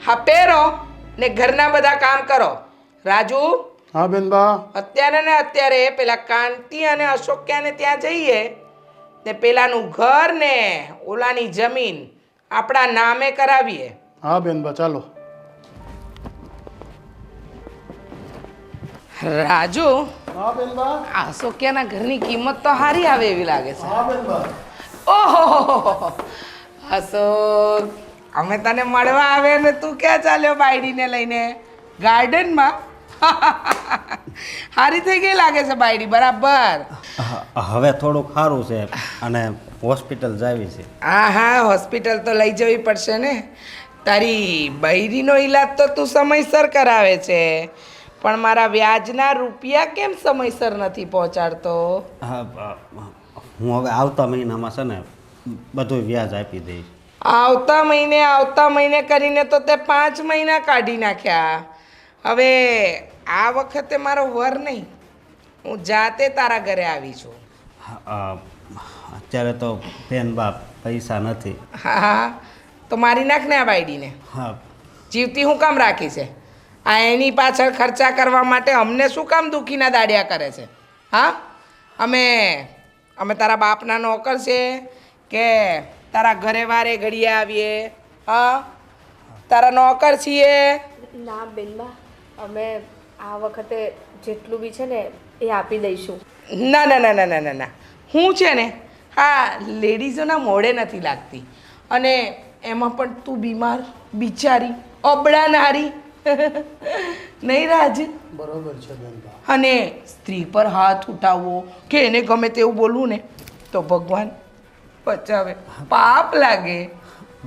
હા, પહેરો ને ઘરના બધા કામ કરો. રાજુ, હા બેન બા. અત્યારે ને અત્યારે પેલા કાંતિ અને અશોક્યાને ત્યાં જઈએ ને પેલાનું ઘર ને ઓલાની જમીન આપણા નામે કરાવીએ. હા બેન બા, ચાલો. રાજુ, હા બેન બા. અશોક્યાના ઘરની કિંમત તો સારી આવે એવી લાગે છે. હા બેન બા. ઓહો, અશોક, અમે તને મળવા આવે ને તું ક્યાં ચાલ્યો બાયડીને લઈને? ગાર્ડનમાં? હારી થઈ ગઈ લાગે છે બાયડી, બરાબર. હવે થોડુંક સારું છે અને હોસ્પિટલ જાવી છે. હા, હોસ્પિટલ તો લઈ જવી પડશે ને. તારી બૈરીનો ઈલાજ તો તું સમયસર કરાવે છે, પણ મારા વ્યાજના રૂપિયા કેમ સમયસર નથી પહોંચાડતો? હું હવે આવતા મહિનામાં છે ને બધું વ્યાજ આપી દઈશ. આવતા મહિને કરીને તો તે 5 મહિના કાઢી નાખ્યા. હવે આ વખતે મારો વર નહીં, હું જાતે તારા ઘરે આવી છું. અત્યારે તો બેન બાપ પૈસા નથી. હા, તો મારી નાખ ને આ બાયડીને. હા, જીવતી હું કામ રાખી છે? આ એની પાછળ ખર્ચા કરવા માટે અમને શું કામ દુખીના દાડિયા કરે છે? હા, અમે તારા બાપના નોકર છે કે તારા ઘરે વારે ઘડીએ આવીએ? હા, તારા નોકર છીએ. ના બેનબા, અમે આ વખતે જેટલું બી છે ને એ આપી દઈશું. ના ના ના ના ના ના ના, હું છે ને હા લેડીઝોના મોડે નથી લાગતી. અને એમાં પણ તું બીમાર બિચારી અબડાનારી નહીં રાજ? બરોબર છે બેન બા. અને સ્ત્રી પર હાથ ઉઠાવવો કે એને ગમે તેવું બોલવું ને તો ભગવાન બચાવે, પાપ લાગે.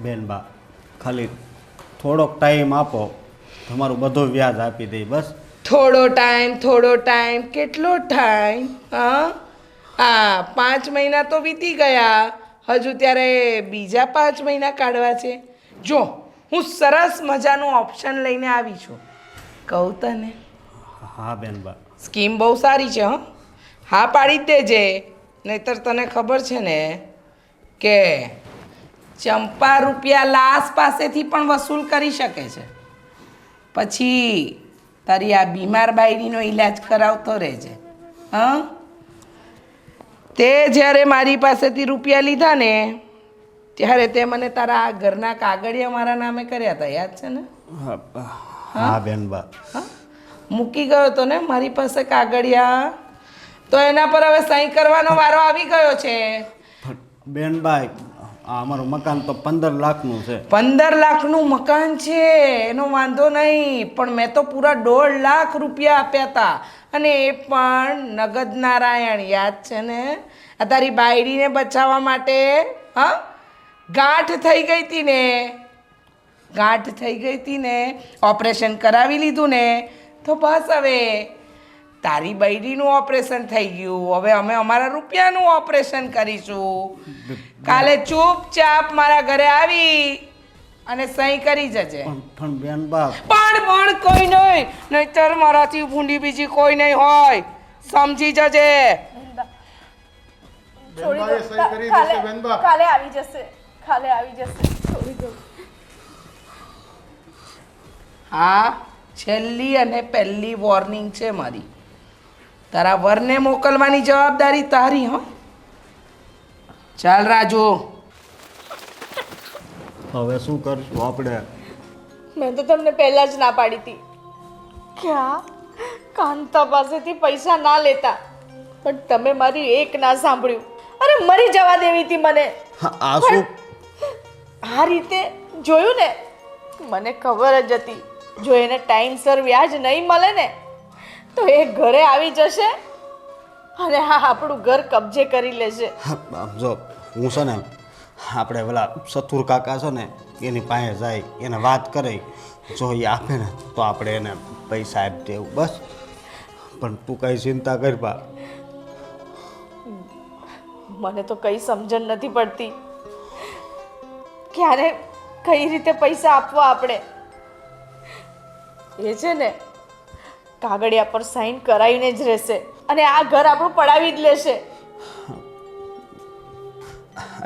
બેન બા, ખાલી થોડોક ટાઈમ આપો, તમારું બધું વ્યાજ આપી દઈ. બસ થોડો ટાઈમ, કેટલો ટાઈમ? હા, 5 મહિના તો વીતી ગયા, હજુ ત્યારે બીજા 5 મહિના કાઢવા છે. જો, હું સરસ મજાનું ઓપ્શન લઈને આવી છું, કહું તને. હા બેન બા. સ્કીમ બહુ સારી છે. હા પાડી જ દેજે, નહીતર તને ખબર છે ને કે ચંપા રૂપિયા લાશ પાસેથી પણ વસૂલ કરી શકે છે. પછી તારી આ બીમાર બાયડીનો ઈલાજ કરાવતો રહેજે. હા, તે જ્યારે મારી પાસેથી રૂપિયા લીધા ને ત્યારે તે મને તારા આ ઘરના કાગળિયા મારા નામે કર્યા હતા, યાદ છે ને? હા બેન બા. મૂકી ગયો તો ને મારી પાસે કાગળિયા, તો એના પર હવે સહી કરવાનો વારો આવી ગયો છે. બેન બા, આ અમારું મકાન તો 15 લાખનું છે. 15 લાખનું મકાન છે એનો વાંધો નહીં, પણ મેં તો પૂરા 1.5 લાખ રૂપિયા આપ્યા હતા, અને એ પણ નગદ નારાયણ. યાદ છે ને? આ તારી બાયડીને બચાવવા માટે. હા, ગાંઠ થઈ ગઈ હતી ને, ગાંઠ થઈ ગઈ હતી ને, ઓપરેશન કરાવી લીધું ને, તો બસ હવે તારી બાયડીનું ઓપરેશન થઈ ગયું. હવે અમે અમારા રૂપિયાનું ઓપરેશન કરીશું. કાલે ચૂપચાપ મારા ઘરે આવી અને સહી કરી જજે. પણ બેનબા, પણ કોઈ નહીં, નહીતર મારાથી ભૂંડી બીજી કોઈ નહીં હોય, સમજી જજે. બેનબાએ સહી કરી દેશે બેનબા. કાલે આવી જશે, કાલે આવી જશે. છોડી દો. હા, છેલ્લી અને પહેલી વોર્નિંગ છે મારી. તારા વરને મોકલવાની જવાબદારી તારી. હો, ચાલ રાજુ. હવે શું કરશું આપણે? મેં તો તમને પહેલા જ ના પાડી હતી કે આ કાંતા પાસેથી પૈસા ના લેતા, પણ તમે મારી એક ના સાંભળ્યું. અરે મરી જવા દેવી હતી મને. આ શું? આ રીતે જોયું ને, મને ખબર જ હતી જો એને ટાઈમસર વ્યાજ નહીં મળે ને તો એ ઘરે આવી જશે અને હા આપણું ઘર કબજે કરી લેશે. જો હું છે ને આપણે પેલા સતુર કાકા છે ને એની પાસે જાય, એને વાત કરી, જો એ આપે ને તો આપણે એને પૈસા આપી દેવું બસ. પણ તું કઈ ચિંતા કર બા. મને તો કઈ સમજણ નથી પડતી ક્યારે કઈ રીતે પૈસા આપવા આપણે. એ છે ને કાગળિયા પર સાઈન કરાવીને જ રહેશે અને આ ઘર આપણું પડાવી જ લેશે.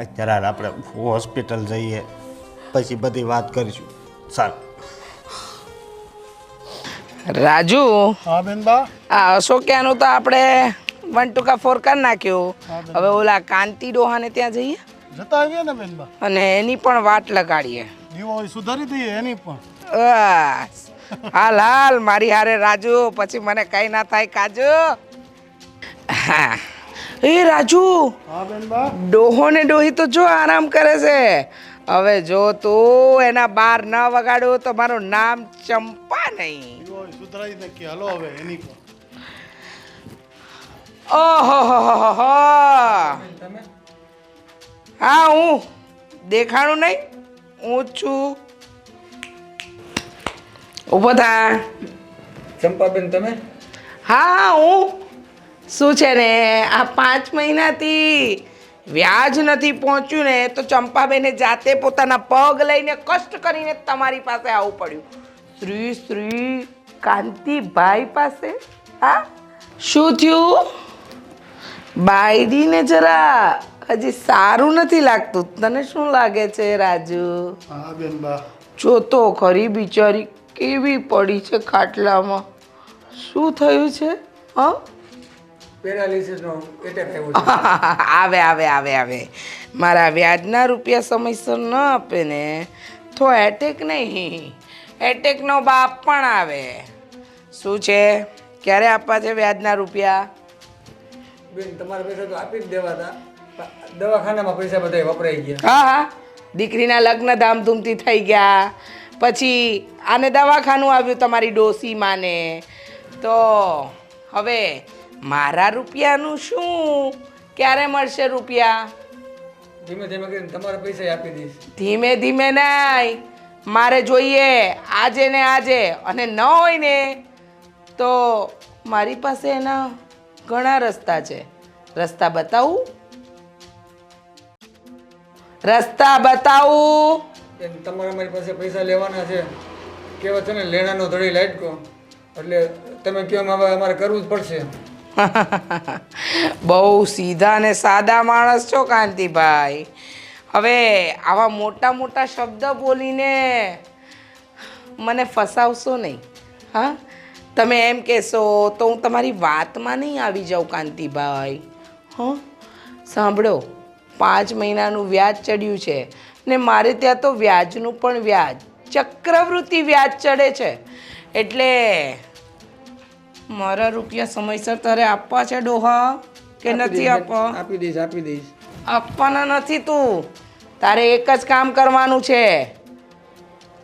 અત્યારે આપણે હોસ્પિટલ જઈએ પછી બધી વાત કરીશું. ચાલ રાજુ, હા બેનબા. આ અશોક્યાનું તો આપણે 1 ટુકા 4 કરી નાખ્યું. હવે ઓલા કાંતિ ડોહાને ત્યાં જઈએ જતા આવીએ ને બેનબા. અને એની પણ વાટ લગાડીએ. દીવો સુધારી દઈએ એની પણ. બસ, હાલ હાલ મારી હારે રાજુ, પછી મને કઈ ના થાય કાજુ. હા, એ રાજુ, હા બેનબા. ડોહો ને ડોહી તો જો આરામ કરે છે. હવે જો તું એના બાર ન વગાડું તો મારું નામ ચંપા નહીં. દીવો સુધારી નાખીએ. હાલો હવે એની પણ. ઓહો, હા, હું દેખાણું નહીં, હું છું. ઊભો થા. ચંપાબેન તમે? હા, હું. શું છે ને, આ 5 મહિનાથી વ્યાજ નથી પહોંચ્યું ને તો ચંપાબેને જાતે પોતાના પગ લઈને કષ્ટ કરીને તમારી પાસે આવવું પડ્યું. શ્રી કાંતિભાઈ પાસે. હા, શું થયું? બાયડીને જરા હજી સારું નથી લાગતું. તને શું લાગે છે રાજુ? હા બેનબા. જો તો ખરી બિચારી કેવી પડી છે ખાટલામાં. શું થયું છે? હા, પેરાલિસિસનો એટેક આવ્યો છે. આવે મારા વ્યાજના રૂપિયા સમયસર ન આપે ને તો એટેક નહીં, એટેકનો બાપ પણ આવે. શું છે, ક્યારે આપવા છે વ્યાજના રૂપિયા? બેન તમારા પૈસા તો આપી જ દેવાતા, દવાખાનામાં પૈસા બધા વપરાઈ ગયા. હા, દીકરીના લગ્ન ધામધૂમથી થઈ ગયા, પછી આને દવાખાનું આવ્યું તમારી ડોસીમાને, તો હવે મારા રૂપિયાનું શું? ક્યારે મળશે રૂપિયા? ધીમે ધીમે કરીને તમારા પૈસા આપી દઈશ. ધીમે ધીમે નહીં, મારે જોઈએ આજે ને આજે, અને ન હોય ને તો મારી પાસે એના ઘણા રસ્તા છે. રસ્તા બતાવું? રસ્તા બતાવું? બેન તમારે અમારી પાસે પૈસા લેવાના છે. કહેવાય છે ને લેણાનો ધડી લાટકો, એટલે તમે કહો એમ હવે અમારે કરવું જ પડશે. બહુ સીધા ને સાદા માણસ છો કાંતિભાઈ. હવે આવા મોટા મોટા શબ્દ બોલીને મને ફસાવશો નહીં. હા, તમે એમ કહેશો તો હું તમારી વાતમાં નહીં આવી જાઉં કાંતિભાઈ. હા, સાંભળો, 5 મહિનાનું વ્યાજ ચડ્યું છે ને મારે ત્યાં તો વ્યાજનું પણ વ્યાજ, ચક્રવૃત્તિ વ્યાજ ચડે છે. એટલે મારા રૂપિયા સમયસર તારે આપવા છે ડોહા કે નથી આપવા? આપી દઈશ. આપવાના નથી તું. તારે એક જ કામ કરવાનું છે.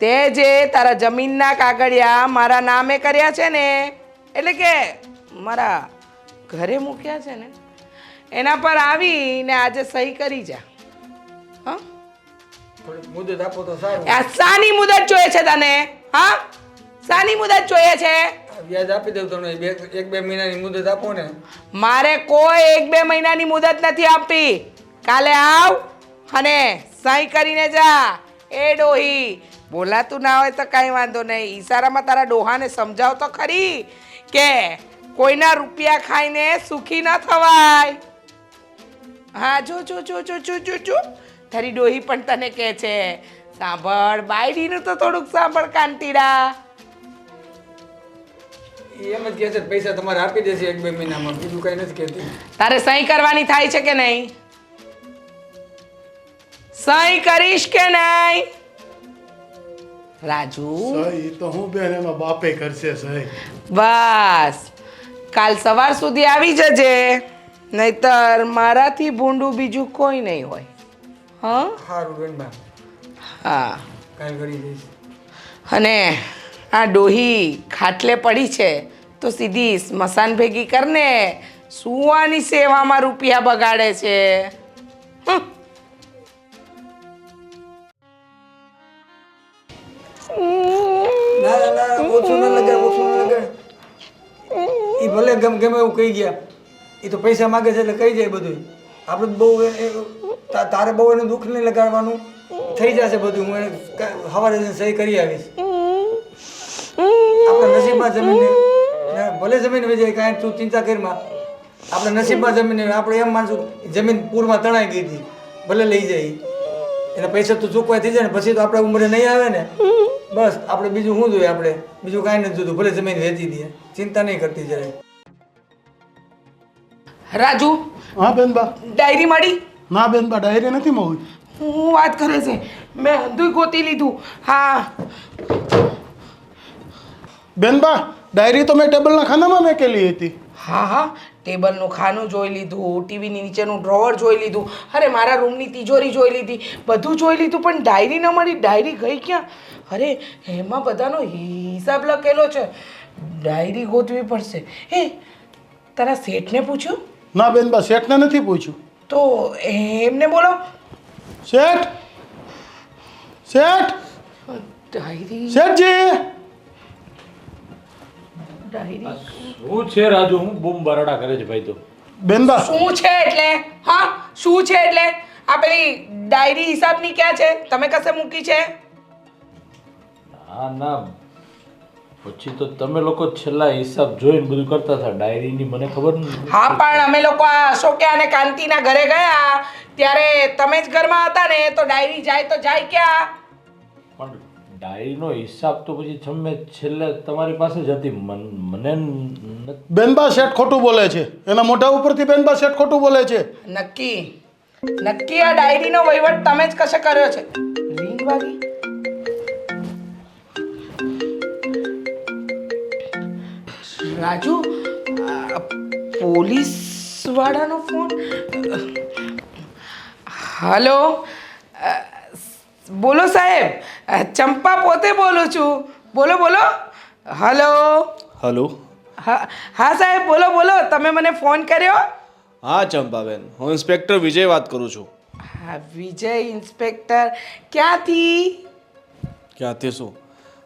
તે જે તારા જમીનના કાગળિયા મારા નામે કર્યા છે ને, એટલે કે મારા ઘરે મૂક્યા છે ને, એના પર આવીને આજે સહી કરી જા. હા, થોડીક મુદત આપો તો સારું. આ શાની મુદત જોઈએ છે તને? હા, શાની મુદત જોઈએ છે? વ્યાજ આપી દઉં તમને, એક બે મહિનાની મુદત આપો ને. મારે કોઈ 1-2 મહિનાની મુદત નથી આપી. કાલે આવ અને સહી કરીને જા. એ ડોહી, બોલાતું ના હોય તો કાંઈ વાંધો નહીં. ઈશારામાં તારા ડોહાને સમજાવ તો ખરી કે કોઈના રૂપિયા ખાઈને સુખી ન થવાય. હા, જો જો જો જો જો જો જો તારી ડોહી પણ તને કહે છે, સાંભળ બાયડીનું તો થોડુંક સાંભળ કાંતીડા. એમ જ કહે છે પૈસા તમારે આપી દેશે 1-2 મહિનામાં, બીજું કઈ નથી કહેતી. તારે સહી કરવાની થાય છે કે નહીં? સહી કરીશ કે નહીં રાજુ? સહી તો હું બેન એનો બાપે કરશે સહી. બસ કાલ સવાર સુધી આવી જજે, નહીતર મારાથી ભૂંડું બીજું કોઈ નહીં હોય. હા સારું બેનબા, હા. કાંઈ કરી દઈશ. અને આ ડોહી ખાટલે પડી છે તો સીધી સ્મશાન ભેગી કરને. સુવાની સેવામાં રૂપિયા બગાડે છે. હમ. ના ના ના, ઓછું ન લગાડ, ઓછું ન લગાડ. એ ભલે ગમે એવું કહી ગયા, એ તો પૈસા માગે છે એટલે કહી જાય બધું. આપણે બહુ તારે બહુ એનું દુઃખ નહીં લગાડવાનું, થઈ જશે બધું. હું એને સવારે જઈને સહી કરી આવીશ. આપણા નસીબમાં જમીન ભલે જમીન વહી જાય, કાંઈ તું ચિંતા કરીમાં. આપણા નસીબમાં જમીન, આપણે એમ માનશું જમીન પૂરમાં તણાઈ ગઈ હતી, ભલે લઈ જાય એના પૈસા તો ચૂકવાય થઈ જાય ને, પછી તો આપણા ઉંમરે નહીં આવે ને. બસ આપણે બીજું શું જોઈએ? આપણે બીજું કાંઈ નથી જોતું, ભલે જમીન વેચી દઈએ, ચિંતા નહીં કરતી જરાય. રાજુ, હા બેનબા. ડાયરી મળી? ના બેનબા, ડાયરી નથી મળી. હું વાત કરે છે, મેં અંધુય ગોતી લીધું. હા બેનબા, ડાયરી તો મેં ટેબલના ખાનામાં મેકેલી હતી. હા હા, ટેબલનું ખાનું જોઈ લીધું, ટીવીની નીચેનું ડ્રોવર જોઈ લીધું, અરે મારા રૂમની તિજોરી જોઈ લીધી, બધું જોઈ લીધું, પણ ડાયરી ન મળી. ડાયરી ગઈ ક્યાં? અરે એમાં બધાનો હિસાબ લખેલો છે, ડાયરી ગોતવી પડશે. હે, તારા શેઠને પૂછ્યું? ના બેનબા, શેઠને નથી પૂછ્યું. તો એમને બોલો. શેઠ, શેઠ, ડાયરી શેઠજી. ડાયરી શું છે રાજુ? હું બૂમ બરાડા કરે છે ભાઈ. તો બેનબા, શું છે એટલે? હા, શું છે એટલે? આ પેલી ડાયરી હિસાબની ક્યાં છે? તમે કશે મૂકી છે? ના ના, પછી તો તમે લોકો છેલ્લા હિસાબ જોઈને બધું કરતા હતા. ડાયરીની મને ખબર નથી. હા, પણ અમે લોકો આ અશોકે અને કાંતિના ઘરે ગયા ત્યારે તમે જ ઘરમાં હતા ને, તો ડાયરી જાય તો જાય ક્યાં? પણ ડાયરીનો હિસાબ તો પછી છમે છેલ્લે તમારી પાસે જ હતી. મને બેનબા શેઠ ખોટું બોલે છે. એના મોઢા ઉપરથી બેનબા શેઠ ખોટું બોલે છે. નક્કી નક્કી આ ડાયરીનો વહીવટ તમે જ કશે કર્યો છે? રીંગ વાગી. રાજુ, પોલીસ વાળાનો ફોન. હલો, બોલો સાહેબ, ચંપા પોતે બોલું છું. બોલો બોલો. હલો. હલો. હા હા સાહેબ, બોલો બોલો. તમે મને ફોન કર્યો? હા ચંપાબેન, હું ઇન્સ્પેક્ટર વિજય વાત કરું છું. હા, વિજય ઇન્સ્પેક્ટર. ક્યાંથી? ક્યાંથી શું?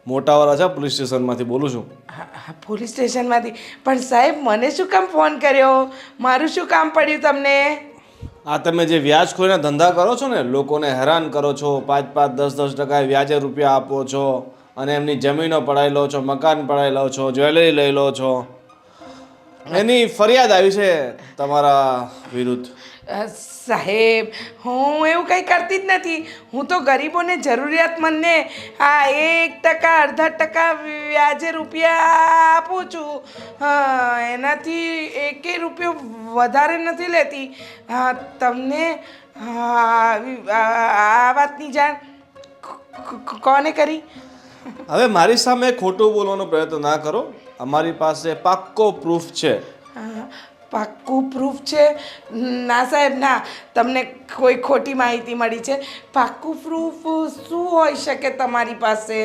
મોટાવાળા છે પોલીસ સ્ટેશનમાંથી બોલું છું. હા, પોલીસ સ્ટેશનમાંથી. પણ સાહેબ, મને શું કામ ફોન કર્યો? મારું શું કામ પડ્યું તમને? આ તમે જે વ્યાજખોરીના ધંધા કરો છો ને, લોકોને હેરાન કરો છો, 5-5, 10-10% વ્યાજે રૂપિયા આપો છો અને એમની જમીનો પડાવી લો છો, મકાન પડાવી લો છો, જ્વેલરી લઈ લો છો, એની ફરિયાદ આવી છે તમારા વિરુદ્ધ. સાહેબ, હું એવું કંઈ કરતી જ નથી. હું તો ગરીબોને, જરૂરિયાતમંદને આ 1%, 0.5% વ્યાજે રૂપિયા આપું છું. હા, એનાથી 1 રૂપિયો વધારે નથી લેતી. હા, તમને આ વાતની જાણ કોને કરી? હવે મારી સામે ખોટું બોલવાનો પ્રયત્ન ના કરો. અમારી પાસે પાક્કો પ્રૂફ છે. પાક્કું પ્રૂફ છે? ના સાહેબ ના, તમને કોઈ ખોટી માહિતી મળી છે. પાક્કું પ્રૂફ શું હોઈ શકે તમારી પાસે?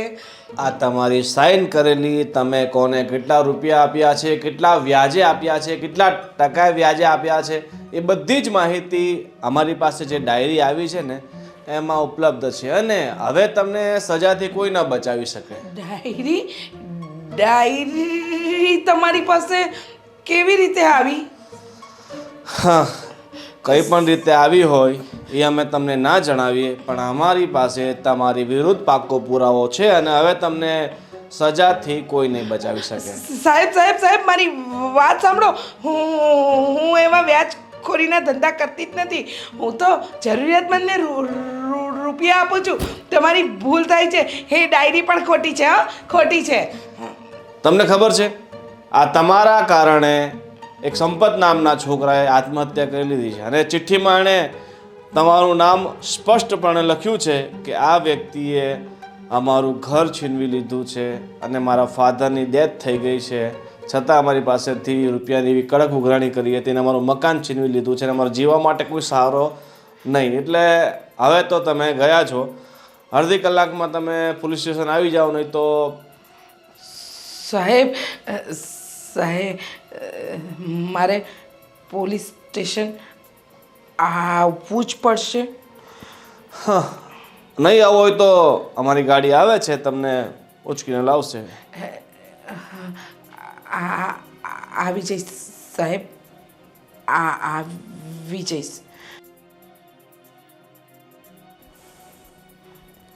આ તમારી સાઇન કરેલી, તમે કોને કેટલા રૂપિયા આપ્યા છે, કેટલા વ્યાજે આપ્યા છે, કેટલા ટકાએ વ્યાજે આપ્યા છે, એ બધી જ માહિતી અમારી પાસે જે ડાયરી આવી છે ને એમાં ઉપલબ્ધ છે. અને હવે તમને સજાથી કોઈ ન બચાવી શકે. ડાયરી તમારી પાસે કેવી રીતે આવી? હા, કઈ પણ રીતે આવી હોય એ અમે તમને ના જણાવીએ, પણ અમારી પાસે તમારી વિરુદ્ધ પાક્કો પુરાવો છે અને હવે તમને સજાથી કોઈ નહીં બચાવી શકે. સાહેબ સાહેબ સાહેબ મારી વાત સાંભળો. હું એવા વ્યાજખોરીના ધંધા કરતી જ નથી. હું તો જરૂરિયાતમંદને રૂપિયા આપું છું. તમારી ભૂલ થાય છે. એ ડાયરી પણ ખોટી છે. હા, ખોટી છે. તમને ખબર છે, આ તમારા કારણે એક સંપત નામના છોકરાએ આત્મહત્યા કરી લીધી છે અને ચિઠ્ઠીમાં એણે તમારું નામ સ્પષ્ટપણે લખ્યું છે કે આ વ્યક્તિએ અમારું ઘર છીનવી લીધું છે અને મારા ફાધરની ડેથ થઈ ગઈ છે, છતાં અમારી પાસેથી રૂપિયાની એવી કડક ઉઘરાણી કરી હતી અને અમારું મકાન છીનવી લીધું છે અને અમારે જીવવા માટે કોઈ સહારો નહીં. એટલે હવે તો તમે ગયા છો, અડધી કલાકમાં તમે પોલીસ સ્ટેશન આવી જાઓ, નહીં તો સાહેબ મારે પોલીસ સ્ટેશન આવવું જ પડશે. હા, નહીં આવો હોય તો અમારી ગાડી આવે છે, તમને ઉચકીને લાવશે. આવી જઈશ સાહેબ, આવી જઈશ.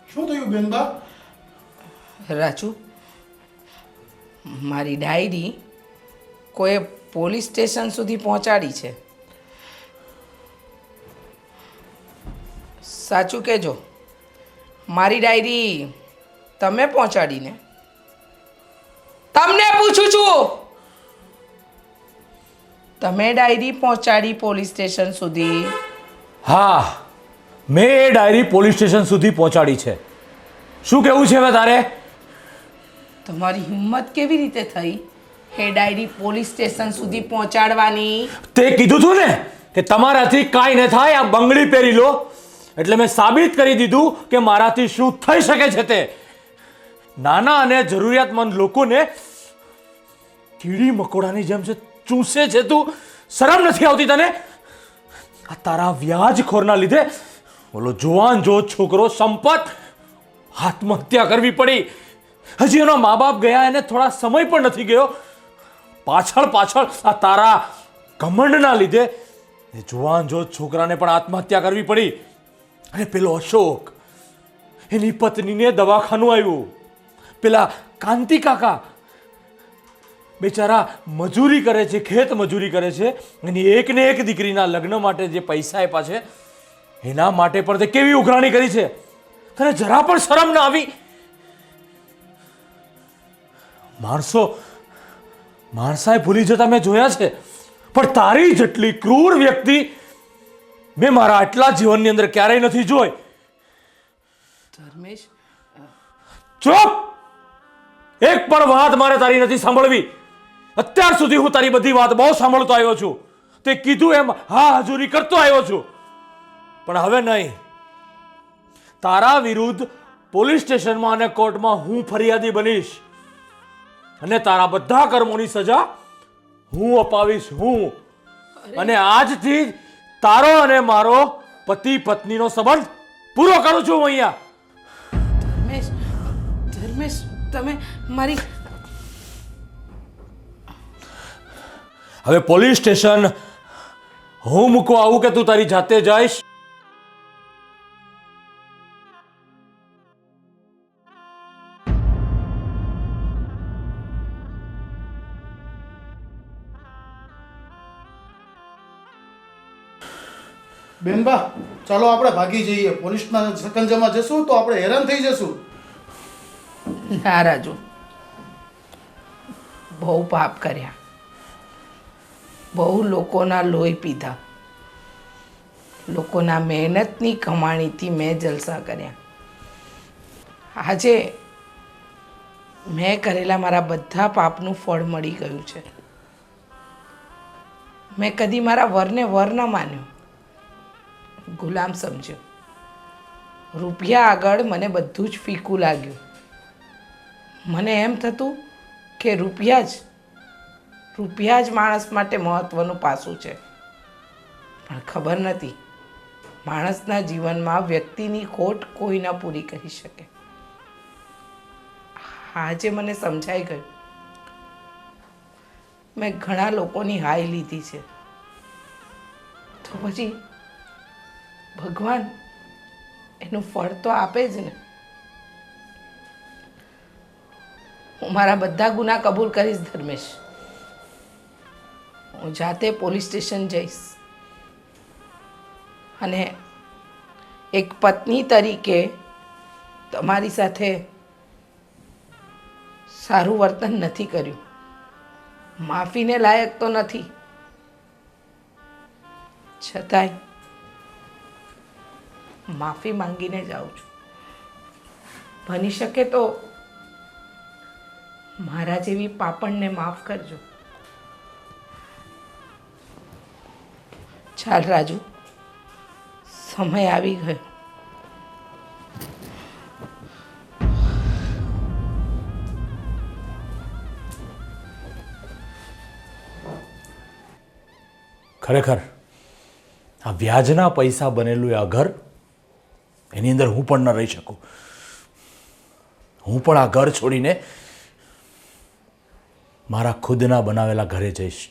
શું થયું બેનબા? રાજુ, મારી ડાયરી કોઈ પોલીસ સ્ટેશન સુધી પહોંચાડી છે. સાચું કહેજો, મારી ડાયરી તમે પહોંચાડીને? તમને પૂછું છું, તમે ડાયરી પહોંચાડી પોલીસ સ્ટેશન સુધી? હા, મેં એ ડાયરી પોલીસ સ્ટેશન સુધી પહોંચાડી છે. શું કહેવું છે હવે તારે? તમારી હિંમત કેવી રીતે થઈ એ ડાયરી પોલીસ સ્ટેશન સુધી પહોંચાડવાની? તે કીધું તું ને કે તમારાથી કાંઈ ન થાય, આ બંગડી પહેરી લો. એટલે મેં સાબિત કરી દીધું કે મારાથી શું થઈ શકે છે તે. નાના અને જરૂરિયાતમંદ લોકોને કીડી મકોડાની જેમ છે ચૂસે છે તું. શરમ નથી આવતી તને? આ તારા વ્યાજખોરના લીધે બોલો જુવાન જો છોકરો સંપત આત્મહત્યા કરવી પડી. હજી એના મા બાપ ગયા, એને થોડા સમય પણ નથી ગયો. પાછળ આ તારા ઘમંડના લીધે એ જુવાન જો છોકરાને પણ આત્મહત્યા કરવી પડી. અને પેલો અશોક, એની પત્નીને દવાખાનું આવ્યું. પેલા કાંતિ કાકા બેચારા મજૂરી કરે છે, ખેત મજૂરી કરે છે, એની એકને એક દીકરીના લગ્ન માટે જે પૈસા આપ્યા છે એના માટે પણ તે કેવી ઉઘરાણી કરી છે. તને જરા પણ શરમ ના આવી? માણસાએ ભૂલી જતા મેં જોયા છે, પણ તારી જેટલી ક્રૂર વ્યક્તિ મેં મારા આટલા જીવનની અંદર ક્યારેય નથી જોઈ. ધર્મેશ, ચૂપ! એક પણ વાત મારે તારી નથી સાંભળવી. અત્યાર સુધી હું તારી બધી વાત બહુ સાંભળતો આવ્યો છું. તે કીધું એમ હા હજુરી કરતો આવ્યો છું, પણ હવે નહીં. તારા વિરુદ્ધ પોલીસ સ્ટેશનમાં અને કોર્ટમાં હું ફરિયાદી બનીશ અને તારા બધા કર્મોની સજા હું અપાવીશ. હું અને આજથી જ તારો અને મારો પતિ પત્નીનો સંબંધ પૂરો કરું છું હું અહીંયા. ધર્મેશ, તમે મારી... હવે પોલીસ સ્ટેશન હું મૂકવા આવું કે તું તારી જાતે જઈશ? બેનબા, ચાલો આપણે ભાગી જઈએ. પોલીસના સકંજામાં જશું તો આપણે હેરાન થઈ જશું. ના રાજુ, બહુ પાપ કર્યા, બહુ લોકોના લોહી પીધા, લોકોના મહેનતની કમાણીથી મેં જલસા કર્યા. આજે મેં કરેલા મારા બધા પાપનું ફળ મળી ગયું છે. મેં કદી મારા વરને વર ન માન્યો, ગુલામ સમજ્યો. રૂપિયા આગળ મને બધું જ ફીકું લાગ્યું. મને એમ થતું કે રૂપિયા જ માણસ માટે મહત્ત્વનું પાસું છે. પણ ખબર નથી માણસના જીવનમાં વ્યક્તિની ખોટ કોઈ ન પૂરી કરી શકે. આજે મને સમજાઈ ગયું. મેં ઘણા લોકોની હાય લીધી છે, તો પછી ભગવાન એનું ફળ તો આપે જ ને. હું મારા બધા ગુના કબૂલ કરીશ ધર્મેશ. હું જાતે પોલીસ સ્ટેશન જઈશ અને એક પત્ની તરીકે તમારી સાથે સારું વર્તન નથી કર્યું, માફીને લાયક તો નથી, છતાંય માફી માંગીને જાઉં છું. બની શકે તો મારા જેવી પાપણને માફ કરજો. ચાલ રાજુ, સમય આવી ગયો. ખરેખર આ વ્યાજના પૈસા બનેલું આ ઘર, એની અંદર હું પણ ન રહી શકું. હું પણ આ ઘર છોડીને મારા ખુદના બનાવેલા ઘરે જઈશ.